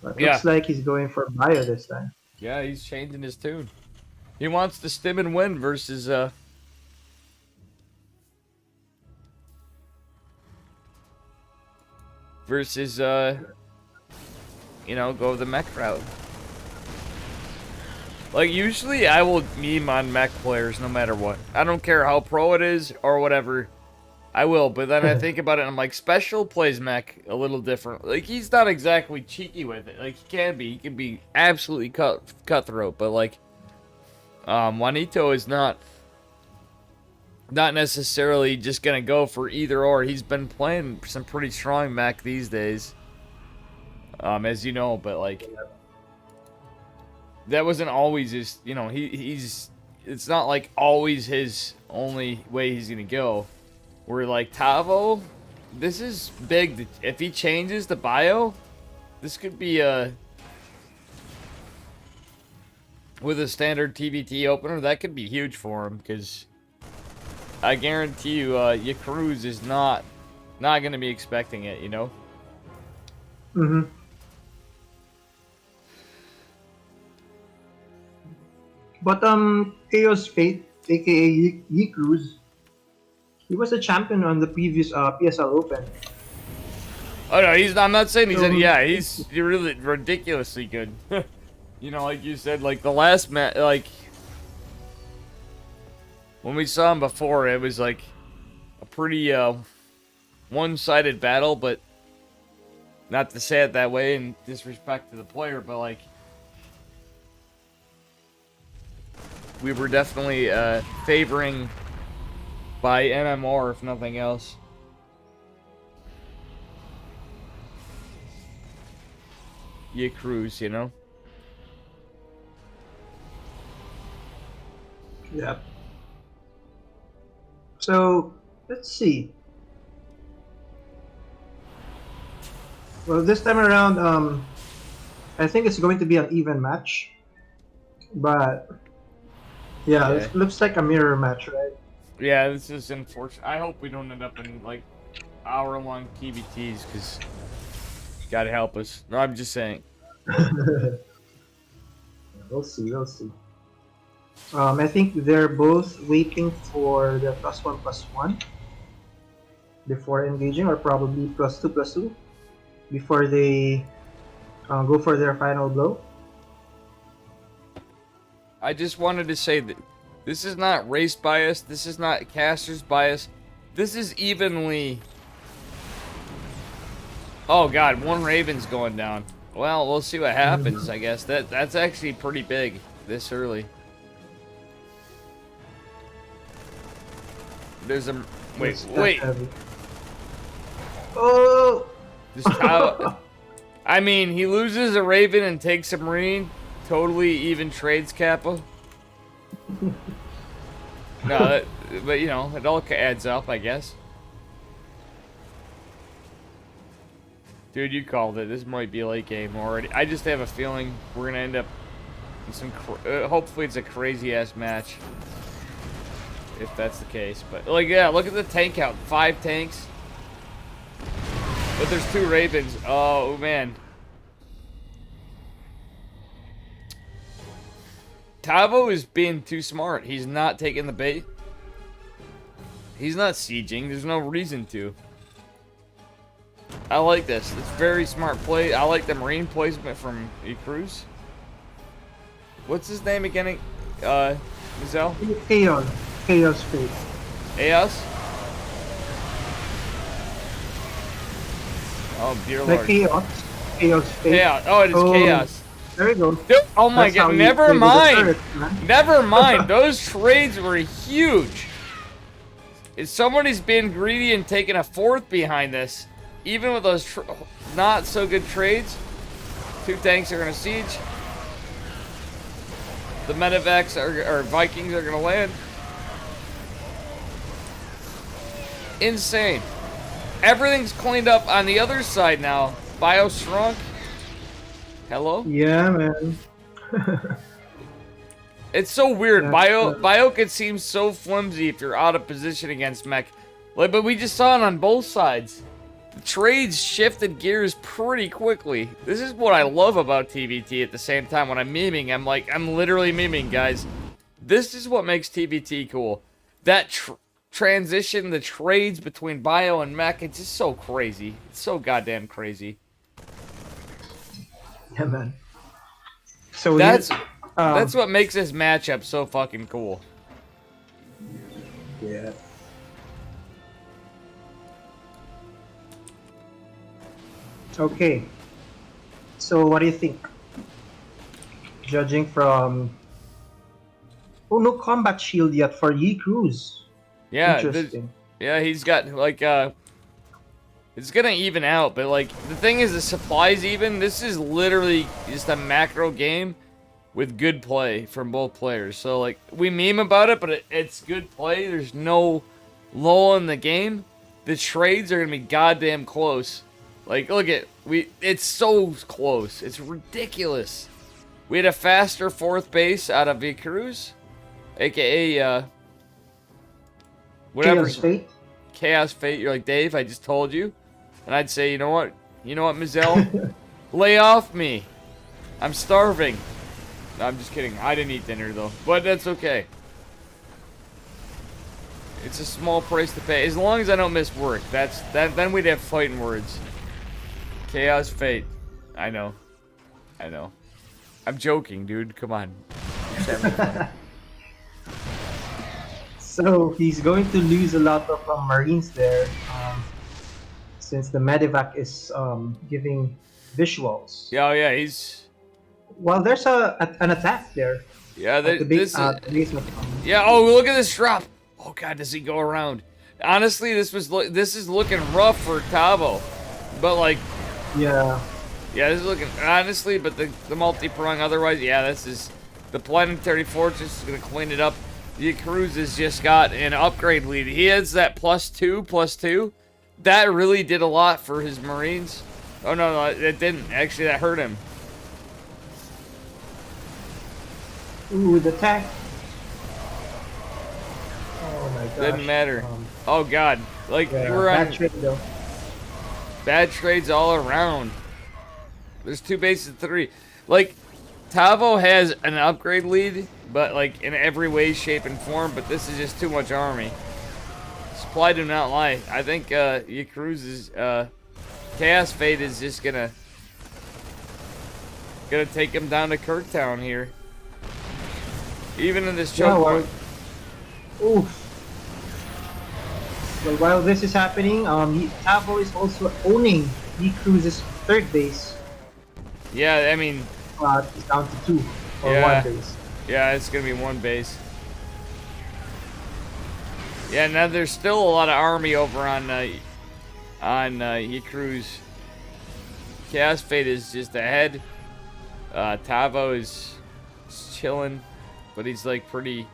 but Yeah. looks like he's going for bio this time. Yeah, he's changing his tune. He wants to stim and win versus you know, go the mech route. Like, usually I will meme on mech players no matter what. I don't care how pro it is or whatever. I will, but then I think about it and I'm like, Special plays mech a little different. Like, he's not exactly cheeky with it. Like, he can be. He can be absolutely cutthroat, but like, Juanito is not necessarily just gonna go for either or. He's been playing some pretty strong mech these days. As you know, but like that wasn't always his, you know, he's it's not like always his only way he's gonna go. Where like Tavo, this is big. If he changes the bio, this could be a with a standard TVT opener, that could be huge for him because I guarantee you, Yakruz is not gonna be expecting it, you know. Mm-hmm. But Chaos Fate, aka Yi Cruz, he was a champion on the previous PSL Open. Oh no, he's. I'm not saying he's. So, Yeah, he's really ridiculously good. You know, like you said, like the last match, like when we saw him before, it was like a pretty one-sided battle, but not to say it that way in disrespect to the player, but like we were definitely favoring by MMR, if nothing else. Yeah, Cruz, you know. Yeah. So let's see. Well, this time around, I think it's going to be an even match, but yeah, Yeah. it looks like a mirror match, right? Yeah, this is unfortunate. I hope we don't end up in like hour-long TBTs because you gotta help us. No, I'm just saying. We'll see. We'll see. I think they're both waiting for the +1/+1 before engaging, or probably +2/+2 before they go for their final blow. I just wanted to say that this is not race bias. This is not caster's bias. This is evenly. Oh God, one Raven's going down. Well, we'll see what happens. I guess that's actually pretty big this early. There's a wait. Heavy. Oh! I mean, he loses a Raven and takes a Marine. Totally even trades, Kappa. No, but you know, it all adds up, I guess. Dude, you called it. This might be a late game already. I just have a feeling we're gonna end up in some. Hopefully, it's a crazy ass match. If that's the case, but like, yeah, look at the tank count. 5 tanks. But there's 2 Ravens. Oh man. Tavo is being too smart. He's not taking the bait. He's not sieging. There's no reason to. I like this. It's very smart play. I like the Marine placement from E-Cruz. What's his name again? Mizel? Chaos Fate. Eos? Oh, dear The lord. Chaos Fate. Chaos. Oh, it is Chaos. There you go. Dude, oh my That's how god, you never play with the mind. turrets, man. Never mind. Those trades were huge. If somebody's being greedy and taking a 4th behind this, even with those not so good trades, 2 tanks are going to siege. The medevacs or Vikings are going to land. Insane. everything's cleaned up on the other side now. Bio shrunk. Hello? Yeah, man. It's so weird. That's Bio can seem so flimsy if you're out of position against mech. Like, but we just saw it on both sides. The trades shifted gears pretty quickly. This is what I love about TVT at the same time. When I'm memeing, I'm literally memeing, guys. This is what makes TVT cool. That transition, the trades between bio and mech, it's just so crazy. It's so goddamn crazy. yeah, man. So That's here, that's what makes this matchup so fucking cool. yeah. Okay. So what do you think? Judging from no combat shield yet for Yi Cruz. Yeah, Interesting. yeah, he's got like it's gonna even out, but like the thing is the supply's even. This is literally just a macro game with good play from both players. So like we meme about it, but it's good play. There's no lull in the game. The trades are gonna be goddamn close. Like look at it's so close. It's ridiculous. We had a faster fourth base out of Vicarus, aka whatever. Chaos Fate. Chaos Fate. You're like, Dave, I just told you. And I'd say, you know what, Mizell? Lay off me. I'm starving. No, I'm just kidding. I didn't eat dinner, though. But that's okay. It's a small price to pay. As long as I don't miss work. Then we'd have fighting words. Chaos Fate. I know. I'm joking, dude. Come on. Just having fun. So he's going to lose a lot of Marines there, since the medevac is giving visuals. Yeah, oh, yeah, he's... Well, there's an attack there. Yeah, At the this base of, yeah, oh, look at this drop. Oh, God, does he go around? Honestly, this is looking rough for Tavo. But, like... yeah. Yeah, this is looking... Honestly, but the multi-prong otherwise, yeah, this is... The Planetary Fortress is going to clean it up. The Cruz has just got an upgrade lead. He has that +2/+2. That really did a lot for his Marines. Oh, no, it didn't. Actually, that hurt him. Ooh, the attack. Oh my gosh. Didn't matter. Oh, God. Like, Yeah, we're bad on... trade though. Bad trades all around. There's 2 bases, 3. Like, Tavo has an upgrade lead, but like in every way, shape, and form. But this is just too much army. Supply do not lie. I think Yakruz's Chaos Fate is just gonna take him down to Kirktown here. Even in this choke point. Oof. Well, while this is happening, Tavo is also owning Yakruz's third base. Yeah, I mean... It's down to 2 or yeah, 1 base. Yeah, it's gonna be 1 base. Yeah, now there's still a lot of army over on Yakruz. Chaos Fate is just ahead. Tavo is chilling, but he's like pretty...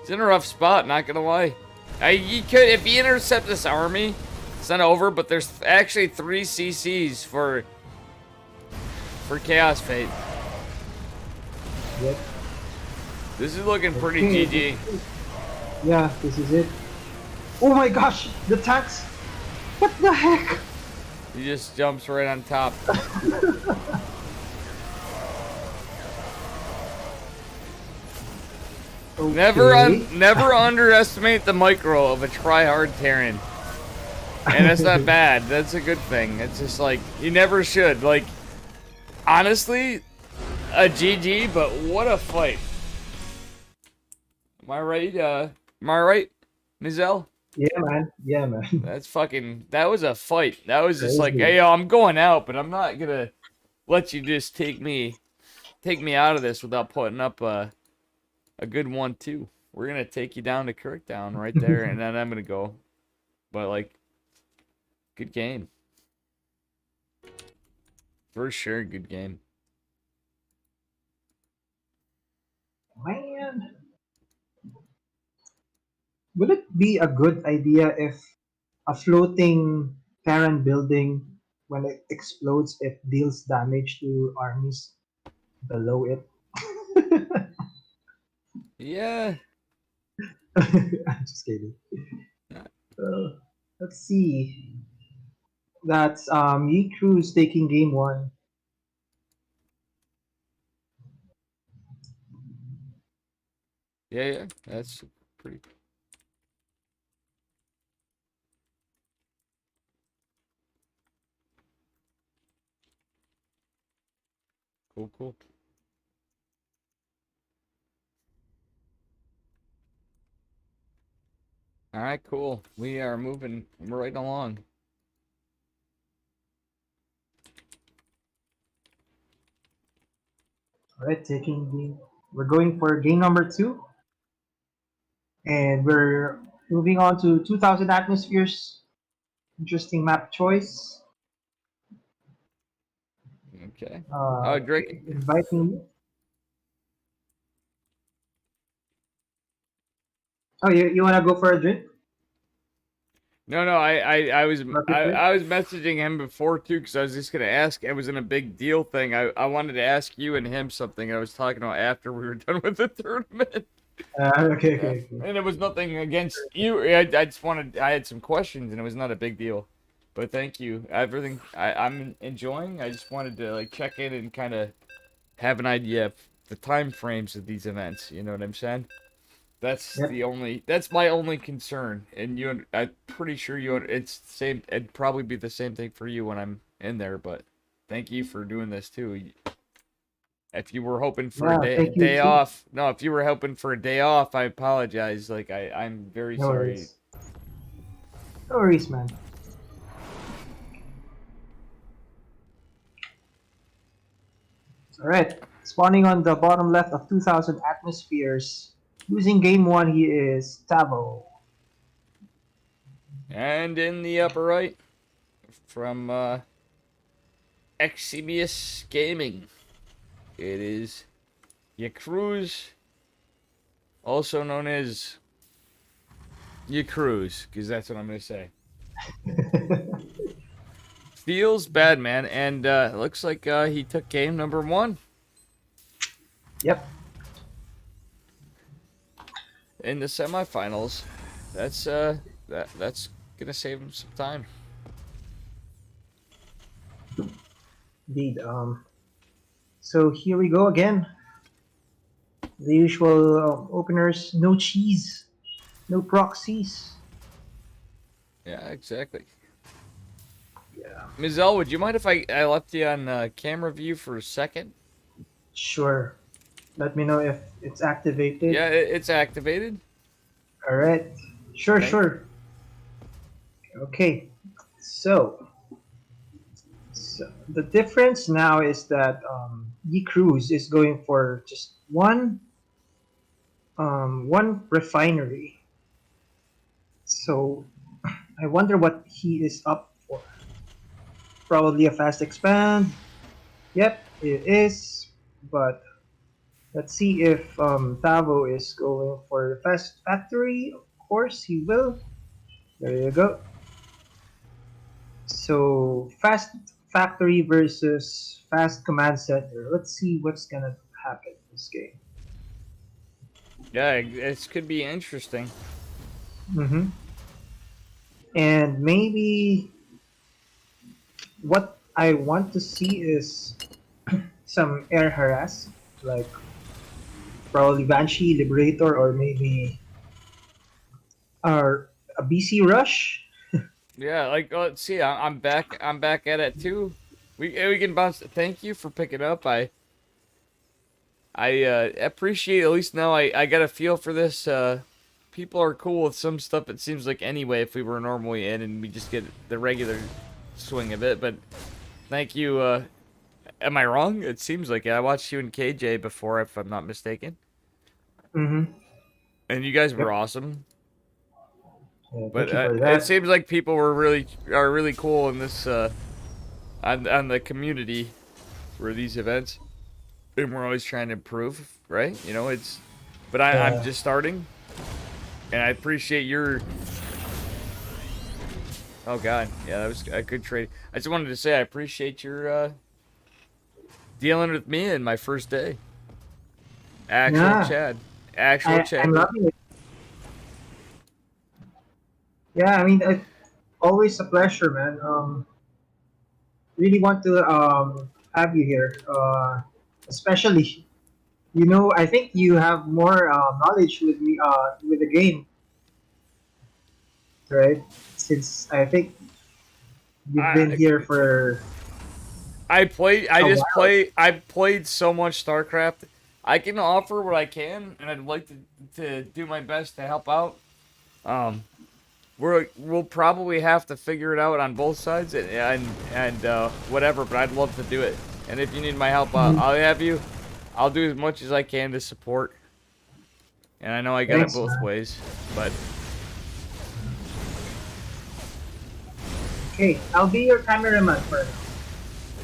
He's in a rough spot, not gonna lie. He could, if he intercept this army, it's not over, but there's actually 3 CCs for Chaos Fate. Yep. This is looking pretty GG. Yeah, this is it. Oh my gosh, the tax! What the heck? He just jumps right on top. Okay. Never underestimate the micro of a try-hard Terran. And that's not bad. That's a good thing. It's just like, you never should. Like, honestly, a GG, but what a fight. Am I right, Mizell? Yeah, man. Yeah, man. That was a fight. That was just like, hey, yo, I'm going out, but I'm not gonna let you just take me out of this without putting up a good 1-2. We're gonna take you down to Kirktown right there, and then I'm gonna go. But like, good game. For sure, good game. Man. Would it be a good idea if a floating Terran building, when it explodes, it deals damage to armies below it. Yeah. I'm just kidding. Uh, let's see. That's Yi Cruz taking game one. Yeah, yeah. That's pretty cool, cool. All right, cool. We are moving right along. All right, taking game. We're going for game number two, and we're moving on to 2,000 atmospheres. Interesting map choice. Okay. Oh, Drake. Inviting you. Oh, you want to go for a drink? No, no, I was Market break? I was messaging him before too because I was just gonna ask. It was in a big deal thing. I wanted to ask you and him something. I was talking about after we were done with the tournament. Okay, Yeah, okay, okay. and it was nothing against you. I just wanted. I had some questions, and it was not a big deal. But thank you. Everything I'm enjoying. I just wanted to like check in and kind of have an idea of the time frames of these events. You know what I'm saying? Yep. That's my only concern. And I'm pretty sure it's the same. It'd probably be the same thing for you when I'm in there. But thank you for doing this too. If you were hoping for a Yeah, thank you day too. off, no, if you were hoping for a day off, I apologize. Like I'm very No sorry. worries. No worries, man. All right. Spawning on the bottom left of 2,000 atmospheres. Losing game one, he is Tavo. And in the upper right, from Eximius Gaming, it is Yacruz, also known as Yacruz, because that's what I'm gonna say. Feels bad, man, and looks like he took game number one Yep. in the semifinals. That's that's gonna save him some time. Indeed. So here we go again. The usual openers. No cheese. No proxies. Yeah, exactly. Yeah. Mizell, would you mind if I left you on camera view for a second? Sure. Let me know if it's activated. Yeah, it's activated. All right. Sure, Thank. sure. Okay. So, so the difference now is that Yi Cruz is going for just one refinery. So I wonder what he is up for. Probably a fast expand. Yep, it is. But let's see if Tavo is going for the fast factory. Of course, he will. There you go. So fast factory versus fast command center. Let's see what's gonna happen in this game. Yeah, this could be interesting. Mm-hmm. And maybe what I want to see is some air harass, like probably Banshee, Liberator, or maybe a BC Rush. Yeah, like let's see. I'm back. I'm back at it too. We can bounce. Thank you for picking up. I appreciate at least now I got a feel for this. People are cool with some stuff. It seems like anyway, if we were normally in and we just get the regular swing of it. But thank you. Am I wrong? It seems like it. I watched you and KJ before, if I'm not mistaken, Mm-hmm. and you guys were Yep. awesome. Yeah, But thank you for it that. seems like people are really cool in this on the community for these events, and we're always trying to improve, right? You know, it's. But I'm Yeah. just starting, and I appreciate your Oh God, yeah, that was a good trade. I just wanted to say I appreciate your dealing with me in my first day. Actual Yeah, Chad, actual I'm Chad. loving it. Yeah, I mean, always a pleasure, man. Really want to have you here, especially. You know, I think you have more knowledge with me with the game, right? Since I think you've been I here for I played. a while. I played so much StarCraft. I can offer what I can, and I'd like to do my best to help out. Um, we'll probably have to figure it out on both sides and whatever. But I'd love to do it. And if you need my help, Mhm. I'll have you. I'll do as much as I can to support. And I know I got it Thanks, both man. ways, but Okay, I'll be your cameraman for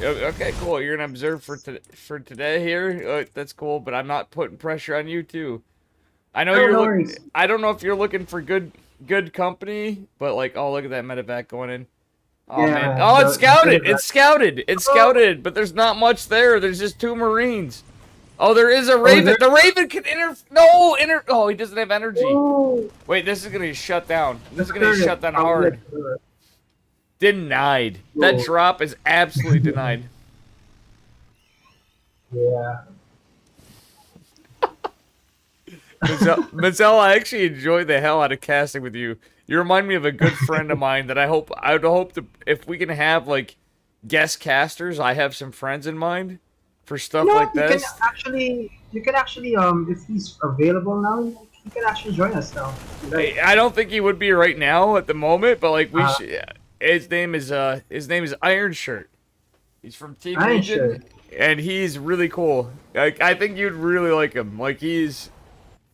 now. okay, cool. You're gonna observe for today here. That's cool, but I'm not putting pressure on you too. I know Oh, you're no look. worries. I don't know if you're looking for good company, but like, oh, look at that medevac going in. Oh man. Yeah, Oh, it's the bit scouted. of that. It's scouted. It's Oh, scouted. But there's not much there. There's just two Marines. Oh, there is a oh, Raven. there. The Raven can inter. No, inter. Oh, he doesn't have energy. Oh, Wait, this is gonna get shut down. the This is gonna get turret. shut down Oh, yeah, hard. the turret. Denied. That Oh, drop is absolutely denied. yeah. Mazel, I actually enjoy the hell out of casting with you. You remind me of a good friend of mine that I would hope to if we can have like guest casters. I have some friends in mind for You stuff know like what? this. You can actually, if he's available now, you can actually join us now. If you like. I don't think he would be right now at the moment, but like we Uh, should. His name is Iron Shirt. He's from Team I'm sure. Legion, and he's really cool. Like I think you'd really like him. Like he's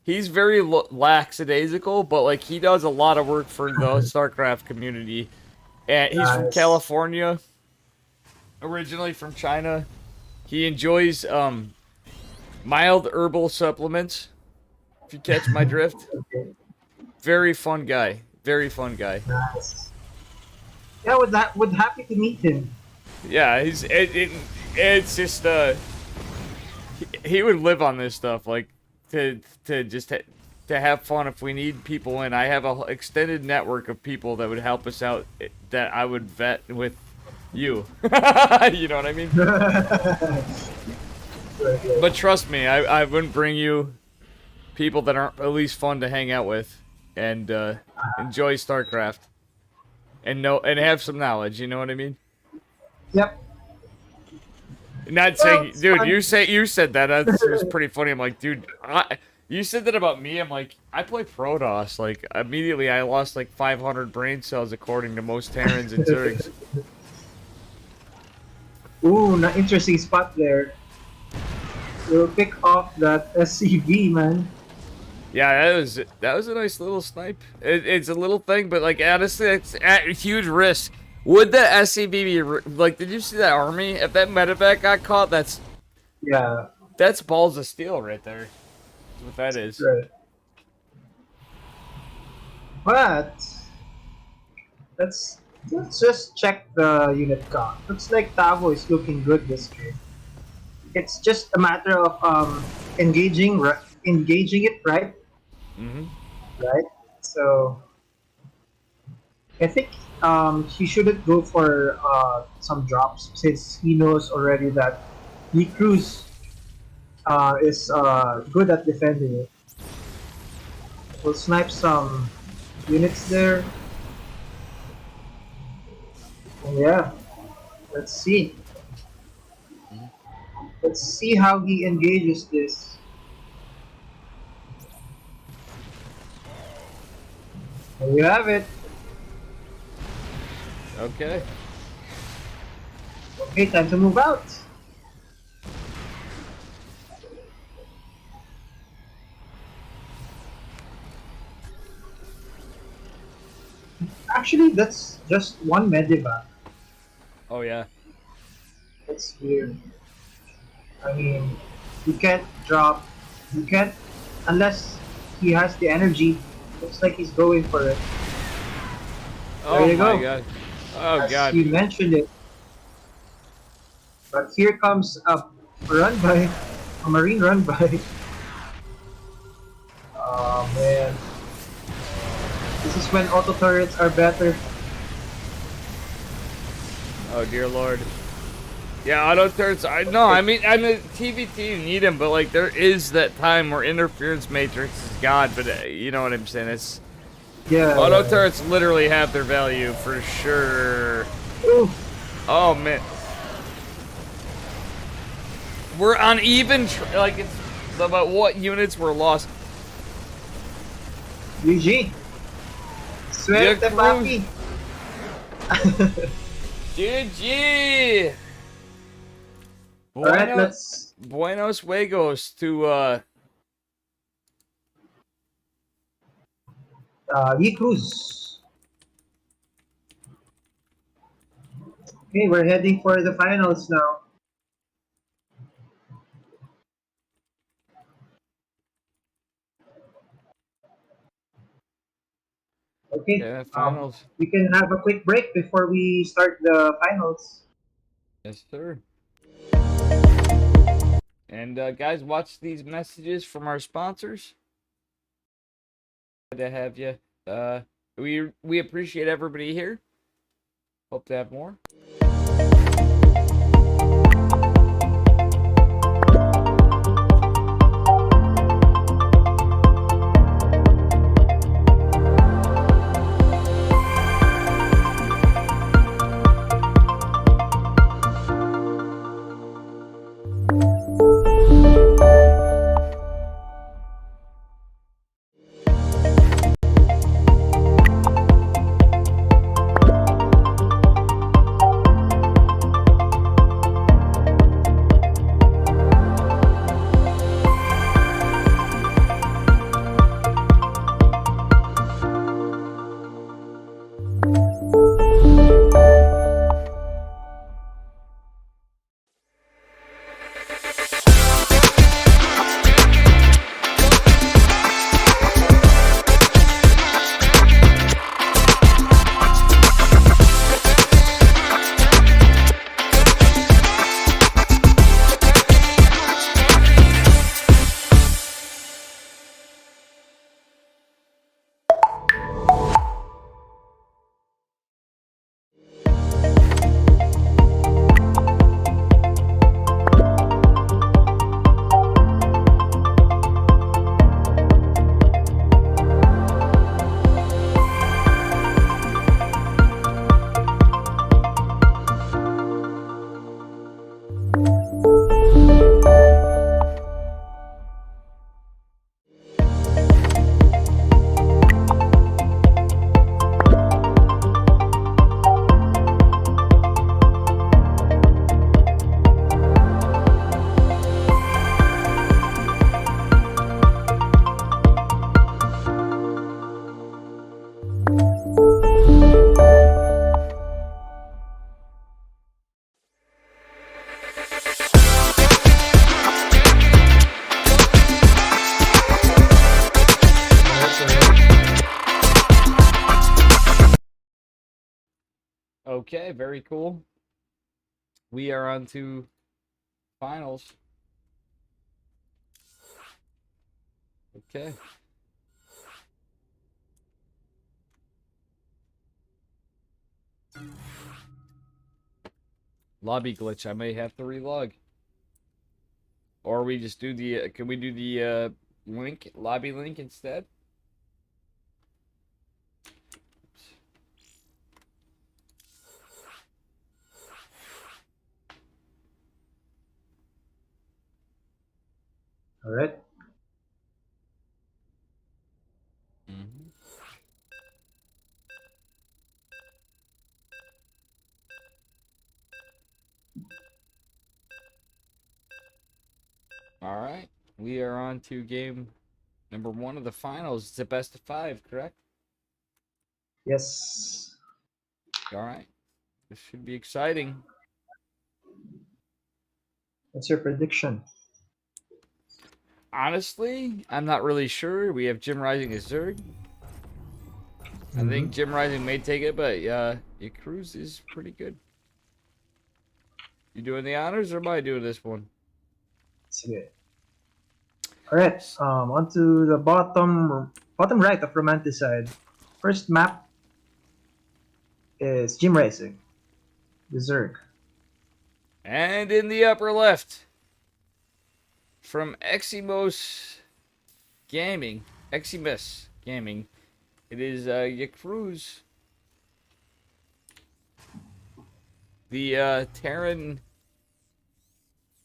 very lackadaisical, but like he does a lot of work for the StarCraft community. And he's from Nice. California, originally from China. He enjoys mild herbal supplements. If you catch my drift, Okay. very fun guy. Very fun guy. Nice. Yeah, would happy to meet him. Yeah, it's just he would live on this stuff like to just to have fun if we need people in. I have a extended network of people that would help us out that I would vet with you. You know what I mean? Right, right. But trust me, I wouldn't bring you people that aren't at least fun to hang out with and enjoy StarCraft and have some knowledge. You know what I mean? Yep. Not Well, saying, it's dude. fun. You said that. That was pretty funny. I'm like, dude, you said that about me. I'm like, I play Protoss. Like immediately, I lost like 500 brain cells according to most Terrans and Zergs. Ooh, interesting spot there. You'll pick off that SCV, man. Yeah, that was a nice little snipe. It's a little thing, but like honestly, it's at a huge risk. Would the SCV be like? Did you see that army? If that medevac got caught, Yeah, that's balls of steel right there. That's what that is. right. But let's just check the unit count. Looks like Tavo is looking good this game. It's just a matter of engaging it right, Hmm. right? So I think he shouldn't go for some drops since he knows already that the Cruz is good at defending it. We'll snipe some units there. And yeah, let's see. Let's see how he engages this. There you have it. Okay. Okay, time to move out. Actually, that's just one medivac. Oh yeah. That's weird. I mean, you can't drop. You can't unless he has the energy. Looks like he's going for it. There Oh you my go. god. Oh As god. you mentioned it. But here comes a run by, a marine run by. Oh man. This is when auto turrets are better. Oh dear lord. Yeah, auto turrets. I mean, TVT you need them, but like there is that time where interference matrix is God. But you know what I'm saying? It's Yeah, auto yeah, turrets literally have their value for sure. yeah. Ooh, Oh man, we're on even. Like it's about what units were lost. GG. Yeah, Suerte, cruise. papi. GG. Alright, Bueno, let's. Buenos Juegos to Lee Cruz. Okay, we're heading for the finals now. Okay, yeah, finals. we can have a quick break before we start the finals. Yes, sir. And guys, watch these messages from our sponsors. Glad to have you. We appreciate everybody here. Hope to have more. Okay, very cool. We are on to finals. Okay. Lobby glitch. I may have to relog. Or we just do the, can we do the link, lobby link instead? Alright. Mm-hmm. All right. We are on to game number 1 of the finals. It's a best of 5, correct? Yes. All right. This should be exciting. What's your prediction? Honestly, I'm not really sure. We have Jim Rising as Zerg. I think Mm-hmm. Jim Rising may take it, but your cruise is pretty good. You doing the honors, or am I doing this one? Sige. All right. Onto the bottom right of Romanticide. First map is Gym Racing, the Zerg. And in the upper left, from Eximos Gaming, Eximus Gaming, it is Yakruz, the Terran.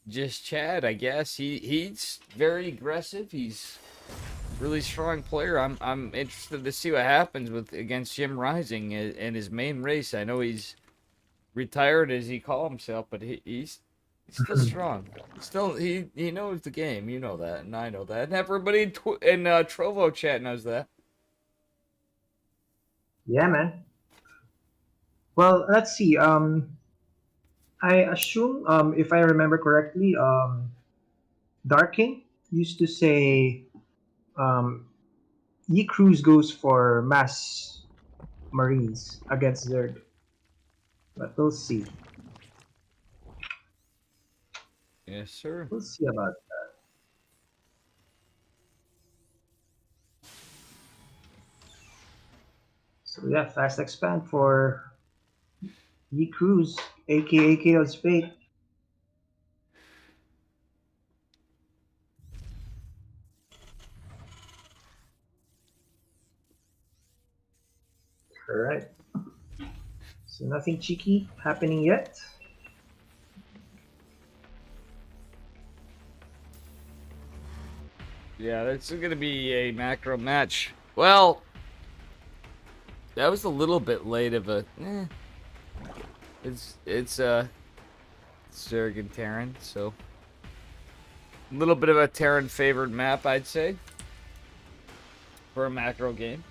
Just Chad, I guess. He's very aggressive. He's a really strong player. I'm interested to see what happens with against Jim Rising in his main race. I know he's retired as he calls himself, but he's still strong. Still he knows the game. You know that, and I know that, and everybody in Trovo chat knows that. Yeah, man. Well, let's see. I assume, if I remember correctly, Dark King used to say, Ye Cruz goes for mass Marines against Zerg. But we'll see. Yes, sir. We'll see about. So yeah, fast expand for Ye Cruz, aka Chaos Fate. Alright. So nothing cheeky happening yet. Yeah, that's gonna be a macro match. Well, that was a little bit late of a. It's Zerg and Terran, so a little bit of a Terran favored map, I'd say, for a macro game.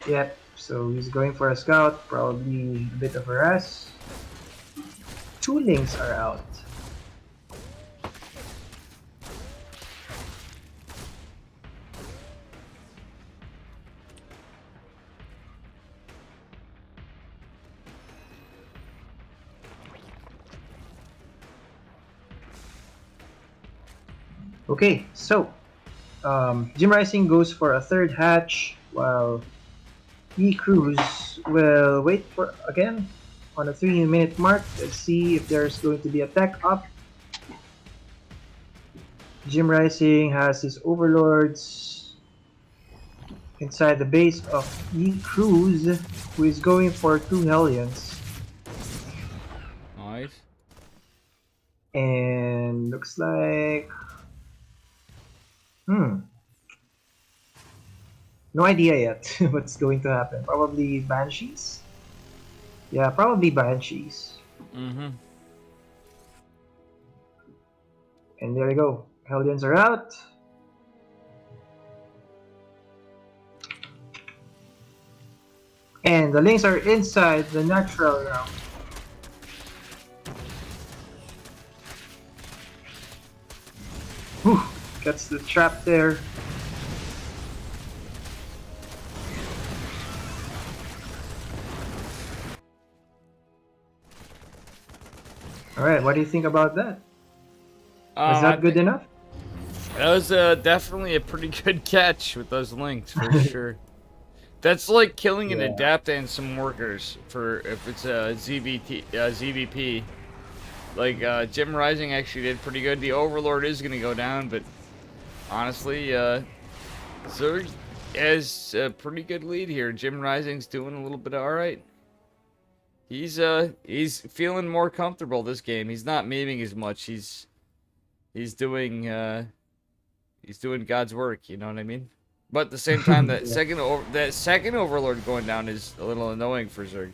Yep, so he's going for a scout, probably a bit of a rest. Two links are out. Okay, so Jim Rising goes for a third hatch, while E Cruz will wait for again on a 3-minute mark. Let's see if there's going to be a tech up. Jim Rising has his overlords inside the base of E Cruz, who is going for 2 Hellions. Nice. And looks like no idea yet what's going to happen. Probably Banshees? Yeah, probably Banshees. Mm-hmm. And there you go. Hellions are out. And the links are inside the natural now. Whew, gets the trap there. Alright, what do you think about that? Was that good enough? That was definitely a pretty good catch with those links, for sure. That's like killing an adapt and some workers for if it's a ZVP. Like Jim Rising actually did pretty good. The Overlord is gonna go down, but honestly, Zerg has a pretty good lead here. Jim Rising's doing a little bit of alright. He's feeling more comfortable this game. He's not memeing as much. He's doing God's work. You know what I mean? But at the same time, that second Overlord going down is a little annoying for Zerg.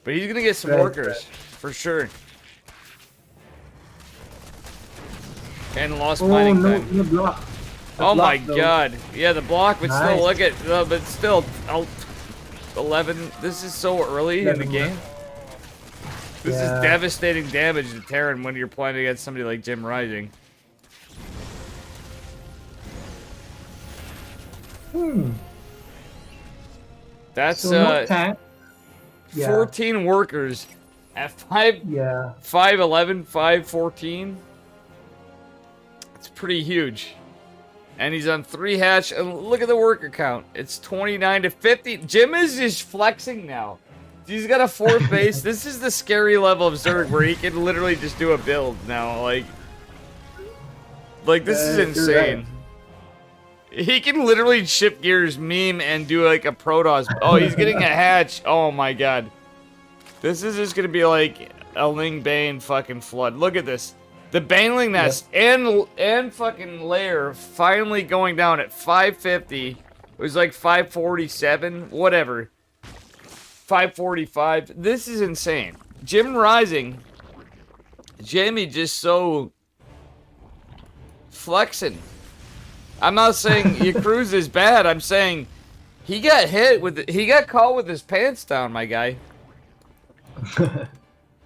But he's gonna get some workers for sure. And lost mining time. The block. Oh my god! Yeah, the block, but still look at, but still, 11. This is so early in the game. This is devastating damage to Terran when you're playing against somebody like Jim Rising. Hmm. That's So no tank. Yeah. 14 workers at 5, Yeah. 5'11", 5'14". It's pretty huge. And he's on 3 hatch. And look at the worker count. It's 29 to 50. Jim is just flexing now. He's got a 4th base. This is the scary level of Zerg where he can literally just do a build now. Like this is insane. Right. He can literally shift gears, meme, and do like a Protoss. Oh, he's getting a hatch. Oh my god. This is just gonna be like a Ling Bane fucking flood. Look at this. The Baneling Nest and fucking Lair finally going down at 550. It was like 547, whatever. 545. This is insane. Jim Rising. Jamie just so flexing. I'm not saying your cruise is bad. I'm saying he got hit with he got caught with his pants down, my guy.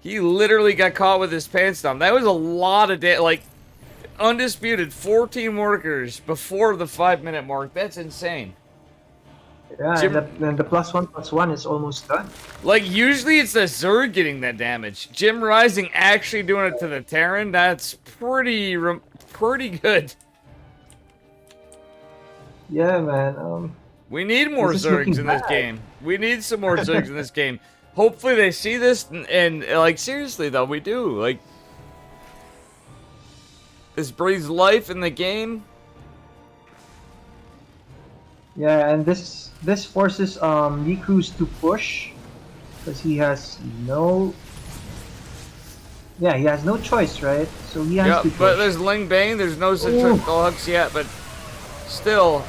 He literally got caught with his pants down. That was a lot of like undisputed 14 workers before the 5-minute mark. That's insane. Yeah, and the +1/+1 is almost done. Like usually it's the Zerg getting that damage. Jim Rising actually doing it to the Terran. That's pretty good. Yeah, man. We need more Zergs in this game. We need some more Zergs in this game. Hopefully they see this and like seriously though, we do. Like this breathes life in the game. Yeah, and this forces Yiku's to push because he has no. Yeah, he has no choice, right? So he has to push. But there's Ling Bane. There's no centrifugal hooks yet, but still.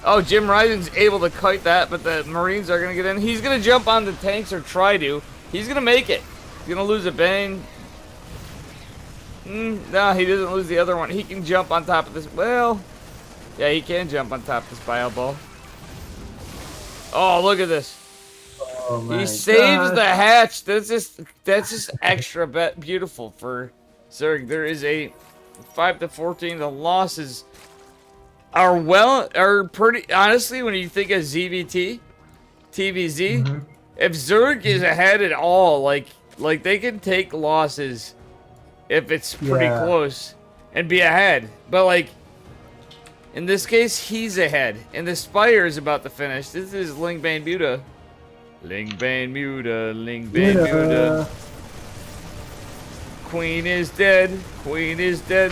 Oh, Jim Rising's able to kite that, but the Marines are going to get in. He's going to jump on the tanks or try to. He's going to make it. He's going to lose a Bane. No, he doesn't lose the other one. He can jump on top of this. Well, yeah, he can jump on top of this bio ball. Oh, look at this. Oh my he saves God. the hatch. That's just extra beautiful for Zerg. There is a 5 to 14. The losses are pretty honestly when you think of ZVT, TVZ. If Zerg is ahead at all, like they can take losses if it's pretty close and be ahead. But like in this case, he's ahead, and the Spire is about to finish. This is Ling Bane Muta. Ling Bane Muta, Ling Bane Muta. Queen is dead. Queen is dead.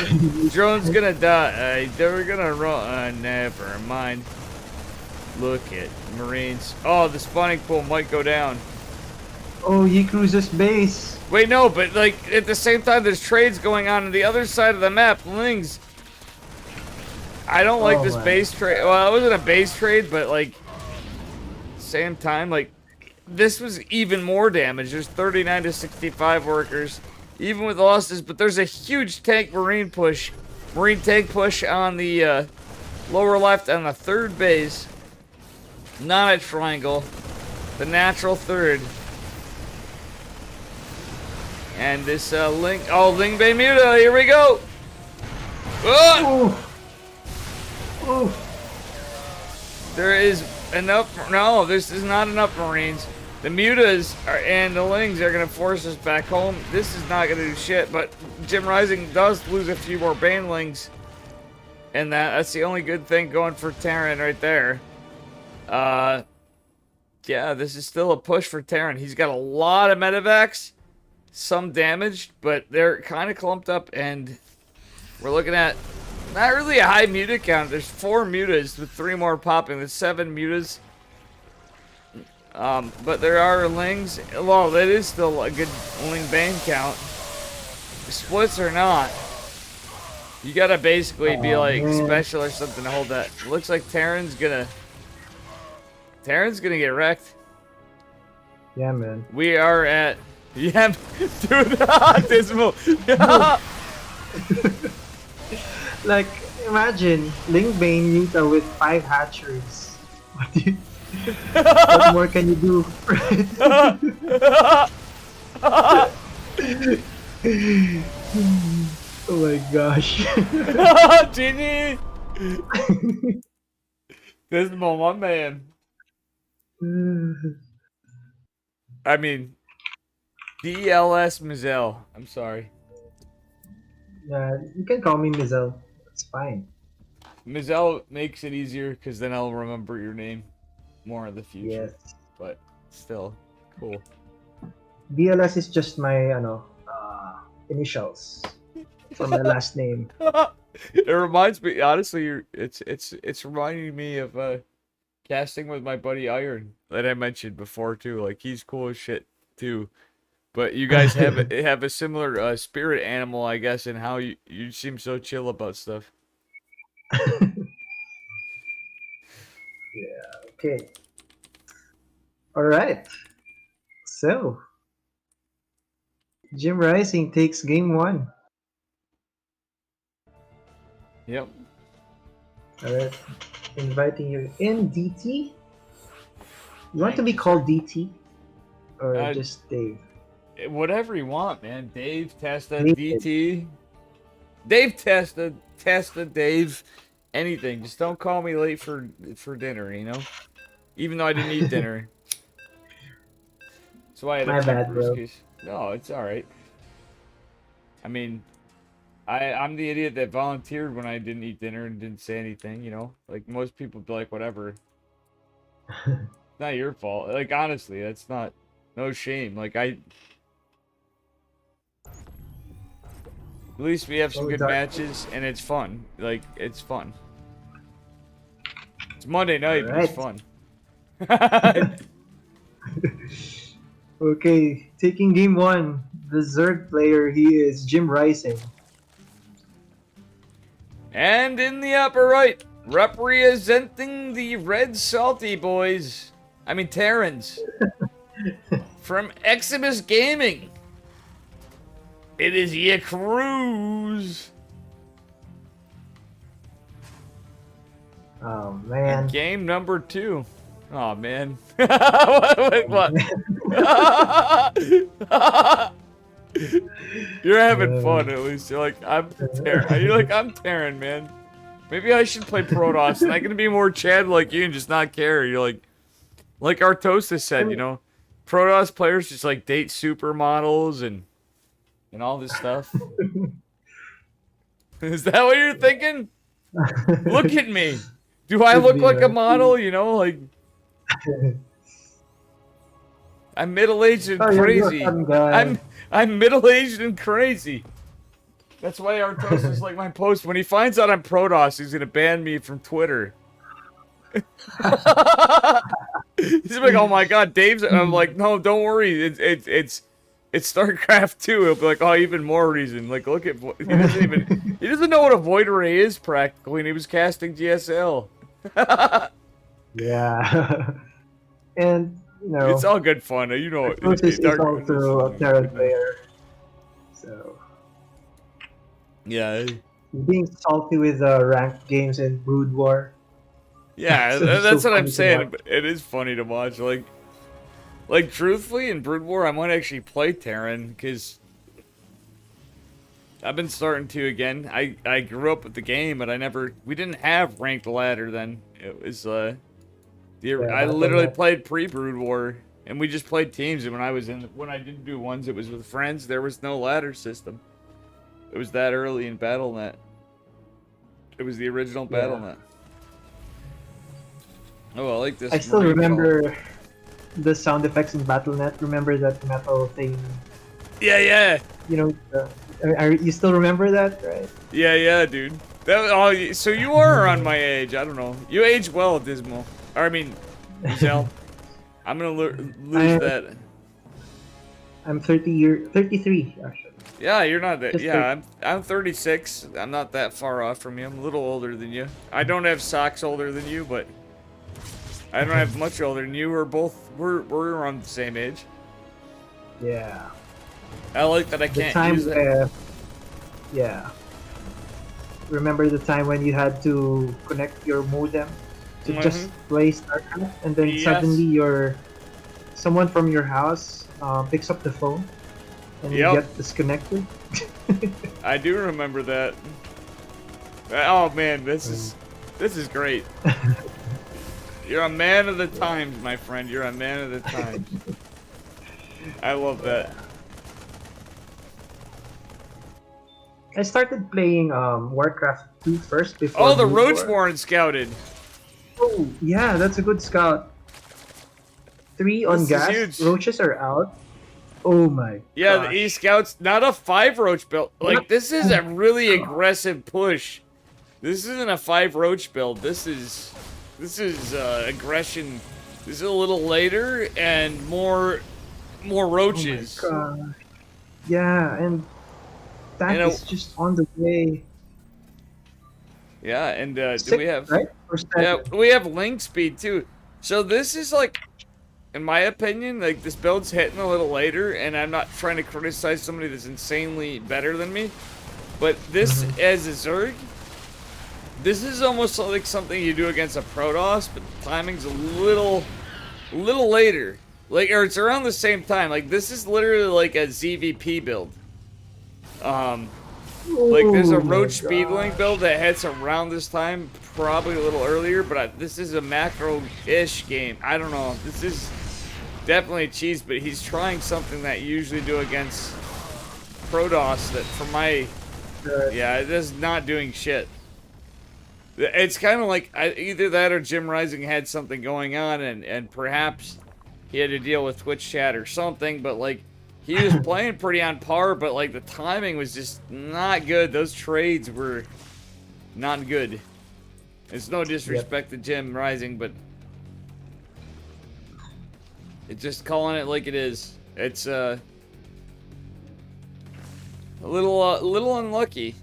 Drone's gonna die. They're gonna run. Never mind. Look at Marines. Oh, the spawning pool might go down. Oh, Yiku's base. Wait, no, but like at the same time, there's trades going on the other side of the map. Lings. I don't like this base trade. Well, it wasn't a base trade, but like same time, like this was even more damage. There's 39 to 65 workers. Even with losses, but there's a huge tank marine tank push on the lower left on the 3rd base. Not a triangle, the natural 3rd. And this Ling Bane Muta, here we go. There is enough, no, this is not enough Marines. The Mutas and the Lings are going to force us back home. This is not going to do shit, but Jim Rising does lose a few more Banelings. And that's the only good thing going for Terran right there. Yeah, this is still a push for Terran. He's got a lot of medevacs, some damaged, but they're kind of clumped up, and we're looking at not really a high Muta count. There's 4 Mutas with 3 more popping. There's 7 Mutas. But there are Lings. Well, that is still a good Ling Bane count. Splits or not, you gotta basically be like special or something to hold that. It looks like Terran's gonna get wrecked. Yeah, man. We are at dude, dismal. Like, imagine Ling Bane Muta with 5 hatcheries. What more can you do? Oh my gosh. GG. Dismal, my man. I mean, DLS Mazel. I'm sorry. Yeah, you can call me Mizel. It's fine. Mazel makes it easier because then I'll remember your name more in the future. Yes. But still, cool. DLS is just my initials for my last name. It reminds me, honestly, it's reminding me of casting with my buddy Iron that I mentioned before too. Like he's cool as shit too. But you guys have a similar spirit animal, I guess, in how you seem so chill about stuff. Yeah. Okay. All right. So, Jim Rising takes game one. Yep. All right. Inviting you in, DT. You want Thank to be you, called sir. DT or Uh, just Dave? Whatever you want, man. Dave, Testa, David. DT. Dave, Testa, Dave. Anything. Just don't call me late for dinner, you know? Even though I didn't eat dinner. That's why I had a My few bad, bro. brewskis. No, it's alright. I mean, I'm the idiot that volunteered when I didn't eat dinner and didn't say anything, you know? Like, most people be like, whatever. It's not your fault. Like, honestly, that's not... No shame. Like, At least we have some Oh, good dark. matches, and it's fun. Like, it's fun. It's Monday All night, but it's right. fun. Okay, taking game one. The Zerg player, he is Jim Rising. And in the upper right, representing the Red Salty Boys. I mean, Terrans. From Exibus Gaming. It is Ya Cruz. Oh, man. Game number 2. Oh, man. what? You're having fun, at least. You're like, I'm Terran, man. Maybe I should play Protoss, and I can be more Chad like you and just not care. You're like Artosis said, you know, Protoss players just like date supermodels and all this stuff. Is that what you're thinking? Look at me. Do I Could look be, like a man. model? You know, like I'm middle-aged and Oh, you're a crazy. fun guy. I'm middle-aged and crazy. That's why Artosis like my post. When he finds out I'm Protoss, he's gonna ban me from Twitter. He's like, oh my god, Dave's. I'm like, no, don't worry. It's StarCraft 2. He'll be like, oh, even more reason. Like, look at he doesn't know what a void array is practically, and he was casting GSL. Yeah. And, you know, It's all good fun. You know, Artosis is also a Terran player. So, yeah. being salty with ranked games in Brood War. Yeah, So it's that's so what I'm funny to saying. watch. It is funny to watch. Like truthfully, in Brood War, I might actually play Terran because I've been starting to again. I grew up with the game, but we didn't have ranked ladder then. It was I literally Battle.net. played pre-Brood War, and we just played teams. And when I didn't do ones, it was with friends. There was no ladder system. It was that early in Battle.net. It was the original Yeah. Battle.net. Oh, I like this. I still Marine remember the sound effects in Battle.net. Remember that metal thing? Yeah, yeah. You know, you still remember that, right? Yeah, yeah, dude. So you are around my age. I don't know. You age well, Dismal. Or, I mean, Michelle. I'm gonna lose that. I'm 33 actually. Yeah, you're not that. Just Yeah, I'm 36. I'm not that far off from you. I'm a little older than you. I don't have socks older than you, but I don't have much older than you. We're around the same age. Yeah. I like that I The can't time use it. yeah. Remember the time when you had to connect your modem to just play StarCraft, and then Yes. suddenly someone from your house picks up the phone and you Yep. get disconnected. I do remember that. Oh man, this is great. You're a man of the times, my friend. You're a man of the times. I love that. I started playing Warcraft 2 first before Oh, the Brood Roach War. Warren scouted. Oh, yeah, that's a good scout. 3 on This is gas. huge. Roaches are out. Oh my Yeah, the gosh. E Scouts, not a 5 Roach build. Like, this is a really God. aggressive push. This isn't a 5 Roach build. This is aggression. This is a little later and more roaches. Oh my gosh. Yeah, and that You know, is just on the way. yeah, and do 6, we have right? Or 7? yeah, we have link speed too. So this is like, in my opinion, like this build's hitting a little later, and I'm not trying to criticize somebody that's insanely better than me, but this as a Zerg, this is almost like something you do against a Protoss, but the timing's a little later. Like, or it's around the same time. Like, this is literally like a ZVP build. Like, there's a Oh my Roach Speedling gosh. build that hits around this time, probably a little earlier, but this is a macro-ish game. I don't know. This is definitely cheese, but he's trying something that you usually do against Protoss that, for my... Yeah, it is not doing shit. It's kind of like either that or Jim Rising had something going on, and perhaps he had to deal with Twitch chat or something, but like, he was playing pretty on par, but like the timing was just not good. Those trades were not good. It's no disrespect to Jim Rising, but it's just calling it like it is. It's a little unlucky.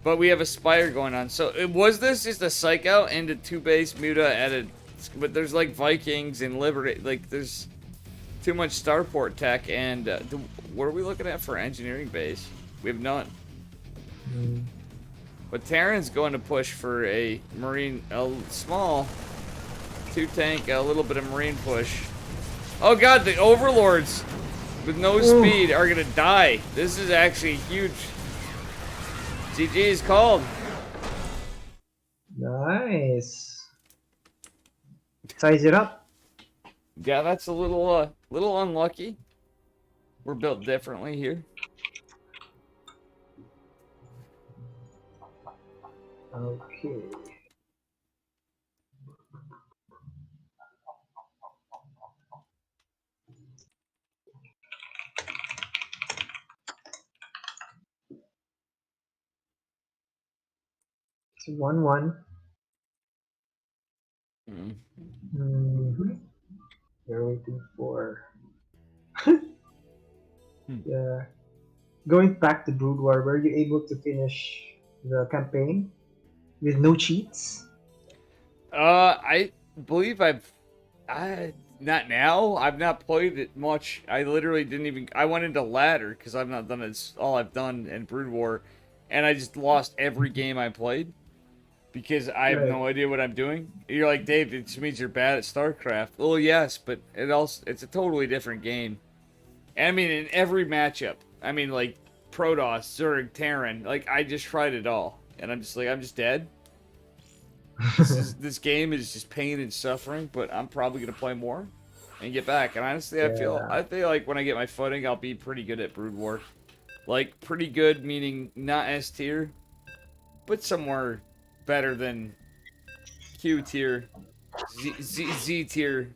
But we have a Spire going on. So was this just a psych out into 2-base Muta added? But there's like Vikings and Liberty. Like there's too much starport tech. And what are we looking at for engineering base? We have none. But Terran's going to push for a marine, a small 2-tank, a little bit of marine push. Oh god, the Overlords with no speed are gonna die. This is actually huge. GG is called. Nice. Size it up. Yeah, that's a little unlucky. We're built differently here. Okay. It's 1-1. We're waiting for. Yeah. Going back to Brood War, were you able to finish the campaign with no cheats? I believe not now. I've not played it much. I literally didn't even. I went into ladder because I've not done it. It's all I've done in Brood War, and I just lost every game I played because I have no idea what I'm doing. You're like, Dave, it just means you're bad at StarCraft. Well, yes, but it's a totally different game. And I mean, in every matchup, I mean, like Protoss, Zerg, Terran, like I just tried it all, and I'm just like, I'm just dead. This game is just pain and suffering, but I'm probably gonna play more and get back. And honestly, I feel like when I get my footing, I'll be pretty good at Brood War. Like pretty good, meaning not S tier, but somewhere better than Q tier, Z tier.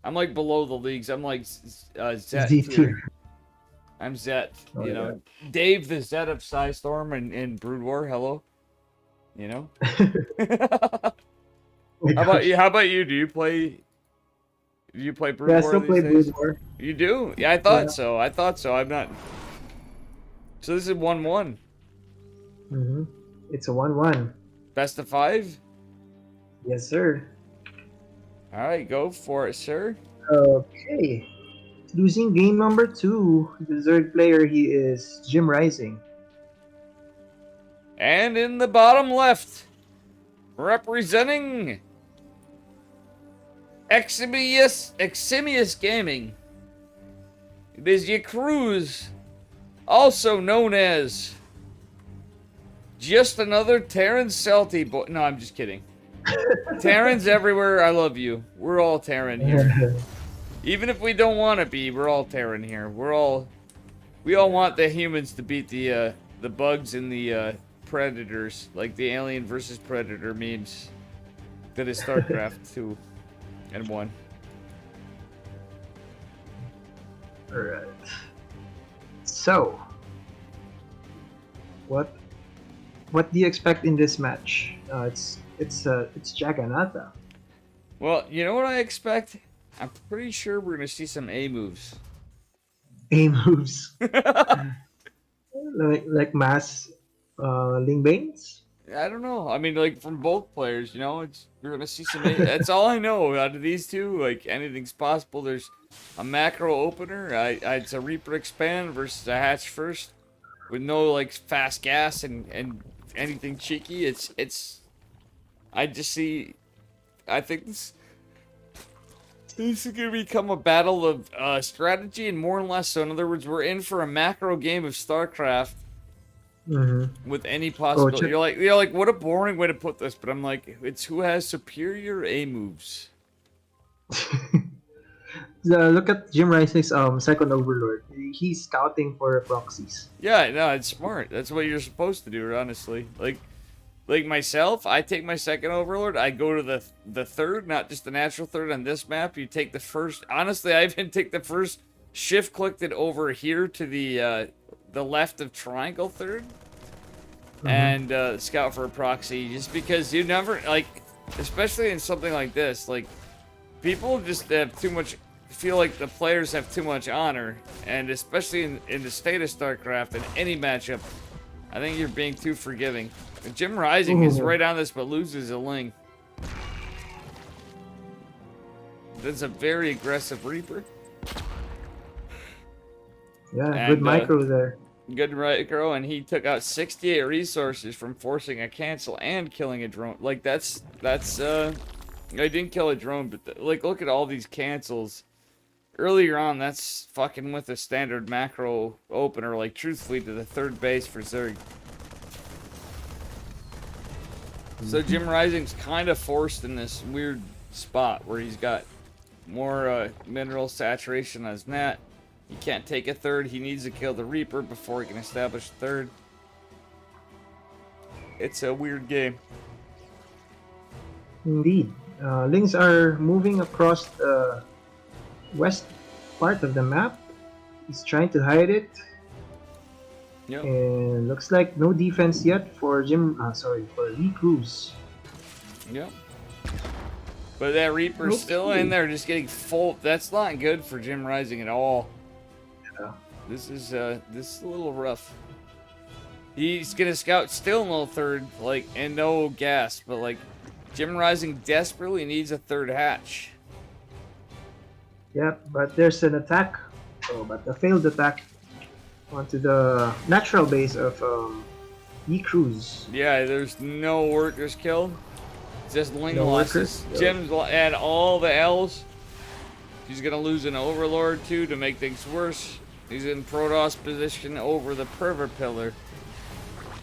I'm like below the leagues. I'm like Z tier. I'm Zet. You know, Dave the Zet of Psystorm and Brood War. Hello. You know. How about you? Do you play Brood War? Yeah, I still play days? Brood War. You do? Yeah, I thought so. I'm not. So this is 1-1. It's a 1-1. Best of 5? Yes, sir. Alright, go for it, sir. Okay. Losing game number 2. The third player, he is Jim Rising. And in the bottom left, representing Eximius Gaming, it is Cruz, also known as just another Terran Celti boy. No, I'm just kidding. Terrans everywhere, I love you. We're all Terran here. Even if we don't want to be, we're all Terran here. We all want the humans to beat the bugs and the predators, like the Alien versus Predator memes. That is StarCraft 2 and 1. Alright. So, what do you expect in this match? It's Jagannatha. Well, you know what I expect? I'm pretty sure we're gonna see some A moves. A moves. like mass Ling Banes? I don't know. I mean, like from both players, you know, you're gonna see some. That's all I know out of these two. Like anything's possible. There's a macro opener. It's a Reaper expand versus a hatch first, with no like fast gas and anything cheeky. It's. I just see. I think this is gonna become a battle of strategy and more or less. So in other words, we're in for a macro game of StarCraft. Mm-hmm. With any possibility, you're like, what a boring way to put this, but I'm like, it's who has superior A moves. Look at Jim Rising's second overlord. He's scouting for proxies. Yeah, no, it's smart. That's what you're supposed to do, honestly. Like myself, I take my second overlord. I go to the third, not just the natural third on this map. You take the first. Honestly, I even take the first. Shift clicked it over here to the left of triangle third, and scout for a proxy, just because you never, like, especially in something like this, like, people just have too much, feel like the players have too much honor, and especially in the state of StarCraft, in any matchup, I think you're being too forgiving. And Jim Rising is right on this, but loses a Ling. That's a very aggressive Reaper. Yeah, and, good micro there. Good micro, and he took out 68 resources from forcing a cancel and killing a drone. Like, that's I didn't kill a drone, but, like, look at all these cancels. Earlier on, that's fucking with a standard macro opener, like, truthfully, to the third base for Zerg. So Jim Rising's kind of forced in this weird spot where he's got more mineral saturation on his net. He can't take a third. He needs to kill the Reaper before he can establish a third. It's a weird game. Indeed. Lings are moving across the west part of the map. He's trying to hide it. Yep. And looks like no defense yet for for Lee Cruz. Yep. But that Reaper's still in there, just getting full. That's not good for Jim Rising at all. Yeah. This is a little rough. He's gonna scout still no third, like, and no gas, but like, Jim Rising desperately needs a third hatch. Yep, but there's an attack. Oh, but a failed attack onto the natural base of E Cruz. Yeah, there's no workers killed. Just Ling losses. Workers? Jim's add all the L's. He's gonna lose an Overlord too to make things worse. He's in Protoss position over the pervert pillar,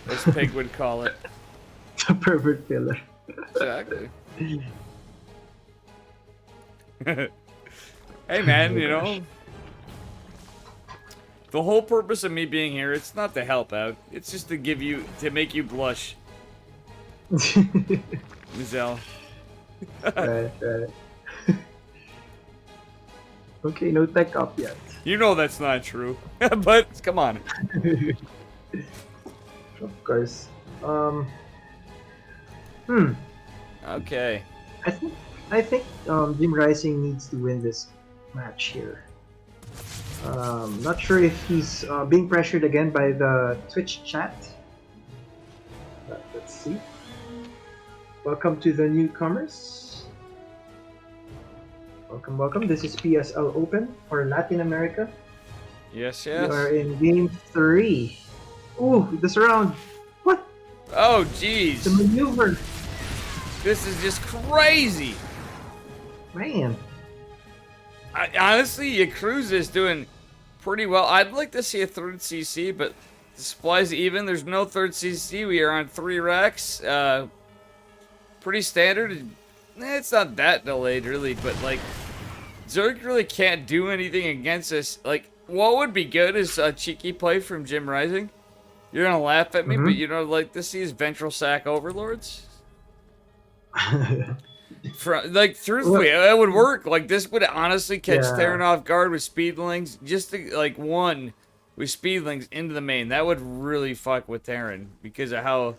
as Pig would call it. The pervert pillar. Exactly. Hey man, you know, the whole purpose of me being here, it's not to help out. It's just to make you blush. Mizel. Right. Okay, no tech up yet. You know that's not true, but come on. Of course. Okay. I think Jim Rising needs to win this match here. Not sure if he's being pressured again by the Twitch chat. But let's see. Welcome to the newcomers. Welcome. This is PSL Open for Latin America. Yes. We are in game 3. Ooh, this round. What? Oh, jeez. The maneuver. This is just crazy. Man. Honestly, Cruz is doing pretty well. I'd like to see a third CC, but the supply's even. There's no third CC. We are on 3 racks. pretty standard. It's not that delayed, really, but, like, Zerg really can't do anything against us. Like, what would be good is a cheeky play from Jim Rising. You're gonna laugh at me, but you know, like, to see his Ventral Sack Overlords. Like, truthfully, that would work. Like, this would honestly catch Terran off guard with Speedlings. Just to, like, one with Speedlings into the main. That would really fuck with Terran because of how...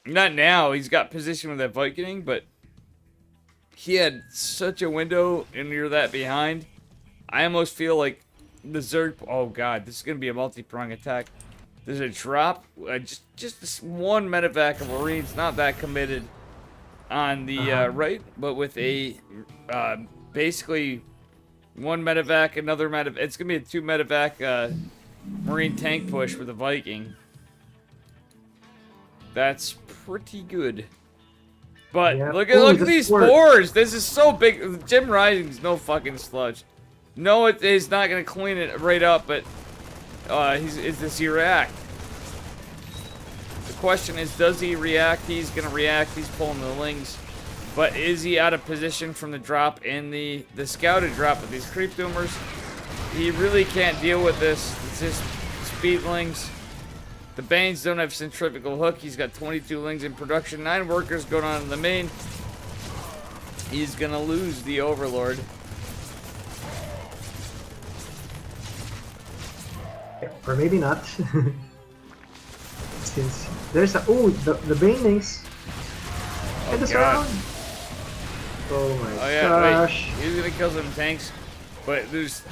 Not now. He's got position with that Viking, but he had such a window and you're that behind. I almost feel like the Zerg... Oh, God. This is going to be a multi-prong attack. There's a drop. Just this one medevac of Marines. Not that committed on the right, but with a... basically... One medevac, another medevac. It's going to be a 2 medevac Marine tank push with a Viking. That's pretty good. But look at these spores. This is so big. Jim Rising's no fucking sludge. No, it is not going to clean it right up, but does he react? The question is, does he react? He's going to react. He's pulling the lings. But is he out of position from the drop in the scouted drop with these creep doomers? He really can't deal with this. It's just speedlings. The Banes don't have centrifugal hook. He's got 22 lings in production. 9 workers going on in the main. He's going to lose the Overlord. Or maybe not. Since there's a... Oh, the Banelings. Oh, God. Oh my gosh. Wait. He's gonna kill some tanks, but there's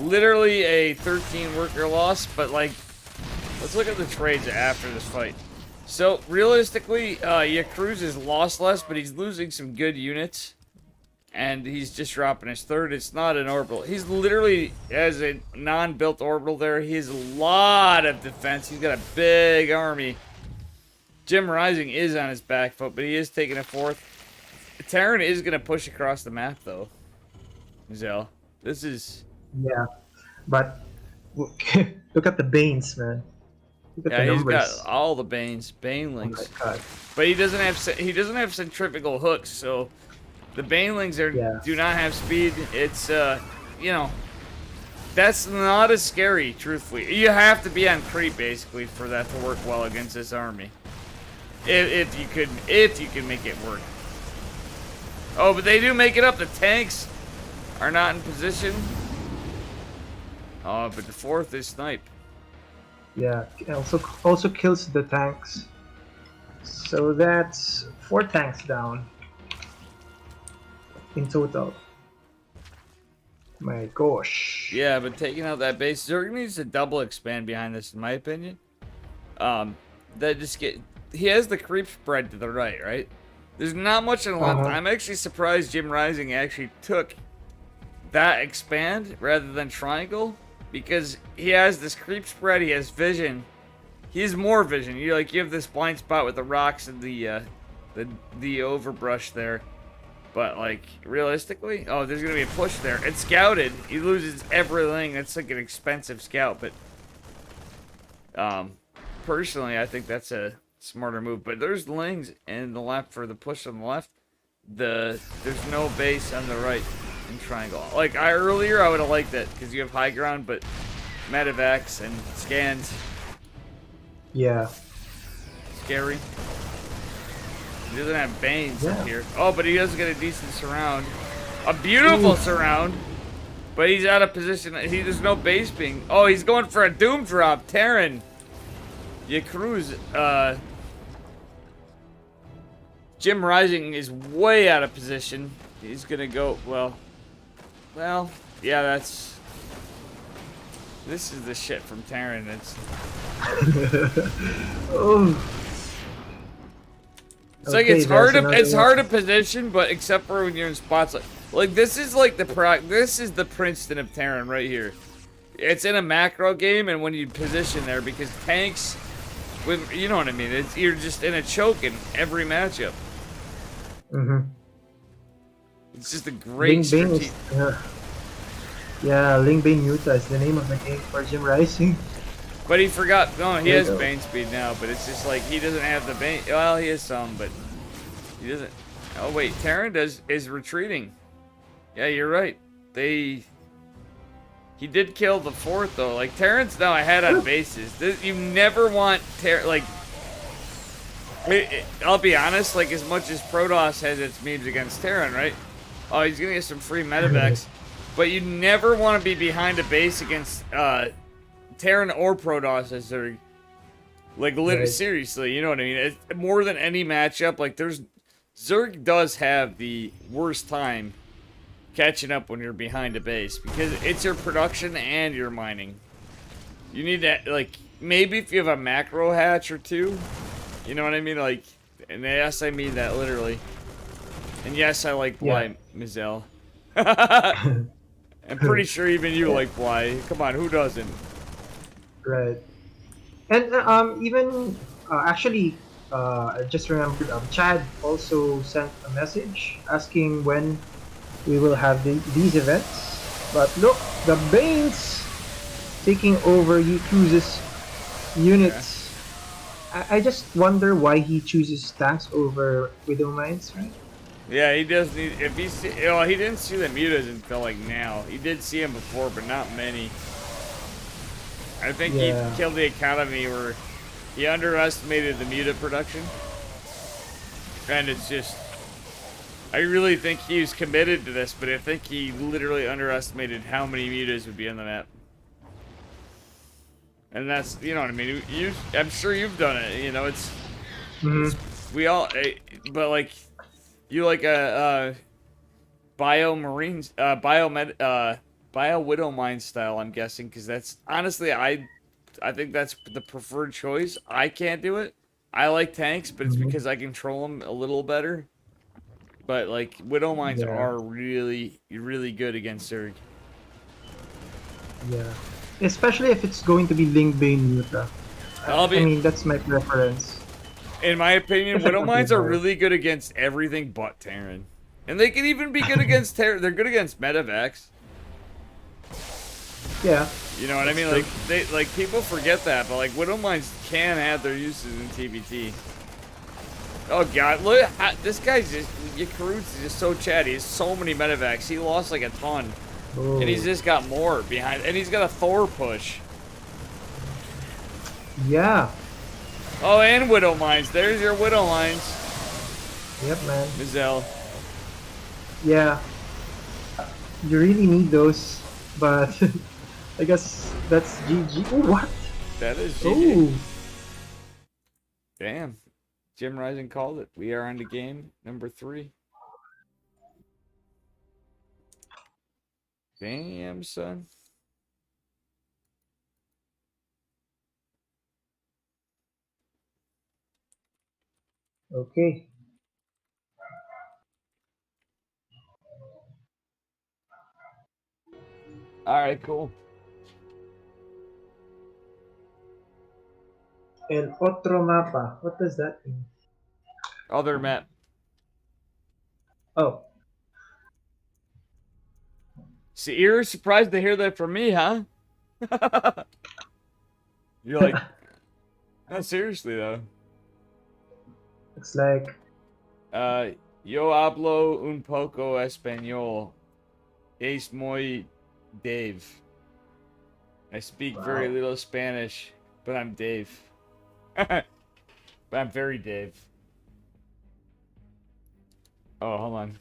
literally a 13 worker loss. But like, let's look at the trades after this fight. So realistically, Cruz is lost less, but he's losing some good units, and he's just dropping his third. It's not an orbital. He's literally has a non-built orbital there. He has a lot of defense. He's got a big army. Jim Rising is on his back foot, but he is taking a 4th. Terran is going to push across the map, though. Zell. This is... Yeah. But look at the Banes, man. Look at the he's numbers. got all the Banes. Banelings. Oh my God. But he doesn't have centrifugal hooks, so the Banelings do not have speed. It's, you know, that's not as scary, truthfully. You have to be on creep, basically, for that to work well against this army. If you could make it work. Oh, but they do make it up. The tanks are not in position. Oh, but the 4th is snipe. Yeah, also kills the tanks. So that's 4 tanks down in total. My gosh. Yeah, but taking out that base, Zerg needs to double expand behind this, in my opinion. He has the creep spread to the right? There's not much in length. I'm actually surprised Jim Rising actually took that expand rather than triangle, because he has this creep spread. He has vision. He has more vision. You have this blind spot with the rocks and the overbrush there. But like realistically, there's gonna be a push there. It's scouted. He loses everything. That's like an expensive scout, but personally, I think that's a smarter move. But there's lings in the left for the push on the left. There's no base on the right in triangle. Like earlier, I would have liked that because you have high ground, but medevacs and scans. Yeah. Scary. He doesn't have Banes up here. Oh, but he does get a decent surround. A beautiful surround. But he's out of position. There's no base being... Oh, he's going for a Doom drop. Terran. Cruz. Jim Rising is way out of position. He's going to go... Well, yeah, that's... This is the shit from Terran. It's... It's like it's hard to position, but except for when you're in spots like this is like this is the Princeton of Terran right here. It's in a macro game, and when you position there, because tanks, you know what I mean. You're just in a choke in every matchup. It's just a great strategy. Yeah, Ling Bane Yuta is the name of the game for Jim Rising. But he forgot. No, he There you has go. Bane speed now, but it's just like he doesn't have the Bane. Well, he has some, but he doesn't. Oh wait, Terran is retreating. Yeah, you're right. He did kill the fourth though. Like Terran's now ahead on bases. You never want like. I'll be honest. Like as much as Protoss has its memes against Terran, right? Oh, he's gonna get some free medevacs, but you never want to be behind a base against Terran or Protoss as they're like literally Right. seriously. You know what I mean? It's more than any matchup. Like Zerg does have the worst time catching up when you're behind a base because it's your production and your mining. You need that, like, maybe if you have a macro hatch or two, you know what I mean? Like, and yes, I mean that literally. And yes, I like Yeah. Bly, Mizell. I'm pretty sure even you Yeah. like Bly. Come on, who doesn't? Right. And even actually, I just remembered Chad also sent a message asking when we will have these events. But look, the Banes taking over Yuku's Yeah. units. I just wonder why he chooses tanks over Widow Mines, right? Yeah, he does need. If he see, oh, he didn't see the mutas until like now. He did see him before, but not many. I think he Yeah. killed the economy where he underestimated the muta production, and it's just. I really think he was committed to this, but I think he literally underestimated how many mutas would be on the map. And that's, you know what I mean. I'm sure you've done it. You know, it's Hmm. we all, but like you like a bio marines, bio widow mine style. I'm guessing because that's honestly I think that's the preferred choice. I can't do it. I like tanks, but it's Hmm. because I control them a little better. But like widow mines Yeah. are really really good against Zerg. Yeah. Especially if it's going to be Link Bane Muta. I'll I be, mean, that's my preference. in my opinion, Especially widow for mines are Playboy. really good against everything but Terran, and they can even be good against Terran. They're good against medevacs. Yeah. You know what I That's mean? true. Like people forget that, but like widow mines can have their uses in TBT. Oh god, look, this guy's just Yakarut's is just so chatty. He has so many medevacs. He lost like a ton, and he's Oh. just got more behind, and he's got a Thor push. Yeah. Oh, and widow mines. There's your widow mines, Yep, man. Mizell. Yeah. You really need those, but I guess that's GG. Oh, what? That is GG. Oh. Damn. Jim Rising called it. We are on to game number 3. Damn, son. Okay. All right, cool. El otro mapa. What does that mean? Other map. Oh. See, you're surprised to hear that from me, huh? You're like, no, seriously though. It's like, Yo hablo un poco español. Es muy Dave. I speak very wow. little Spanish, but I'm Dave. But I'm very Dave. Oh, hold on.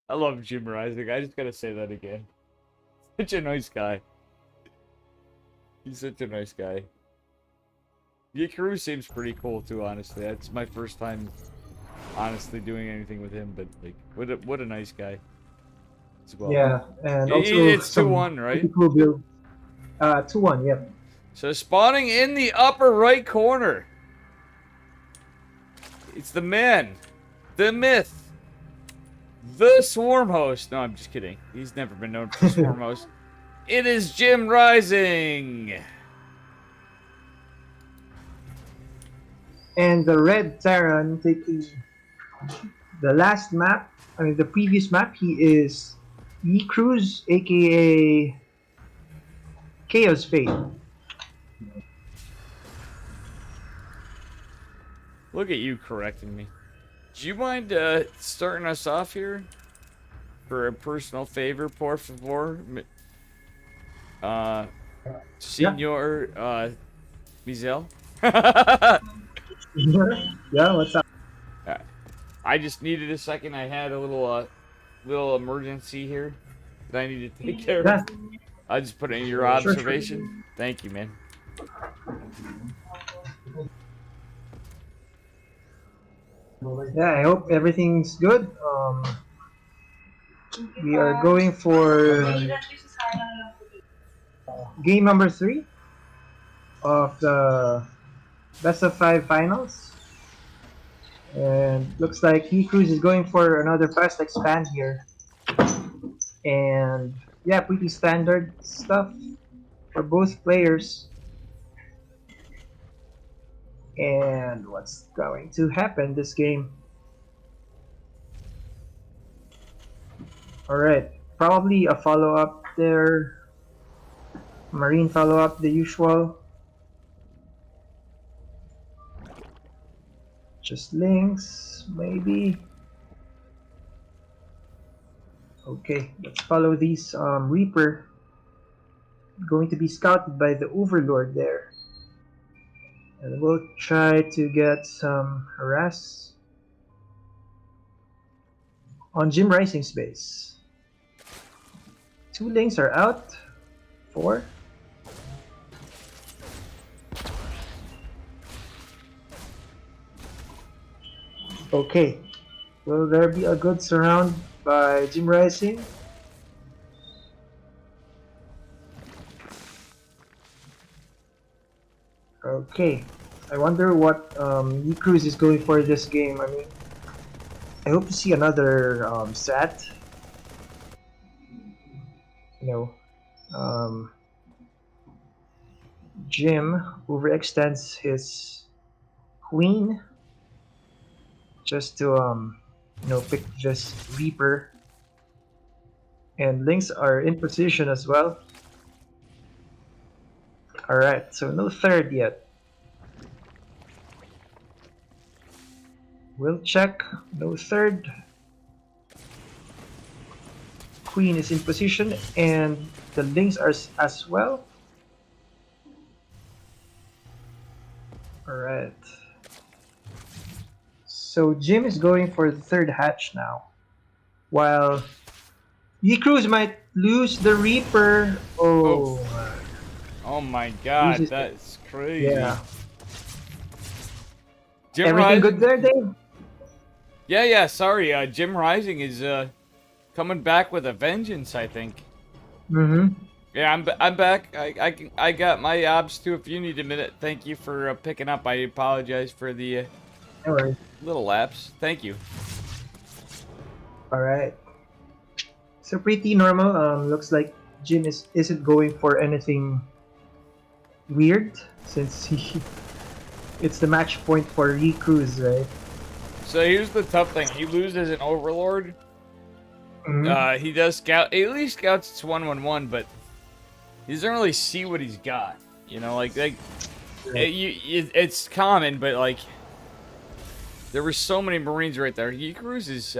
I love Jim Rising. I just gotta say that again. Such a nice guy. He's such a nice guy. Yikaru seems pretty cool too, honestly. That's my first time honestly doing anything with him, but like what a nice guy as well. Yeah. And also It's some 2-1, pretty right? cool build. 2-1, yep. So spawning in the upper right corner. It's the man. The myth. The Swarm Host. No, I'm just kidding. He's never been known for Swarm Host. It is Jim Rising. And the red Terran taking the last map, I mean the previous map, he is E-Cruz, aka Chaos Fate. Look at you correcting me. Do you mind starting us off here? For a personal favor, por favor. Senor Mizel. Yeah, what's up? I just needed a second. I had a little emergency here that I need to take care of. Yeah. I just put it in your observation. Sure. Thank you, man. Yeah, I hope everything's good. We are going for game number 3 of the best of 5 finals. And looks like E-Cruz is going for another fast expand here. And yeah, pretty standard stuff for both players. And what's going to happen this game? Alright, probably a follow-up there. Marine follow-up, the usual. Just links, maybe. Okay, let's follow these Reaper. Going to be scouted by the Overlord there. And we'll try to get some harass on Jim Rising's base. 2 links are out. 4. Okay. Will there be a good surround by Jim Rising? Okay. I wonder what E-Cruz is going for this game. I mean, I hope to see another sat. You know, Jim overextends his queen just to pick this Reaper, and links are in position as well. Alright, so no third yet. We'll check. No third. Queen is in position, and the links are as well. Alright. So Jim is going for the third hatch now. While E-Cruz might lose the Reaper. Oh my god, that's crazy. Yeah. Jim Everything Rising? good there, Dave? Yeah, sorry. Jim Rising is coming back with a vengeance, I think. Mm-hmm. Yeah, I'm back. I got my obs too if you need a minute. Thank you for picking up. I apologize for the No worries. little lapse. Thank you. Alright. So pretty normal. Looks like Jim isn't going for anything weird since it's the match point for E-Cruz, right? So here's the tough thing. He loses an Overlord. Mm-hmm. He does scout. At least scouts it's 1/1/1, but he doesn't really see what he's got. You know, it's common, but like there were so many Marines right there. E-Cruz is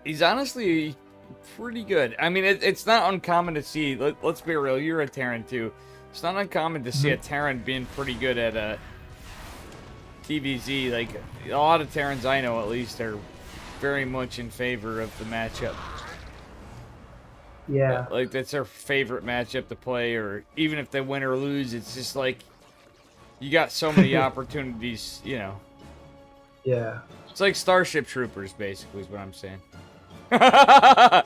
he's honestly pretty good. I mean, it's not uncommon to see. Let's be real. You're a Terran too. It's not uncommon to see a Terran being pretty good at TVZ. Like a lot of Terrans I know, at least, are very much in favor of the matchup. Yeah. Like that's their favorite matchup to play, or even if they win or lose, it's just like you got so many opportunities. You know. Yeah. It's like Starship Troopers, basically, is what I'm saying. Yeah,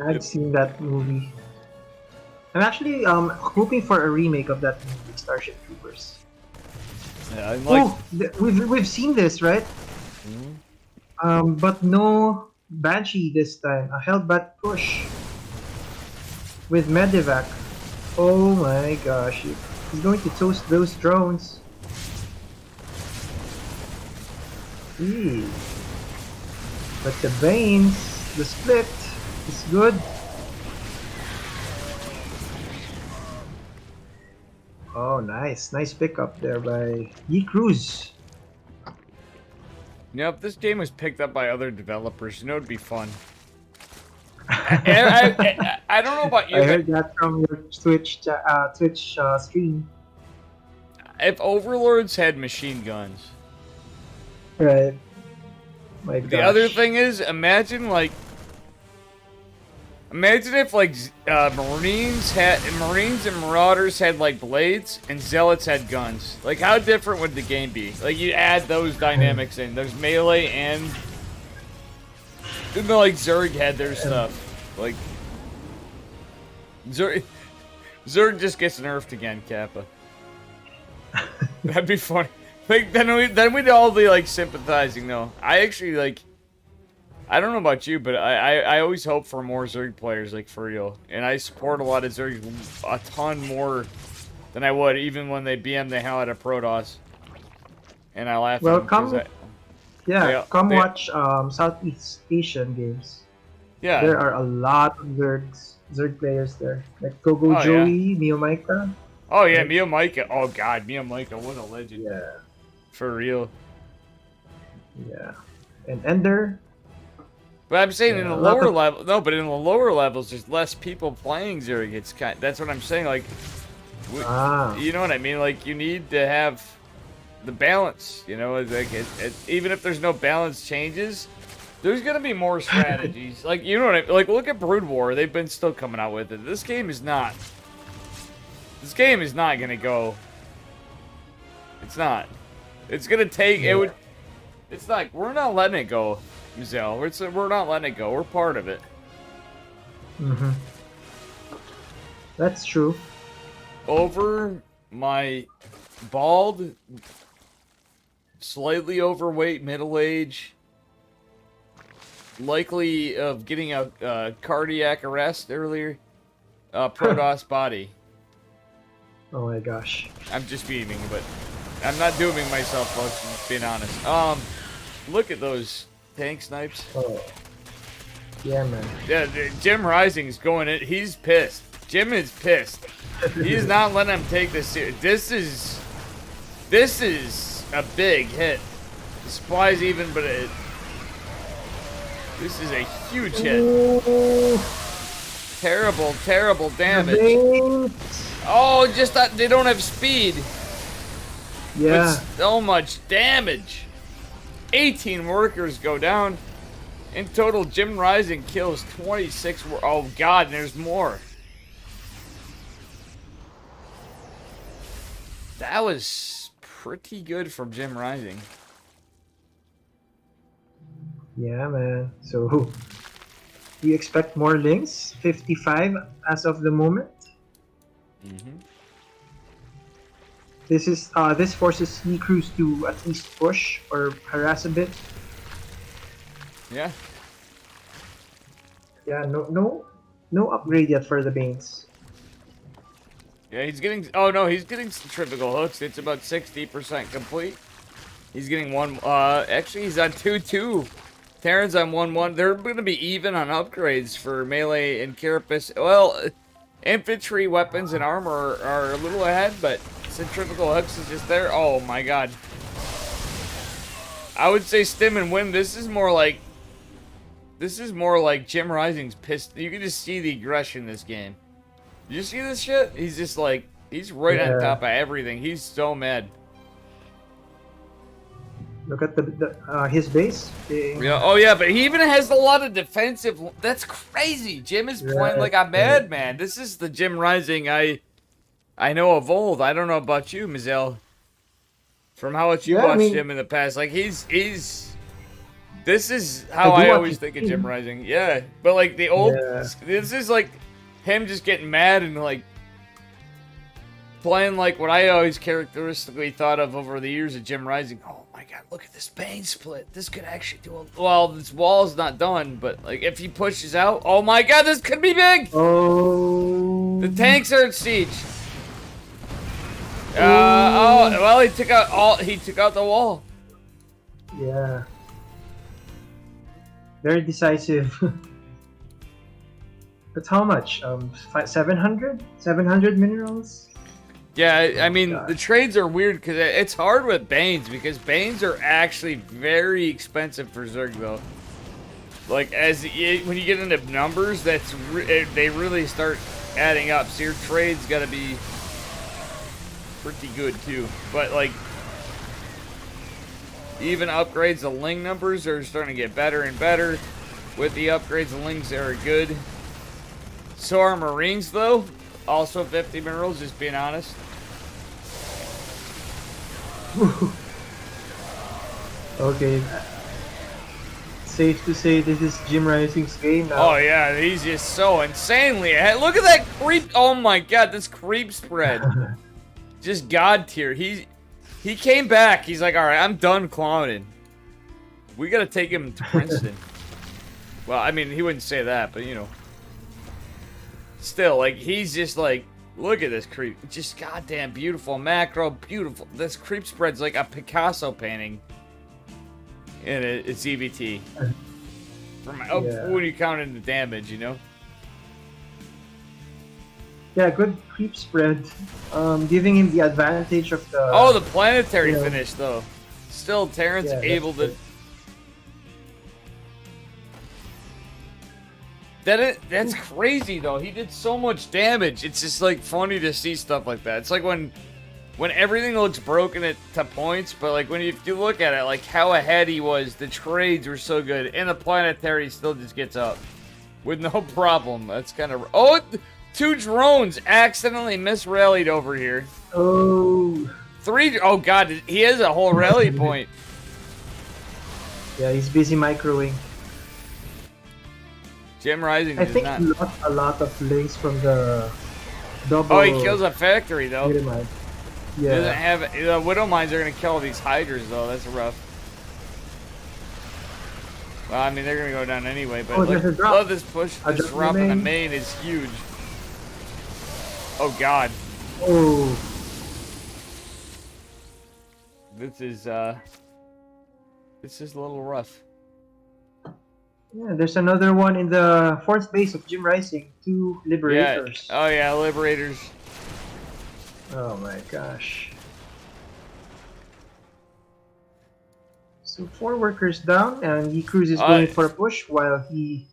I've seen that movie. I'm actually hoping for a remake of that movie, Starship Troopers. Yeah, I'm like, Oh, we've seen this, right? mhm. But no Banshee this time. A held back push with Medivac. Oh my gosh, he's going to toast those drones. Eee. But the Banes, the split is good. Oh, nice pickup there by Yi Cruz. You know, if this game was picked up by other developers, you know, it'd be fun. I I don't know about you, but heard that from your Twitch stream. if Overlords had machine guns, Right. My the other gosh. thing is, imagine if like Marines and Marauders had like blades and Zealots had guns. Like, how different would the game be? Like, you add those dynamics in. There's melee and even though like Zerg had their stuff. Like Zerg just gets nerfed again, Kappa. That'd be funny. Like then we'd all be like sympathizing though. I actually like I don't know about you, but I always hope for more Zerg players, like for real. And I support a lot of Zerg a ton more than I would even when they BM the hell out of Protoss. And I laugh at Well, them because come they watch Southeast Asian games. yeah. There are a lot of Zerg players there. Like Gogo Oh yeah. Joey, Mio Micah. Oh yeah, Right? Mio Micah. Oh god, Mio Micah, what a legend. Yeah, For real. yeah. And Ender. But I'm saying in Yeah, the a lot lower of level, no, but in the lower levels, there's less people playing Zerg. That's what I'm saying. Like, ah. you know what I mean? Like, you need to have the balance. You know, like even if there's no balance changes, there's gonna be more strategies. Like, you know what I mean? Like, look at Brood War. They've been still coming out with it. This game is not. This game is not gonna go. It's not. It's gonna take. It Yeah. would. It's not. We're not letting it go. Zell. We're not letting it go. We're part of it. Mm-hmm. That's true. Over my bald, slightly overweight, middle age, likely of getting a cardiac arrest earlier, Protoss body. Oh my gosh. I'm just beaming, but I'm not dooming myself, folks. I'm just being honest. Look at those tank snipes. Oh. Yeah, man. Yeah, Jim Rising's going in. He's pissed. Jim is pissed. He's not letting him take this serious. This is a big hit. The supplies even, but this is a huge hit. Ooh, Terrible, terrible the damage. Banes. Oh, just that they don't have speed. Yeah. But so much damage. 18 workers go down. In total, Jim Rising kills 26. Oh god, and there's more. That was pretty good from Jim Rising. Yeah, man. So, we expect more links. 55 as of the moment. Mm-hmm. This forces Yi Cruz to at least push or harass a bit. Yeah. Yeah, no upgrade yet for the Banes. Yeah, he's getting. Oh no, he's getting centrifugal hooks. It's about 60% complete. He's getting one. Actually, he's on 2-2. Terran's on 1-1. They're going to be even on upgrades for melee and carapace. Well, infantry weapons and armor are a little ahead, but centrifugal hooks is just there. Oh my god. I would say stim and win. This is more like Jim Rising's pissed. You can just see the aggression in this game. You see this shit? He's just like, he's right on top of everything. He's so mad. Look at his base. Yeah. Oh yeah, but he even has a lot of defensive. That's crazy. Jim is playing like a madman. This is the Jim Rising I know of old. I don't know about you, Mizel. From how much you watched him in the past, like he's. This is how I always think of Jim Rising. Yeah, but like the old. This is like him just getting mad and like playing like what I always characteristically thought of over the years of Gym Rising. Oh my god, look at this Bane split. This could actually do a... Well, this wall's not done, but like if he pushes out... Oh my god, this could be big! Oh. The tanks are at siege. Oh, well, he took out the wall. Yeah. Very decisive. That's how much? 700? 700 minerals? Yeah, I mean, the trades are weird because it's hard with Banes because Banes are actually very expensive for Zerg, though. Like, when you get into numbers, they really start adding up. So your trade's got to be pretty good, too. But, like, even upgrades, the Ling numbers are starting to get better and better. With the upgrades, the Lings are good. So are Marines, though. Also 50 minerals, just being honest. Okay. Safe to say this is Gym Rising's game now. Oh yeah, he's just so insanely ahead. Look at that creep! Oh my god, this creep spread. Just god tier. He came back. He's like, all right, I'm done clowning. We gotta take him to Princeton. Well, I mean, he wouldn't say that, but you know. Still, like, he's just like, look at this creep. Just goddamn beautiful macro, beautiful. This creep spread's like a Picasso painting. And it's EBT. When you count in the damage, you know? Yeah, good creep spread. Giving him the advantage of the... Oh, the planetary finish, though. Still, Terran's able to... That's crazy, though. He did so much damage. It's just, like, funny to see stuff like that. It's like when everything looks broken to points, but, like, if you look at it, like, how ahead he was, the trades were so good, and the planetary still just gets up. With no problem. That's kind of... Oh, 2 drones accidentally misrallied over here. Oh. 3... Oh, God. He has a whole rally point. Yeah, he's busy microwing. Gym Rising I think he lost a lot of links from the double... Oh, he kills a factory, though. Yeah. He doesn't have... The Widow Mines are going to kill all these Hydras, though. That's rough. Well, I mean, they're going to go down anyway, but love this push. This drop in the main is huge. Oh, God. Oh. This is a little rough. Yeah, there's another one in the 4th base of Gym Rising. 2 Liberators. Yeah. Oh, yeah, Liberators. Oh, my gosh. So 4 workers down, and E-Cruz is going for a push while he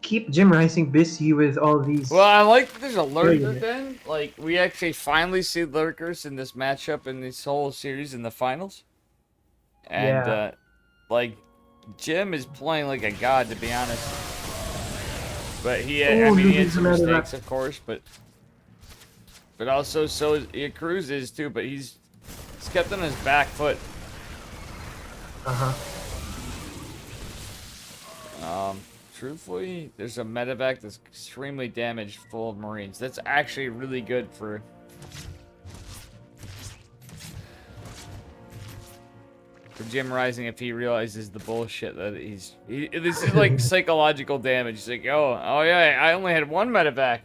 keep Gym Rising busy with all these... Well, I like that there's a lurker then. Like, we actually finally see lurkers in this matchup in this whole series in the finals. And, like... Jim is playing like a god, to be honest. But he had some mistakes, of course, but also so Cruz is too. But he's kept on his back foot. Truthfully, there's a medevac that's extremely damaged, full of Marines. That's actually really good for. For Gym Rising, if he realizes the bullshit that this is like psychological damage. He's like, oh yeah, I only had 1 medevac,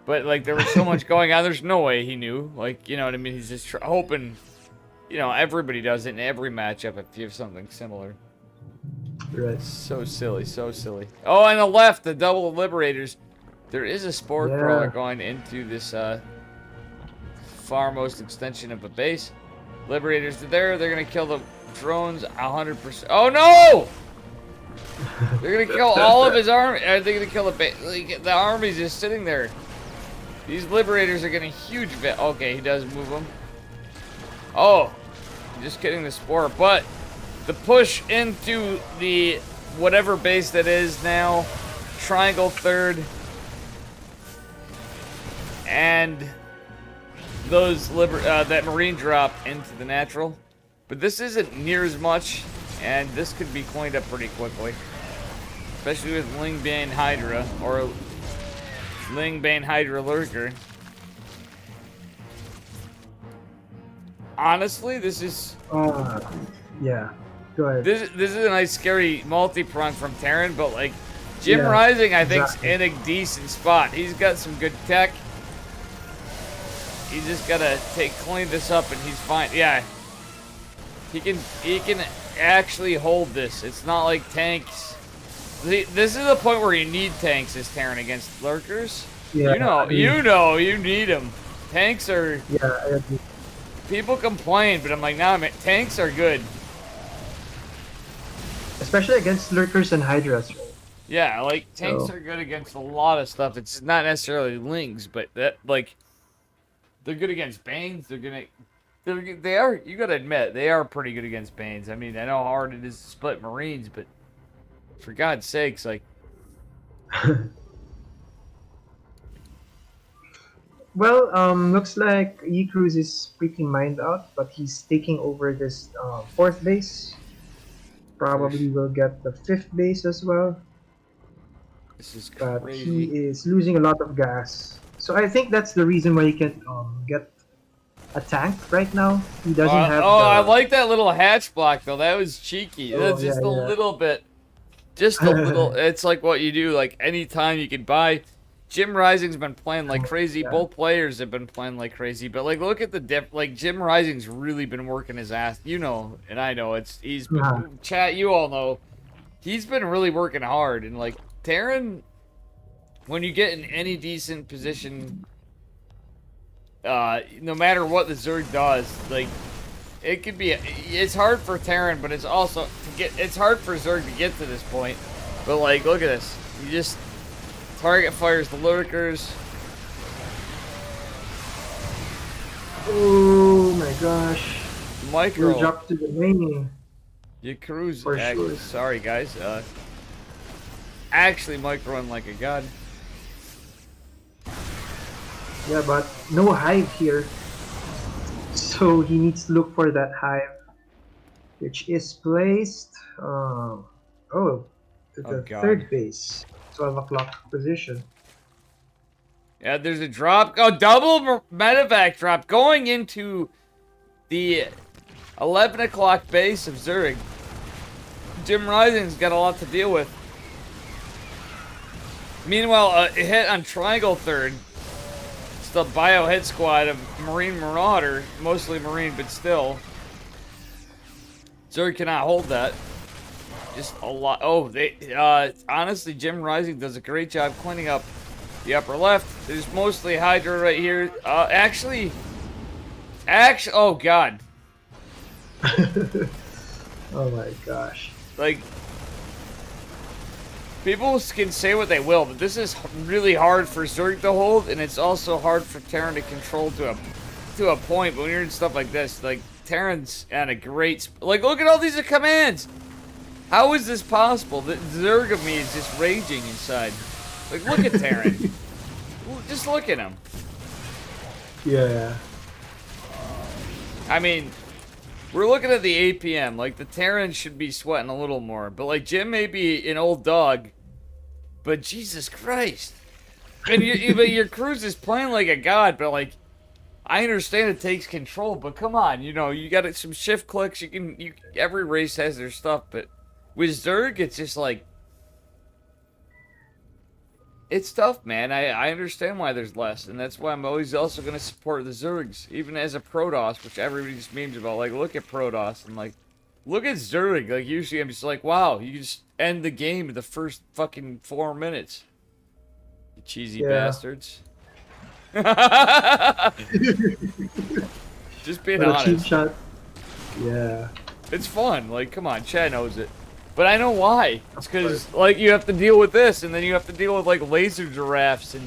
but like there was so much going on. There's no way he knew. Like, you know what I mean? He's just hoping. You know, everybody does it in every matchup if you have something similar. Right. So silly, so silly. Oh, on the left, the double Liberators. There is a Spore Crawler going into this farmost extension of a base. Liberators are there. They're gonna kill the drones 100%. Oh no! They're gonna kill all of his army. They're gonna kill the army's just sitting there. These Liberators are getting huge. Okay, he does move them. Oh, just getting the Spore, but the push into the whatever base that is now, Triangle 3rd, and those that Marine drop into the natural. But this isn't near as much, and this could be cleaned up pretty quickly. Especially with Ling being Hydra, or Ling Bane Hydra Lurker. Honestly, this is... yeah. Go ahead. This is a nice scary multi-prong from Terran, but like Jim Yeah, Rising I think's exactly. in a decent spot. He's got some good tech. He's just gotta clean this up and he's fine. Yeah. He can actually hold this. It's not like tanks. This is the point where you need tanks as Terran against lurkers. Yeah, You need them. Tanks are... Yeah, I agree. People complain, but I'm like, nah, man, tanks are good. Especially against lurkers and hydras, right? Yeah, like, tanks So- are good against a lot of stuff. It's not necessarily lings, but that, like, they're good against Banes. They are, you gotta admit, they are pretty good against Banes. I mean, I know how hard it is to split Marines, but for God's sakes, like... Well, looks like E-Cruz is freaking mined out, but he's taking over this 4th base. Probably will get the 5th base as well. This is But crazy. he is losing a lot of gas. So I think that's the reason why he can get a tank right now. He doesn't have I like that little hatch block, though. That was cheeky. Oh, That's just yeah, a yeah. little bit. Just a little. It's like what you do, like, anytime you can buy. Jim Rising's been playing like crazy. Yeah. Both players have been playing like crazy. But, like, look at the diff. Like, Jim Rising's really been working his ass. You know, and I know. He's been. Uh-huh. Chat, you all know. He's been really working hard. And, like, Terran, when you get in any decent position, no matter what the Zerg does, like, it could be, it's hard for Terran, but it's also it's hard for Zerg to get to this point. But like, look at this. You just target fires the lurkers. Oh my gosh. We'll Micro. drop to the main. You cruise. For sure. Sorry guys. Actually microing like a god. Yeah, but no hive here. So he needs to look for that hive, which is placed to the God. 3rd base, 12 o'clock position. Yeah, there's a drop. Oh, double medevac drop going into the 11 o'clock base of Zurich. Jim Rising's got a lot to deal with. Meanwhile, a hit on Triangle 3rd. It's the bio hit squad of Marine Marauder. Mostly Marine, but still. Zurich cannot hold that. Just a lot. Oh, honestly, Jim Rising does a great job cleaning up the upper left. There's mostly Hydra right here. Actually, oh god. Oh my gosh. Like, people can say what they will, but this is really hard for Zerg to hold, and it's also hard for Terran to control to a point. But when you're in stuff like this, like, Terran's at a great... Like, look at all these commands! How is this possible? The Zerg of me is just raging inside. Like, look at Terran. Just look at him. Yeah. I mean, we're looking at the APM. Like, the Terran should be sweating a little more. But, like, Jim may be an old dog. But, Jesus Christ. And your cruise is playing like a god. But, like, I understand it takes control. But, come on. You know, you got some shift clicks. Every race has their stuff. But with Zerg, it's just like... It's tough, man. I understand why there's less, and that's why I'm always also going to support the Zergs, even as a Protoss, which everybody just memes about. Like, look at Protoss, and like, look at Zerg. Like, usually I'm just like, wow, you just end the game in the first fucking 4 minutes. You cheesy bastards. Just being What a cheap honest. shot. Yeah. It's fun. Like, come on, Chad knows it. But I know why. It's because, like, you have to deal with this, and then you have to deal with, like, laser giraffes and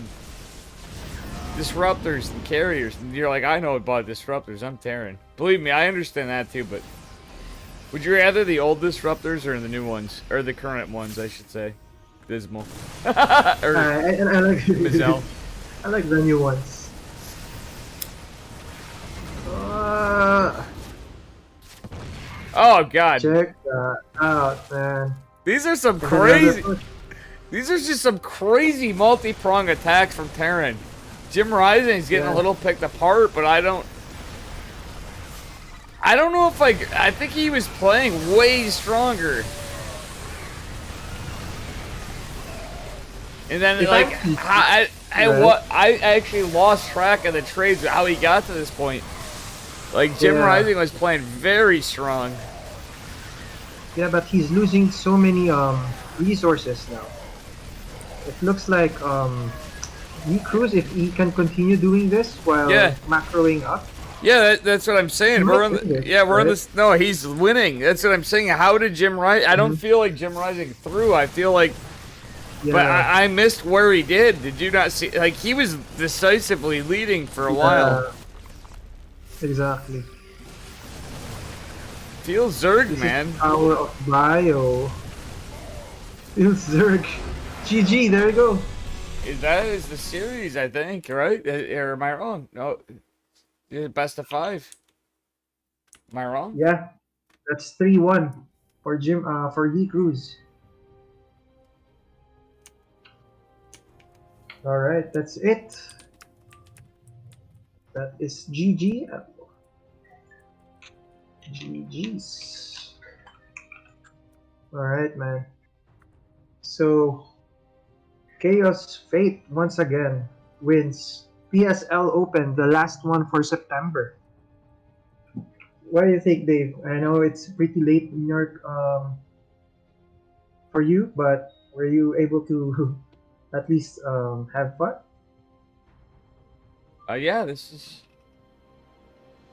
disruptors and carriers. And you're like, I know about disruptors. I'm Terran. Believe me, I understand that, too, but... Would you rather the old disruptors or the new ones? Or the current ones, I should say. Dismal. or I like Mizel. I like the new ones. Oh, God. Check that out, man. These are some There's another crazy... push. These are just some crazy multi-prong attacks from Terran. Jim Rising's getting a little picked apart, but I don't know if I think he was playing way stronger. And then I actually lost track of the trades, how he got to this point. Like Jim Rising was playing very strong. Yeah, but he's losing so many resources now. It looks like Cruz, if he can continue doing this while macroing up. Yeah, that's what I'm saying. We're on this. No, he's winning. That's what I'm saying. How did Jim Rising? I don't feel like Jim Rising through. I feel like, but I missed where he did. Did you not see? Like he was decisively leading for a while. Exactly. Feel Zerg, man. Power of bio. Feel Zerg. GG. There you go. That is the series, I think, right? Or am I wrong? No, best of 5. Am I wrong? Yeah, that's 3-1 for D Cruz. All right, that's it. That is GG. GG's. All right, man. So, Chaos Fate once again wins PSL Open, the last one for September. What do you think, Dave? I know it's pretty late in your for you, but were you able to at least have fun? Yeah, this is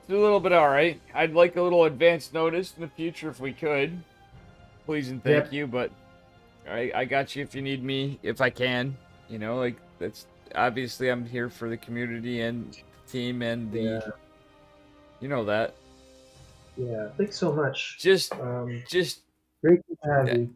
a little bit alright. I'd like a little advance notice in the future if we could. Please and thank you, but I got you if you need me, if I can. You know, like that's obviously I'm here for the community and the team and the you know that. Yeah, thanks so much. Just great to have you.